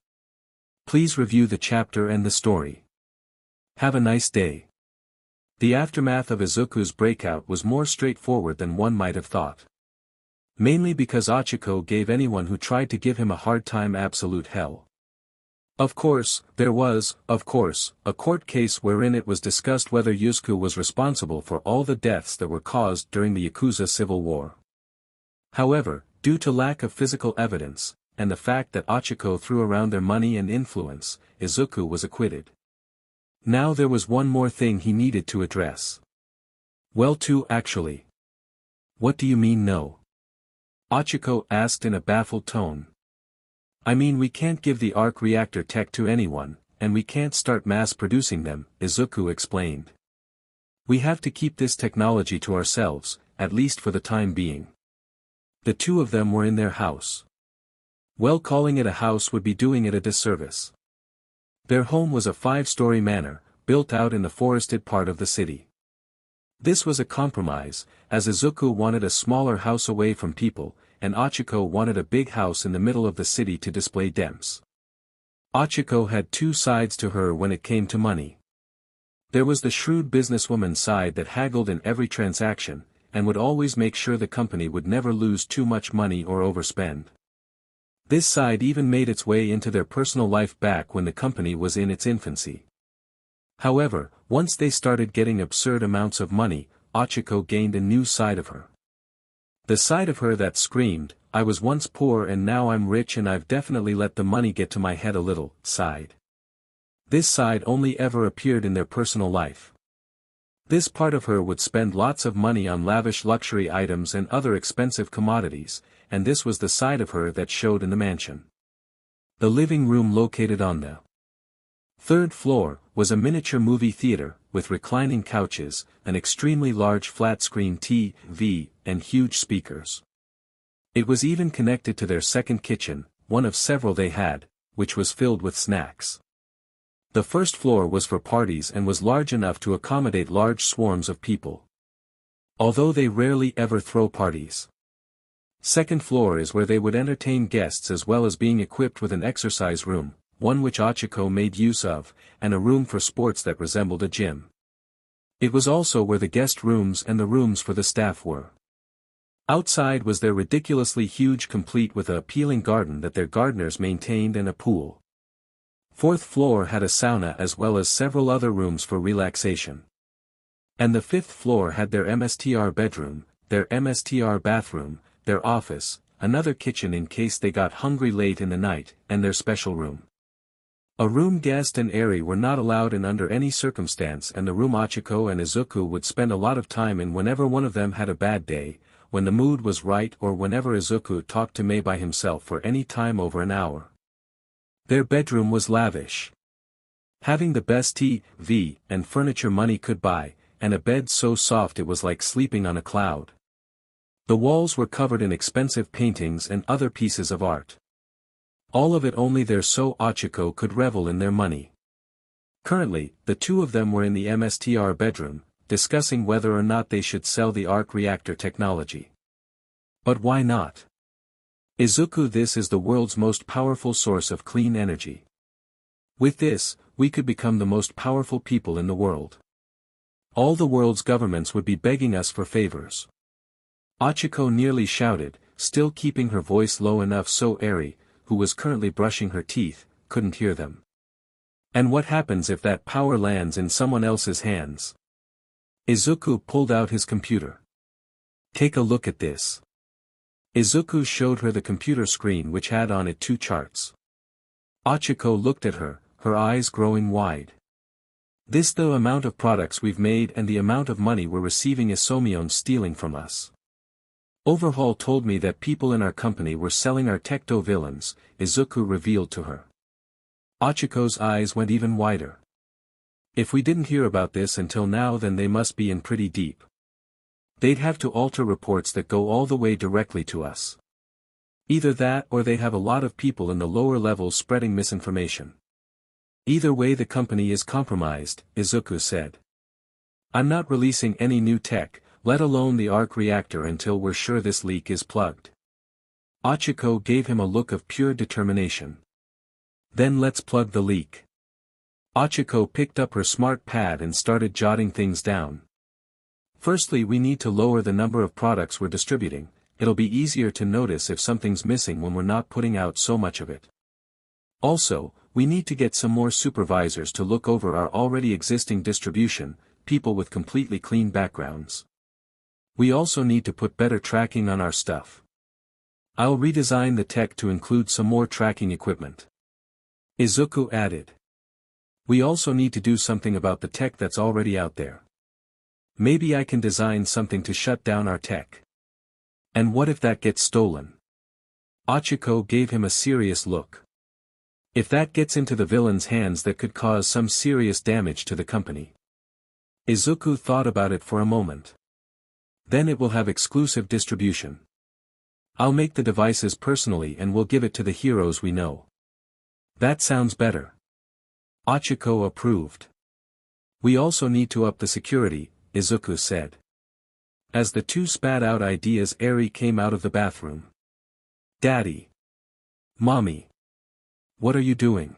Please review the chapter and the story. Have a nice day. The aftermath of Izuku's breakout was more straightforward than one might have thought. Mainly because Ochako gave anyone who tried to give him a hard time absolute hell. Of course, there was, a court case wherein it was discussed whether Izuku was responsible for all the deaths that were caused during the Yakuza civil war. However, due to lack of physical evidence, and the fact that Ochako threw around their money and influence, Izuku was acquitted. Now there was one more thing he needed to address. Well, two actually. What do you mean no? Ochako asked in a baffled tone. I mean, we can't give the Arc Reactor tech to anyone, and we can't start mass producing them, Izuku explained. We have to keep this technology to ourselves, at least for the time being. The two of them were in their house. Well, calling it a house would be doing it a disservice. Their home was a 5-story manor, built out in the forested part of the city. This was a compromise, as Izuku wanted a smaller house away from people, and Ochako wanted a big house in the middle of the city to display demps. Ochako had two sides to her when it came to money. There was the shrewd businesswoman side that haggled in every transaction, and would always make sure the company would never lose too much money or overspend. This side even made its way into their personal life back when the company was in its infancy. However, once they started getting absurd amounts of money, Ochako gained a new side of her. The side of her that screamed, I was once poor and now I'm rich and I've definitely let the money get to my head a little, side. This side only ever appeared in their personal life. This part of her would spend lots of money on lavish luxury items and other expensive commodities, and this was the side of her that showed in the mansion. The living room located on the 3rd floor was a miniature movie theater, with reclining couches, an extremely large flat-screen TV, and huge speakers. It was even connected to their second kitchen, one of several they had, which was filled with snacks. The first floor was for parties and was large enough to accommodate large swarms of people. Although they rarely ever throw parties. Second floor is where they would entertain guests, as well as being equipped with an exercise room, one which Ochako made use of, and a room for sports that resembled a gym. It was also where the guest rooms and the rooms for the staff were. Outside was their ridiculously huge, complete with a appealing garden that their gardeners maintained, and a pool. 4th floor had a sauna as well as several other rooms for relaxation. And the 5th floor had their MSTR bedroom, their MSTR bathroom, their office, another kitchen in case they got hungry late in the night, and their special room. A room guest and Eri were not allowed in under any circumstance, and the room Ochako and Izuku would spend a lot of time in whenever one of them had a bad day, when the mood was right, or whenever Izuku talked to Mei by himself for any time over an hour. Their bedroom was lavish. Having the best TV and furniture money could buy, and a bed so soft it was like sleeping on a cloud. The walls were covered in expensive paintings and other pieces of art. All of it only there so Ochako could revel in their money. Currently, the two of them were in the MSTR bedroom, discussing whether or not they should sell the Arc Reactor technology. But why not? Izuku, this is the world's most powerful source of clean energy. With this, we could become the most powerful people in the world. All the world's governments would be begging us for favors. Ochako nearly shouted, still keeping her voice low enough so Eri, who was currently brushing her teeth, couldn't hear them. And what happens if that power lands in someone else's hands? Izuku pulled out his computer. Take a look at this. Izuku showed her the computer screen which had on it two charts. Ochako looked at her, her eyes growing wide. This the amount of products we've made and the amount of money we're receiving Isomion stealing from us. Overhaul told me that people in our company were selling our Tecto villains, Izuku revealed to her. Ochiko's eyes went even wider. If we didn't hear about this until now, then they must be in pretty deep. They'd have to alter reports that go all the way directly to us. Either that or they have a lot of people in the lower levels spreading misinformation. Either way the company is compromised, Izuku said. I'm not releasing any new tech, let alone the Arc Reactor, until we're sure this leak is plugged. Ochako gave him a look of pure determination. Then let's plug the leak. Ochako picked up her smart pad and started jotting things down. Firstly, we need to lower the number of products we're distributing. It'll be easier to notice if something's missing when we're not putting out so much of it. Also, we need to get some more supervisors to look over our already existing distribution, people with completely clean backgrounds. We also need to put better tracking on our stuff. I'll redesign the tech to include some more tracking equipment. Izuku added. We also need to do something about the tech that's already out there. Maybe I can design something to shut down our tech. And what if that gets stolen? Ochako gave him a serious look. If that gets into the villain's hands, that could cause some serious damage to the company. Izuku thought about it for a moment. Then it will have exclusive distribution. I'll make the devices personally and we'll give it to the heroes we know. That sounds better. Ochako approved. We also need to up the security, Izuku said. As the two spat out ideas, Eri came out of the bathroom. Daddy. Mommy. What are you doing?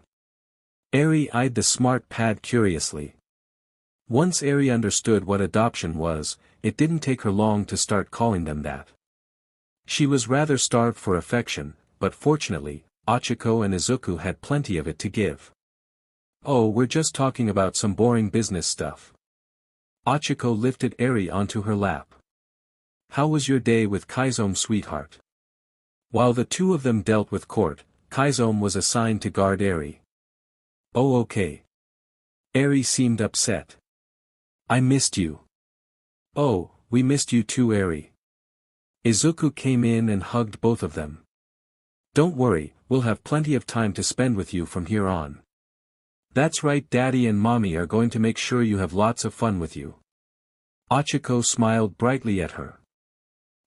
Eri eyed the smart pad curiously. Once Eri understood what adoption was, it didn't take her long to start calling them that. She was rather starved for affection, but fortunately, Ochako and Izuku had plenty of it to give. Oh, we're just talking about some boring business stuff. Ochako lifted Eri onto her lap. How was your day with Kyodon, sweetheart? While the two of them dealt with court, Kyodon was assigned to guard Eri. Oh, okay. Eri seemed upset. I missed you. Oh, we missed you too, Eri. Izuku came in and hugged both of them. Don't worry, we'll have plenty of time to spend with you from here on. That's right, Daddy and Mommy are going to make sure you have lots of fun with you. Ochako smiled brightly at her.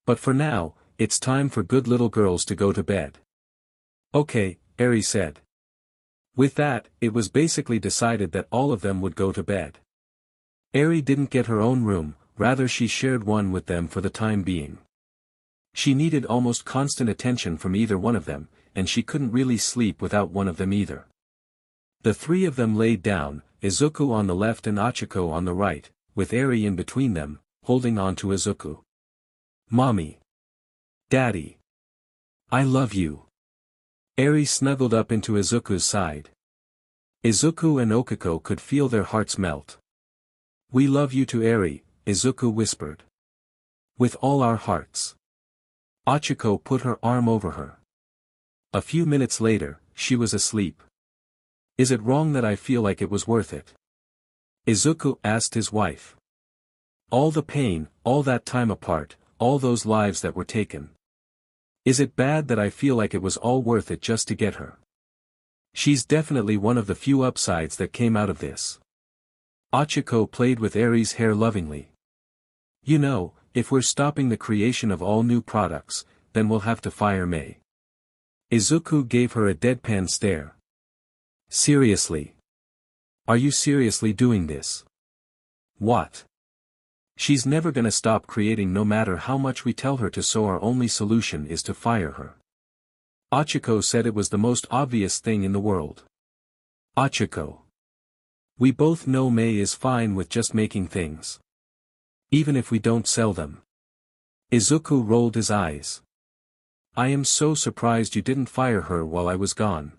But for now, it's time for good little girls to go to bed. Okay, Eri said. With that, it was basically decided that all of them would go to bed. Eri didn't get her own room, rather she shared one with them for the time being. She needed almost constant attention from either one of them, and she couldn't really sleep without one of them either. The three of them laid down, Izuku on the left and Ochako on the right, with Eri in between them, holding on to Izuku. Mommy. Daddy. I love you. Eri snuggled up into Izuku's side. Izuku and Okako could feel their hearts melt. We love you too, Eri, Izuku whispered. With all our hearts. Ochako put her arm over her. A few minutes later, she was asleep. Is it wrong that I feel like it was worth it? Izuku asked his wife. All the pain, all that time apart, all those lives that were taken. Is it bad that I feel like it was all worth it just to get her? She's definitely one of the few upsides that came out of this. Ochako played with Eri's hair lovingly. You know, if we're stopping the creation of all new products, then we'll have to fire Mei. Izuku gave her a deadpan stare. Seriously? Are you seriously doing this? What? She's never gonna stop creating no matter how much we tell her to, so our only solution is to fire her. Ochako said it was the most obvious thing in the world. Ochako. We both know Mei is fine with just making things. Even if we don't sell them. Izuku rolled his eyes. I am so surprised you didn't fire her while I was gone.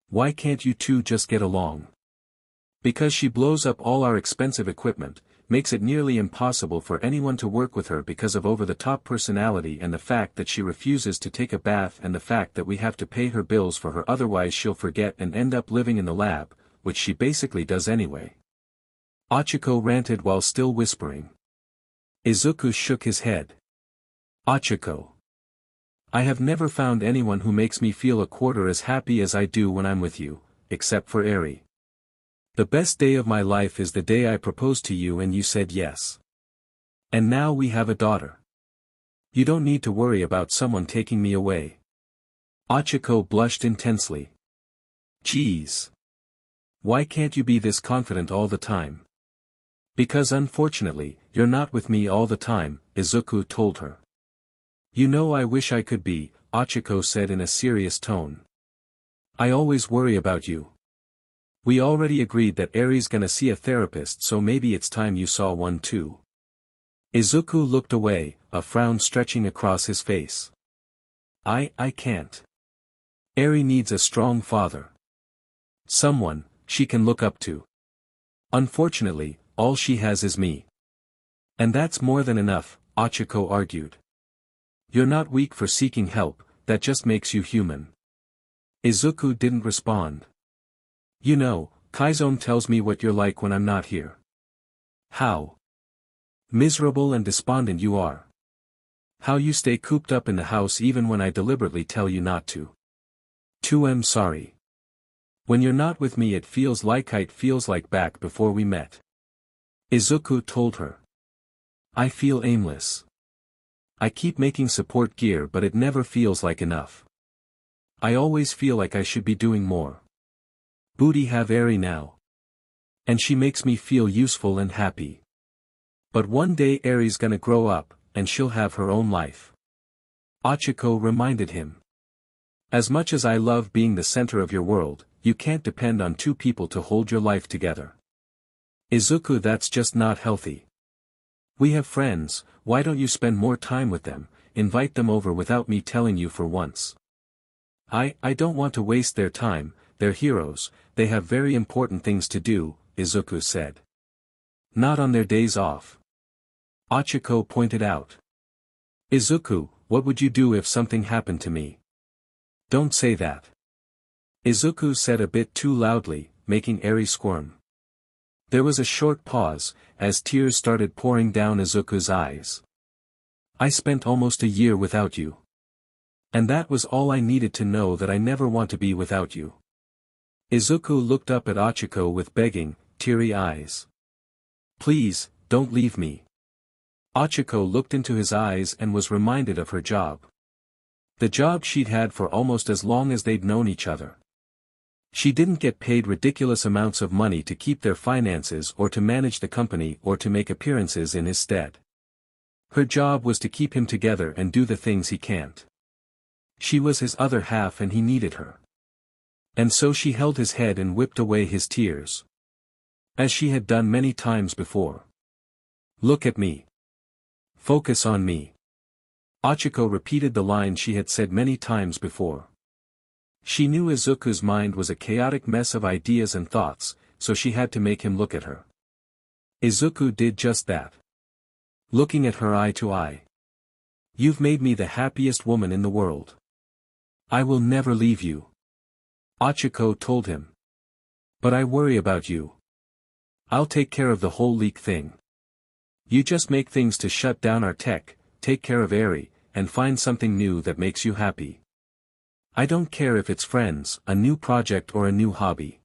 Why can't you two just get along? Because she blows up all our expensive equipment, makes it nearly impossible for anyone to work with her because of over-the-top personality and the fact that she refuses to take a bath and the fact that we have to pay her bills for her, otherwise she'll forget and end up living in the lab, which she basically does anyway. Ochako ranted while still whispering. Izuku shook his head. Ochako. I have never found anyone who makes me feel a quarter as happy as I do when I'm with you, except for Eri. The best day of my life is the day I proposed to you and you said yes. And now we have a daughter. You don't need to worry about someone taking me away. Ochako blushed intensely. Geez. Why can't you be this confident all the time? Because unfortunately, you're not with me all the time, Izuku told her. You know I wish I could be, Ochako said in a serious tone. I always worry about you. We already agreed that Eri's gonna see a therapist, so maybe it's time you saw one too. Izuku looked away, a frown stretching across his face. I can't. Eri needs a strong father. Someone she can look up to. Unfortunately, all she has is me. And that's more than enough, Ochako argued. You're not weak for seeking help, that just makes you human. Izuku didn't respond. You know, Kyodon tells me what you're like when I'm not here. How miserable and despondent you are. How you stay cooped up in the house even when I deliberately tell you not to. I'm sorry. When you're not with me it feels like back before we met. Izuku told her. I feel aimless. I keep making support gear but it never feels like enough. I always feel like I should be doing more. Booty have Eri now. And she makes me feel useful and happy. But one day Eri's gonna grow up, and she'll have her own life. Ochako reminded him. As much as I love being the center of your world, you can't depend on two people to hold your life together. Izuku, that's just not healthy. We have friends, why don't you spend more time with them, invite them over without me telling you for once. I don't want to waste their time, they're heroes, they have very important things to do, Izuku said. Not on their days off. Ochako pointed out. Izuku, what would you do if something happened to me? Don't say that. Izuku said a bit too loudly, making Eri squirm. There was a short pause, as tears started pouring down Izuku's eyes. I spent almost a year without you. And that was all I needed to know, that I never want to be without you. Izuku looked up at Ochako with begging, teary eyes. Please, don't leave me. Ochako looked into his eyes and was reminded of her job. The job she'd had for almost as long as they'd known each other. She didn't get paid ridiculous amounts of money to keep their finances or to manage the company or to make appearances in his stead. Her job was to keep him together and do the things he can't. She was his other half and he needed her. And so she held his head and whipped away his tears. As she had done many times before. Look at me. Focus on me. Ochako repeated the line she had said many times before. She knew Izuku's mind was a chaotic mess of ideas and thoughts, so she had to make him look at her. Izuku did just that. Looking at her eye to eye. You've made me the happiest woman in the world. I will never leave you. Ochako told him. But I worry about you. I'll take care of the whole leak thing. You just make things to shut down our tech, take care of Eri, and find something new that makes you happy. I don't care if it's friends, a new project or a new hobby.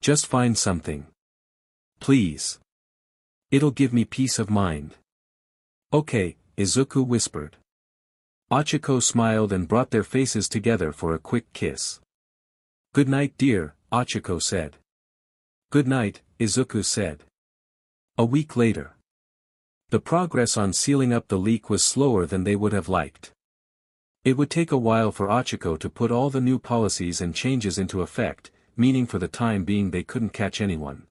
Just find something. Please. It'll give me peace of mind. Okay, Izuku whispered. Ochako smiled and brought their faces together for a quick kiss. Good night, dear, Ochako said. Good night, Izuku said. A week later. The progress on sealing up the leak was slower than they would have liked. It would take a while for Ochako to put all the new policies and changes into effect, meaning for the time being they couldn't catch anyone.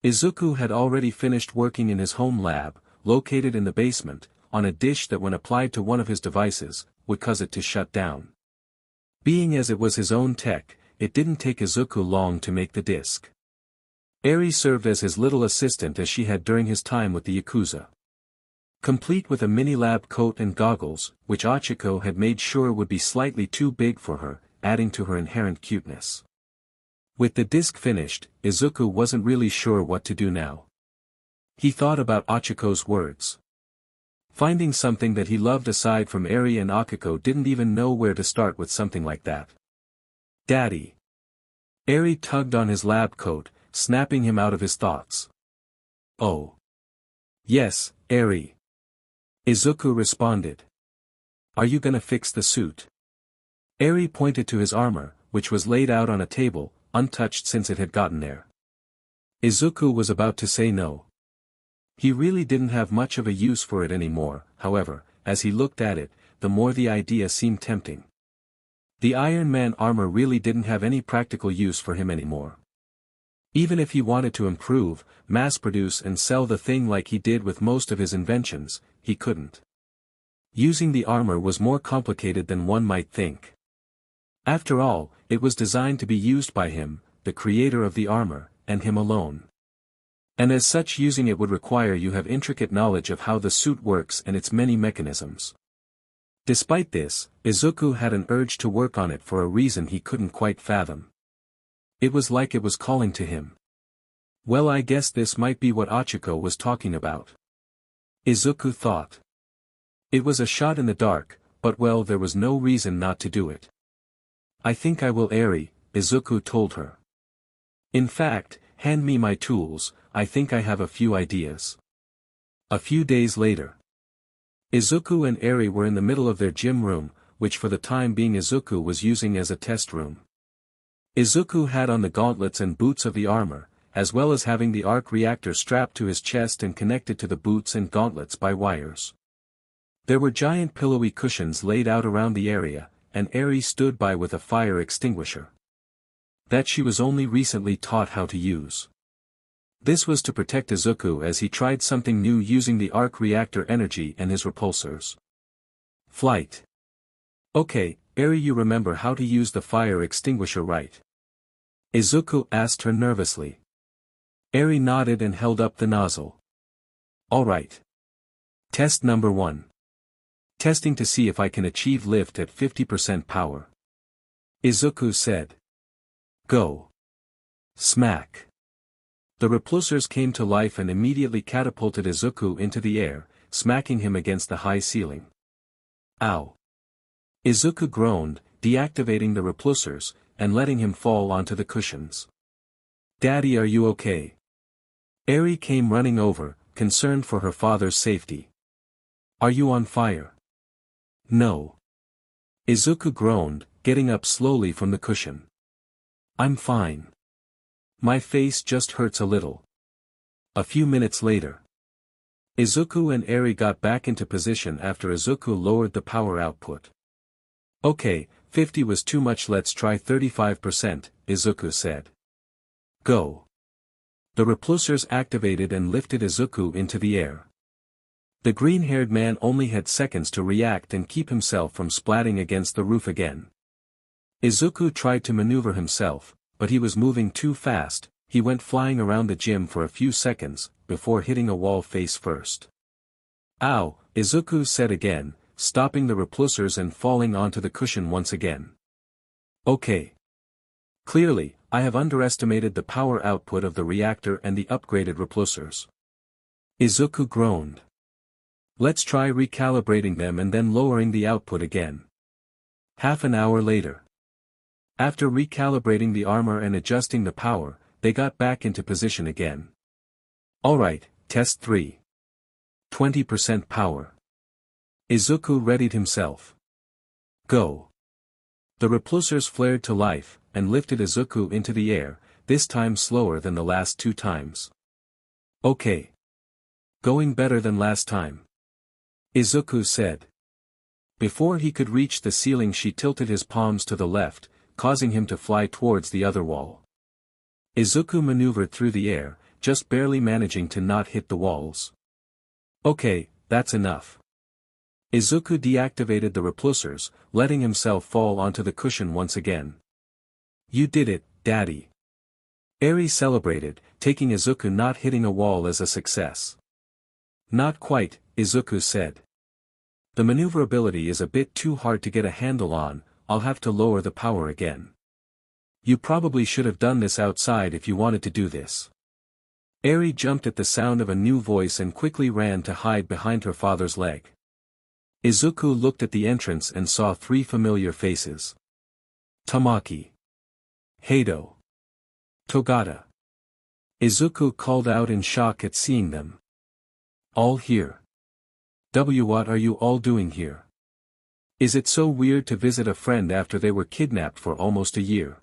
Izuku had already finished working in his home lab, located in the basement, on a dish that when applied to one of his devices, would cause it to shut down. Being as it was his own tech, it didn't take Izuku long to make the disk. Eri served as his little assistant as she had during his time with the Yakuza. Complete with a mini-lab coat and goggles, which Ochako had made sure would be slightly too big for her, adding to her inherent cuteness. With the disc finished, Izuku wasn't really sure what to do now. He thought about Ochiko's words. Finding something that he loved aside from Eri and Akiko didn't even know where to start with something like that. Daddy. Eri tugged on his lab coat, snapping him out of his thoughts. Oh. Yes, Eri. Izuku responded. Are you gonna fix the suit? Eri pointed to his armor, which was laid out on a table, untouched since it had gotten there. Izuku was about to say no. He really didn't have much of a use for it anymore, however, as he looked at it, the more the idea seemed tempting. The Iron Man armor really didn't have any practical use for him anymore. Even if he wanted to improve, mass-produce and sell the thing like he did with most of his inventions, he couldn't. Using the armor was more complicated than one might think. After all, it was designed to be used by him, the creator of the armor, and him alone. And as such, using it would require you have intricate knowledge of how the suit works and its many mechanisms. Despite this, Izuku had an urge to work on it for a reason he couldn't quite fathom. It was like it was calling to him. Well, I guess this might be what Ochako was talking about. Izuku thought. It was a shot in the dark, but well, there was no reason not to do it. I think I will, Eri, Izuku told her. In fact, hand me my tools, I think I have a few ideas. A few days later. Izuku and Eri were in the middle of their gym room, which for the time being Izuku was using as a test room. Izuku had on the gauntlets and boots of the armor, as well as having the Arc Reactor strapped to his chest and connected to the boots and gauntlets by wires. There were giant pillowy cushions laid out around the area, and Eri stood by with a fire extinguisher. That she was only recently taught how to use. This was to protect Izuku as he tried something new using the Arc Reactor energy and his repulsors. Flight. Okay, Eri, you remember how to use the fire extinguisher, right? Izuku asked her nervously. Eri nodded and held up the nozzle. Alright. Test number 1. Testing to see if I can achieve lift at 50% power. Izuku said. Go. Smack. The repulsors came to life and immediately catapulted Izuku into the air, smacking him against the high ceiling. Ow. Izuku groaned, deactivating the repulsors, and letting him fall onto the cushions. Daddy, are you okay? Eri came running over, concerned for her father's safety. Are you on fire? No. Izuku groaned, getting up slowly from the cushion. I'm fine. My face just hurts a little. A few minutes later. Izuku and Eri got back into position after Izuku lowered the power output. Okay, 50 was too much, let's try 35%, Izuku said. Go. The repulsors activated and lifted Izuku into the air. The green-haired man only had seconds to react and keep himself from splatting against the roof again. Izuku tried to maneuver himself, but he was moving too fast. He went flying around the gym for a few seconds, before hitting a wall face first. Ow, Izuku said again, stopping the repulsors and falling onto the cushion once again. Okay. Clearly, I have underestimated the power output of the reactor and the upgraded repulsors. Izuku groaned. Let's try recalibrating them and then lowering the output again. Half an hour later. After recalibrating the armor and adjusting the power, they got back into position again. Alright, test 3. 20% power. Izuku readied himself. Go. The repulsors flared to life, and lifted Izuku into the air, this time slower than the last 2 times. Okay. Going better than last time. Izuku said. Before he could reach the ceiling, she tilted his palms to the left, causing him to fly towards the other wall. Izuku maneuvered through the air, just barely managing to not hit the walls. Okay, that's enough. Izuku deactivated the repulsors, letting himself fall onto the cushion once again. You did it, Daddy. Eri celebrated, taking Izuku not hitting a wall as a success. Not quite, Izuku said. The maneuverability is a bit too hard to get a handle on, I'll have to lower the power again. You probably should have done this outside if you wanted to do this. Eri jumped at the sound of a new voice and quickly ran to hide behind her father's leg. Izuku looked at the entrance and saw 3 familiar faces. Tamaki. Hado. Togata. Izuku called out in shock at seeing them. All here. What are you all doing here? Is it so weird to visit a friend after they were kidnapped for almost a year?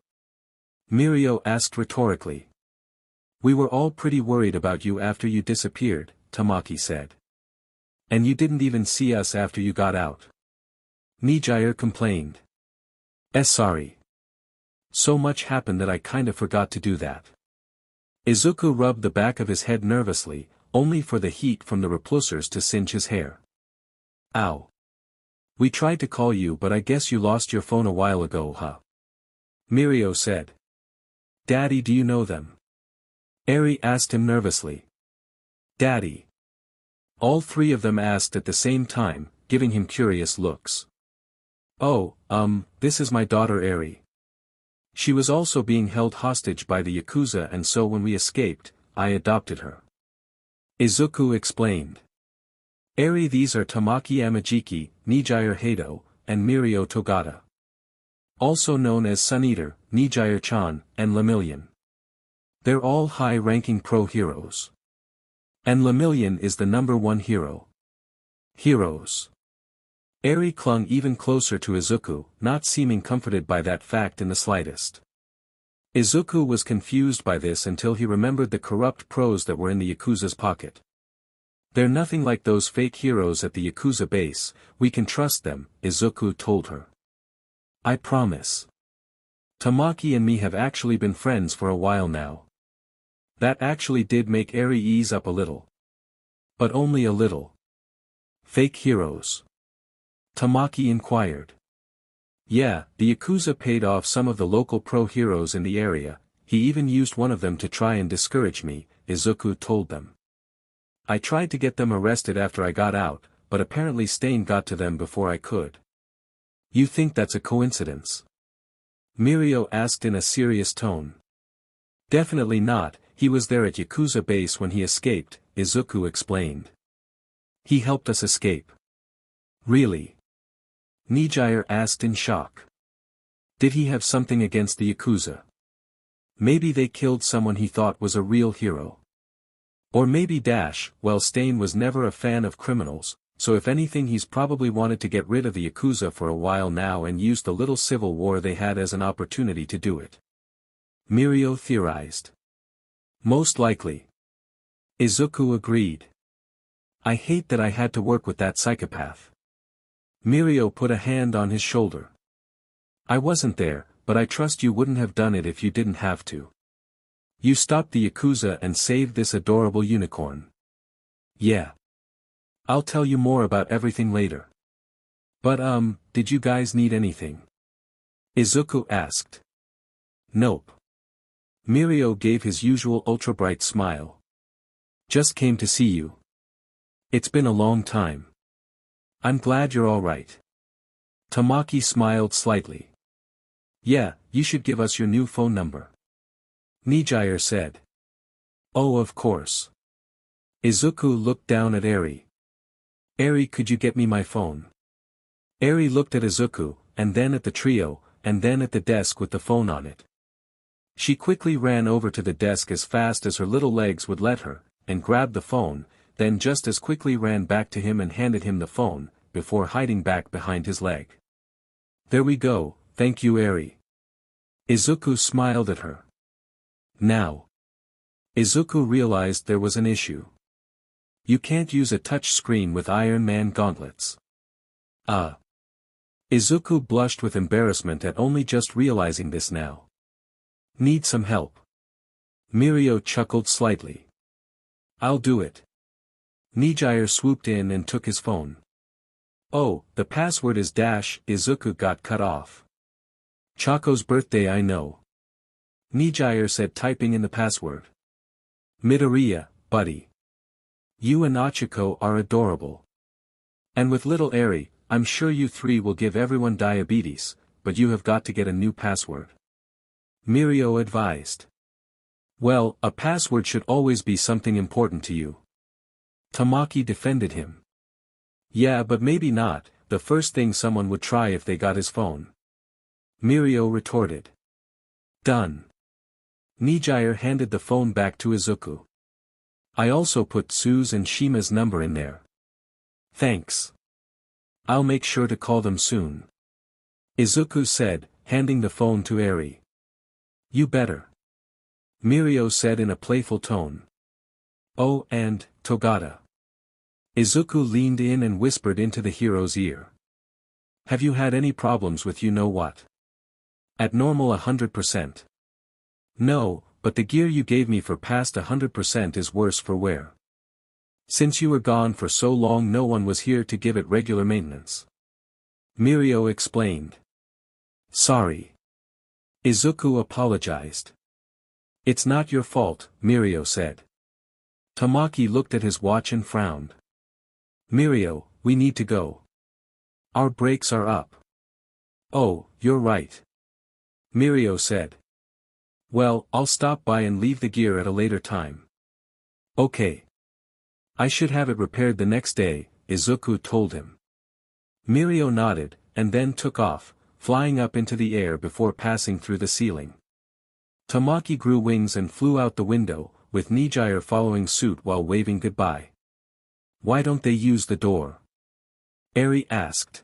Mirio asked rhetorically. We were all pretty worried about you after you disappeared, Tamaki said. And you didn't even see us after you got out. Nijire complained. Sorry. So much happened that I kinda forgot to do that. Izuku rubbed the back of his head nervously, only for the heat from the repulsors to singe his hair. Ow. We tried to call you but I guess you lost your phone a while ago, huh? Mirio said. Daddy, do you know them? Eri asked him nervously. Daddy. All 3 of them asked at the same time, giving him curious looks. Oh, this is my daughter Eri. She was also being held hostage by the Yakuza and so when we escaped, I adopted her. Izuku explained. Eri, these are Tamaki Amajiki, Nijire Hado, and Mirio Togata. Also known as Sun-Eater, Nijire-chan, and Lemillion. They're all high-ranking pro-heroes. And Lemillion is the #1 hero. Heroes. Eri clung even closer to Izuku, not seeming comforted by that fact in the slightest. Izuku was confused by this until he remembered the corrupt pros that were in the Yakuza's pocket. They're nothing like those fake heroes at the Yakuza base, we can trust them, Izuku told her. I promise. Tamaki and me have actually been friends for a while now. That actually did make Eri ease up a little. But only a little. Fake heroes? Tamaki inquired. Yeah, the Yakuza paid off some of the local pro-heroes in the area, he even used one of them to try and discourage me, Izuku told them. I tried to get them arrested after I got out, but apparently Stain got to them before I could. You think that's a coincidence? Mirio asked in a serious tone. Definitely not, he was there at Yakuza base when he escaped, Izuku explained. He helped us escape. Really? Nijire asked in shock. Did he have something against the Yakuza? Maybe they killed someone he thought was a real hero. Or maybe well, Stain was never a fan of criminals, so if anything he's probably wanted to get rid of the Yakuza for a while now and used the little civil war they had as an opportunity to do it. Mirio theorized. Most likely. Izuku agreed. I hate that I had to work with that psychopath. Mirio put a hand on his shoulder. I wasn't there, but I trust you wouldn't have done it if you didn't have to. You stopped the Yakuza and saved this adorable unicorn. Yeah. I'll tell you more about everything later. But did you guys need anything? Izuku asked. Nope. Mirio gave his usual ultra-bright smile. Just came to see you. It's been a long time. I'm glad you're all right. Tamaki smiled slightly. Yeah, you should give us your new phone number. Nijire said. Oh, of course. Izuku looked down at Eri. Eri, could you get me my phone? Eri looked at Izuku, and then at the trio, and then at the desk with the phone on it. She quickly ran over to the desk as fast as her little legs would let her, and grabbed the phone, then just as quickly ran back to him and handed him the phone, before hiding back behind his leg. There we go, thank you Eri. Izuku smiled at her. Now. Izuku realized there was an issue. You can't use a touch screen with Iron Man gauntlets. Izuku blushed with embarrassment at only just realizing this now. Need some help? Mirio chuckled slightly. I'll do it. Nijire swooped in and took his phone. Oh, the password is Izuku got cut off. Chaco's birthday I know. Nijire said, typing in the password. Midoriya, buddy. You and Achiko are adorable. And with little Eri, I'm sure you three will give everyone diabetes, but you have got to get a new password. Mirio advised. Well, a password should always be something important to you. Tamaki defended him. Yeah, but maybe not, the first thing someone would try if they got his phone. Mirio retorted. Done. Nijire handed the phone back to Izuku. I also put Sue's and Shima's number in there. Thanks. I'll make sure to call them soon. Izuku said, handing the phone to Eri. You better. Mirio said in a playful tone. Oh, and, Togata. Izuku leaned in and whispered into the hero's ear. Have you had any problems with you-know-what? At normal 100%. No, but the gear you gave me for past 100% is worse for wear. Since you were gone for so long, no one was here to give it regular maintenance. Mirio explained. Sorry. Izuku apologized. It's not your fault, Mirio said. Tamaki looked at his watch and frowned. Mirio, we need to go. Our breaks are up. Oh, you're right. Mirio said. Well, I'll stop by and leave the gear at a later time. Okay. I should have it repaired the next day, Izuku told him. Mirio nodded, and then took off, flying up into the air before passing through the ceiling. Tamaki grew wings and flew out the window, with Nijire following suit while waving goodbye. Why don't they use the door? Eri asked.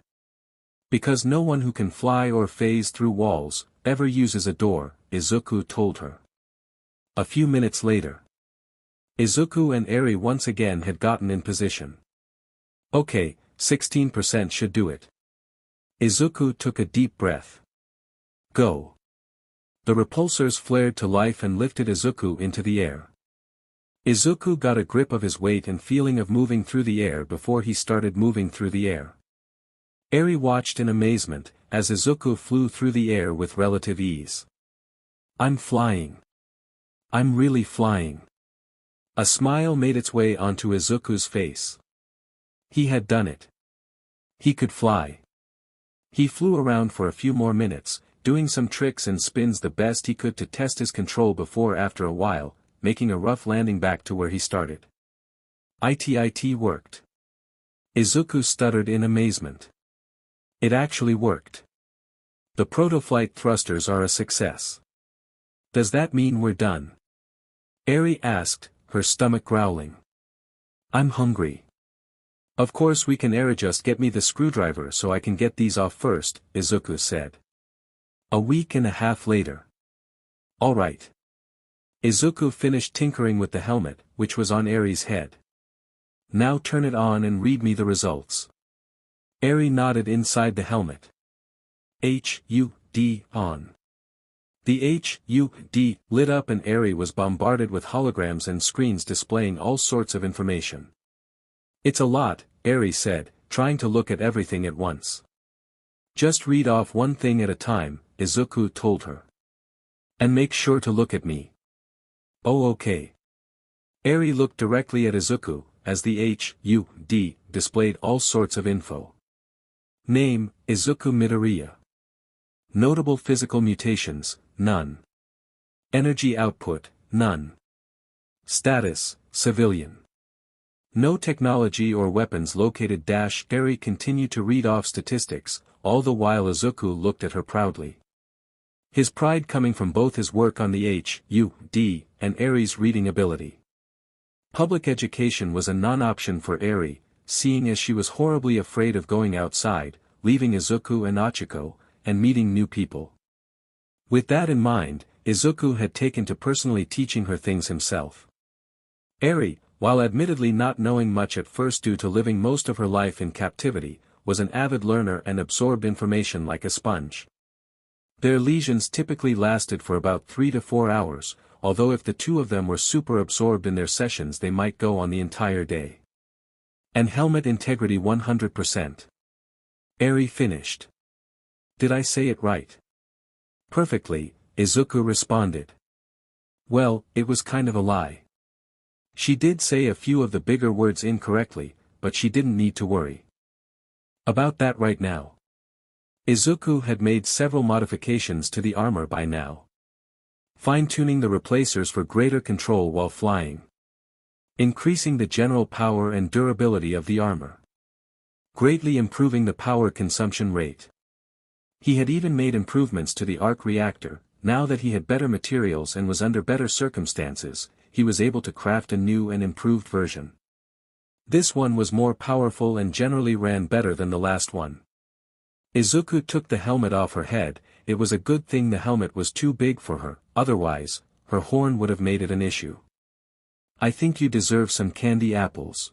Because no one who can fly or phase through walls, ever uses a door, Izuku told her. A few minutes later. Izuku and Eri once again had gotten in position. Okay, 16% should do it. Izuku took a deep breath. Go. The repulsors flared to life and lifted Izuku into the air. Izuku got a grip of his weight and feeling of moving through the air before he started moving through the air. Eri watched in amazement, as Izuku flew through the air with relative ease. I'm flying. I'm really flying. A smile made its way onto Izuku's face. He had done it. He could fly. He flew around for a few more minutes, doing some tricks and spins the best he could to test his control before after a while, making a rough landing back to where he started. It worked. Izuku stuttered in amazement. It actually worked. The protoflight thrusters are a success. Does that mean we're done? Eri asked, her stomach growling. I'm hungry. Of course we can. Eri, just get me the screwdriver so I can get these off first, Izuku said. A week and a half later. All right. Izuku finished tinkering with the helmet, which was on Eri's head. Now turn it on and read me the results. Eri nodded inside the helmet. HUD on. The HUD lit up and Eri was bombarded with holograms and screens displaying all sorts of information. It's a lot, Eri said, trying to look at everything at once. Just read off one thing at a time, Izuku told her. And make sure to look at me. Oh, okay. Eri looked directly at Izuku, as the HUD displayed all sorts of info. Name, Izuku Midoriya. Notable physical mutations, none. Energy output, none. Status, civilian. No technology or weapons located. Eri continued to read off statistics, all the while Izuku looked at her proudly. His pride coming from both his work on the HUD and Eri's reading ability. Public education was a non-option for Eri, seeing as she was horribly afraid of going outside, leaving Izuku and Achiko, and meeting new people. With that in mind, Izuku had taken to personally teaching her things himself. Eri, while admittedly not knowing much at first due to living most of her life in captivity, was an avid learner and absorbed information like a sponge. Their lesions typically lasted for about 3 to 4 hours, although if the two of them were super absorbed in their sessions they might go on the entire day. And helmet integrity 100%. Eri finished. Did I say it right? Perfectly, Izuku responded. Well, it was kind of a lie. She did say a few of the bigger words incorrectly, but she didn't need to worry about that right now. Izuku had made several modifications to the armor by now. Fine-tuning the replacers for greater control while flying. Increasing the general power and durability of the armor. Greatly improving the power consumption rate. He had even made improvements to the Arc Reactor. Now that he had better materials and was under better circumstances, he was able to craft a new and improved version. This one was more powerful and generally ran better than the last one. Izuku took the helmet off her head. It was a good thing the helmet was too big for her, otherwise, her horn would have made it an issue. I think you deserve some candy apples.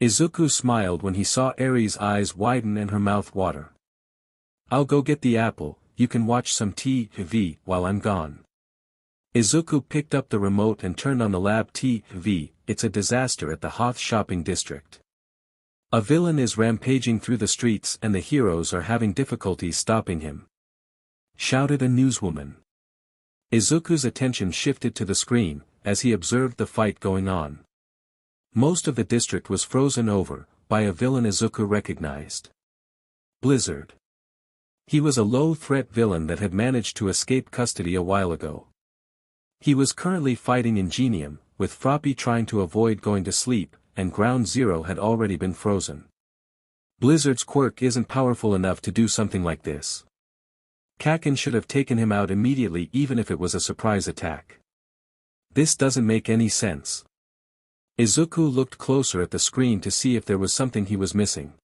Izuku smiled when he saw Eri's eyes widen and her mouth water. I'll go get the apple, you can watch some TV while I'm gone. Izuku picked up the remote and turned on the lab TV. It's a disaster at the Hoth shopping district. A villain is rampaging through the streets and the heroes are having difficulties stopping him. Shouted a newswoman. Izuku's attention shifted to the screen, as he observed the fight going on. Most of the district was frozen over, by a villain Izuku recognized. Blizzard. He was a low-threat villain that had managed to escape custody a while ago. He was currently fighting Ingenium, with Froppy trying to avoid going to sleep, and Ground Zero had already been frozen. Blizzard's quirk isn't powerful enough to do something like this. Kakin should have taken him out immediately even if it was a surprise attack. This doesn't make any sense. Izuku looked closer at the screen to see if there was something he was missing.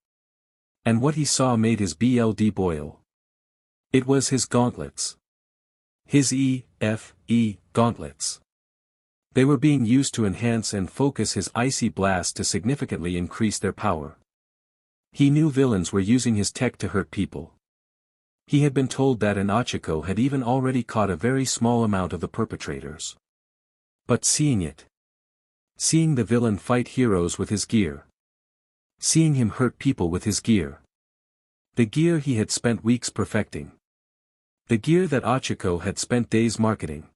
And what he saw made his blood boil. It was his gauntlets. His EFE gauntlets. They were being used to enhance and focus his icy blast to significantly increase their power. He knew villains were using his tech to hurt people. He had been told that and Ochako had even already caught a very small amount of the perpetrators. But seeing it. Seeing the villain fight heroes with his gear. Seeing him hurt people with his gear. The gear he had spent weeks perfecting. The gear that Ochako had spent days marketing.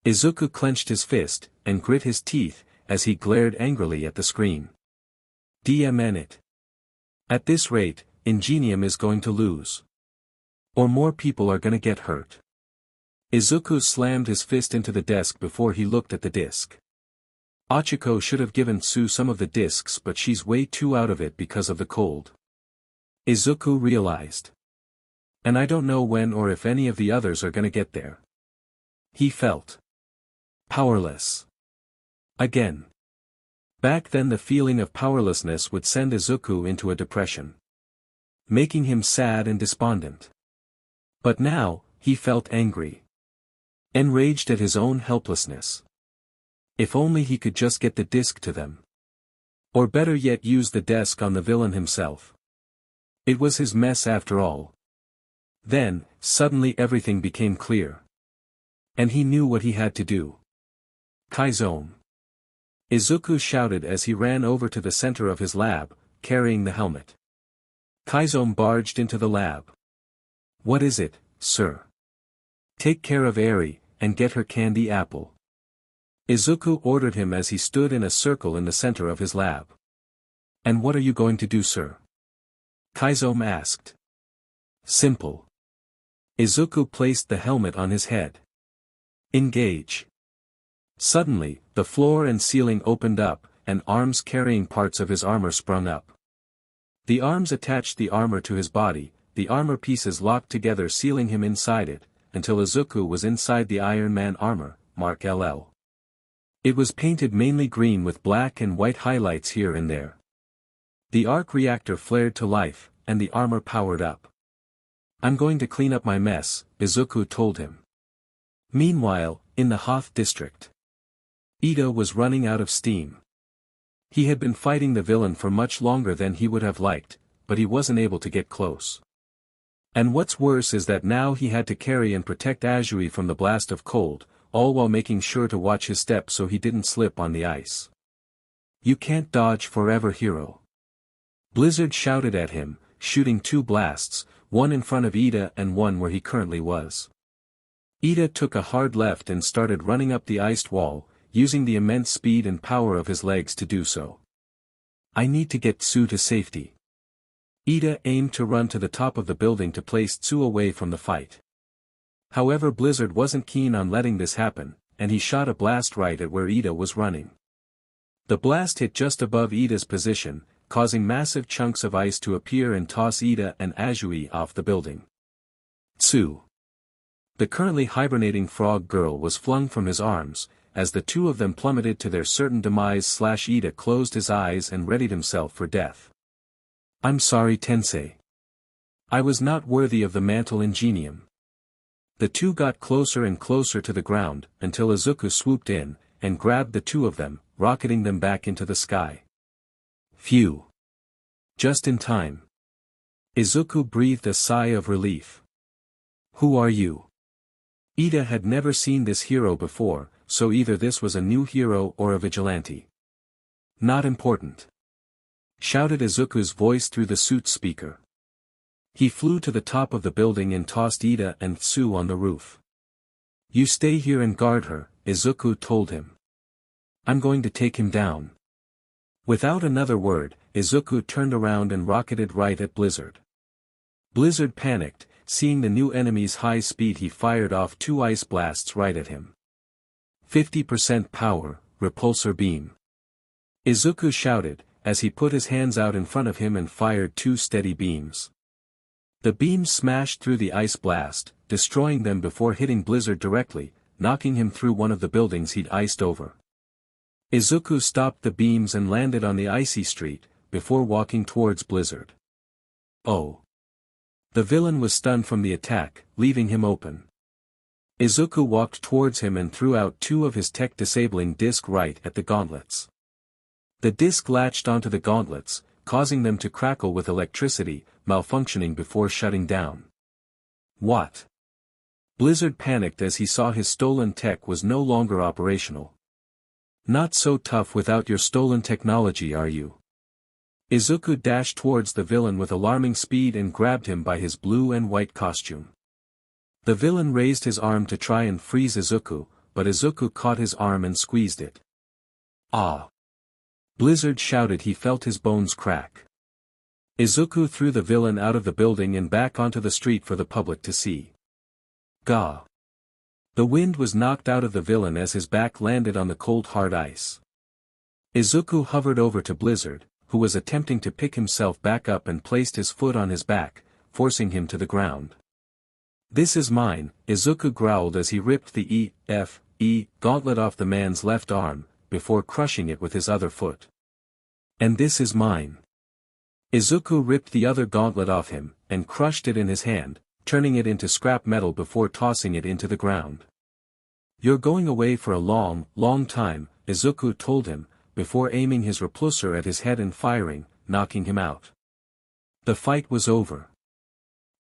Izuku clenched his fist, and grit his teeth, as he glared angrily at the screen. DMN it. At this rate, Ingenium is going to lose. Or more people are gonna get hurt. Izuku slammed his fist into the desk before he looked at the disc. Ochako should have given Sue some of the discs but she's way too out of it because of the cold. Izuku realized. And I don't know when or if any of the others are gonna get there. He felt powerless. Again. Back then the feeling of powerlessness would send Izuku into a depression. Making him sad and despondent. But now, he felt angry. Enraged at his own helplessness. If only he could just get the disc to them. Or better yet use the desk on the villain himself. It was his mess after all. Then, suddenly everything became clear. And he knew what he had to do. Kaizone. Izuku shouted as he ran over to the center of his lab, carrying the helmet. Kaizone barged into the lab. What is it, sir? Take care of Eri, and get her candy apple. Izuku ordered him as he stood in a circle in the center of his lab. And what are you going to do, sir? Kaizome asked. Simple. Izuku placed the helmet on his head. Engage. Suddenly, the floor and ceiling opened up, and arms carrying parts of his armor sprung up. The arms attached the armor to his body, the armor pieces locked together sealing him inside it, until Izuku was inside the Iron Man armor, Mark LL. It was painted mainly green with black and white highlights here and there. The Arc Reactor flared to life, and the armor powered up. I'm going to clean up my mess, Izuku told him. Meanwhile, in the Hoth district. Ito was running out of steam. He had been fighting the villain for much longer than he would have liked, but he wasn't able to get close. And what's worse is that now he had to carry and protect Azui from the blast of cold, all while making sure to watch his step so he didn't slip on the ice. You can't dodge forever, hero. Blizzard shouted at him, shooting two blasts, one in front of Ida and one where he currently was. Ida took a hard left and started running up the iced wall, using the immense speed and power of his legs to do so. I need to get Tsu to safety. Ida aimed to run to the top of the building to place Tsu away from the fight. However, Blizzard wasn't keen on letting this happen, and he shot a blast right at where Ida was running. The blast hit just above Ida's position, causing massive chunks of ice to appear and toss Ida and Azui off the building. Tsu. The currently hibernating frog girl was flung from his arms, as the two of them plummeted to their certain demise. Ida closed his eyes and readied himself for death. I'm sorry, Tensei. I was not worthy of the mantle ingenium. The two got closer and closer to the ground, until Izuku swooped in, and grabbed the two of them, rocketing them back into the sky. Phew. Just in time. Izuku breathed a sigh of relief. Who are you? Ida had never seen this hero before, so either this was a new hero or a vigilante. Not important. Shouted Izuku's voice through the suit speaker. He flew to the top of the building and tossed Ida and Tsu on the roof. You stay here and guard her, Izuku told him. I'm going to take him down. Without another word, Izuku turned around and rocketed right at Blizzard. Blizzard panicked, seeing the new enemy's high speed. He fired off 2 ice blasts right at him. 50% power, repulsor beam. Izuku shouted, as he put his hands out in front of him and fired 2 steady beams. The beams smashed through the ice blast, destroying them before hitting Blizzard directly, knocking him through one of the buildings he'd iced over. Izuku stopped the beams and landed on the icy street, before walking towards Blizzard. Oh. The villain was stunned from the attack, leaving him open. Izuku walked towards him and threw out 2 of his tech-disabling disc right at the gauntlets. The disc latched onto the gauntlets, causing them to crackle with electricity, malfunctioning before shutting down. What? Blizzard panicked as he saw his stolen tech was no longer operational. Not so tough without your stolen technology, are you? Izuku dashed towards the villain with alarming speed and grabbed him by his blue and white costume. The villain raised his arm to try and freeze Izuku, but Izuku caught his arm and squeezed it. Ah! Blizzard shouted. He felt his bones crack. Izuku threw the villain out of the building and back onto the street for the public to see. Gah! The wind was knocked out of the villain as his back landed on the cold hard ice. Izuku hovered over to Blizzard, who was attempting to pick himself back up, and placed his foot on his back, forcing him to the ground. This is mine, Izuku growled as he ripped the E.F.E. gauntlet off the man's left arm, before crushing it with his other foot. And this is mine. Izuku ripped the other gauntlet off him, and crushed it in his hand, turning it into scrap metal before tossing it into the ground. You're going away for a long, long time, Izuku told him, before aiming his repulsor at his head and firing, knocking him out. The fight was over.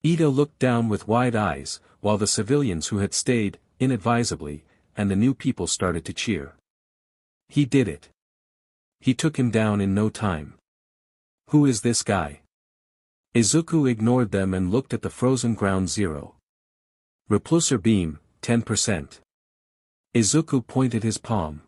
Ida looked down with wide eyes, while the civilians who had stayed, inadvisably, and the new people started to cheer. He did it. He took him down in no time. Who is this guy? Izuku ignored them and looked at the frozen ground zero. Repulsor beam, 10%. Izuku pointed his palm.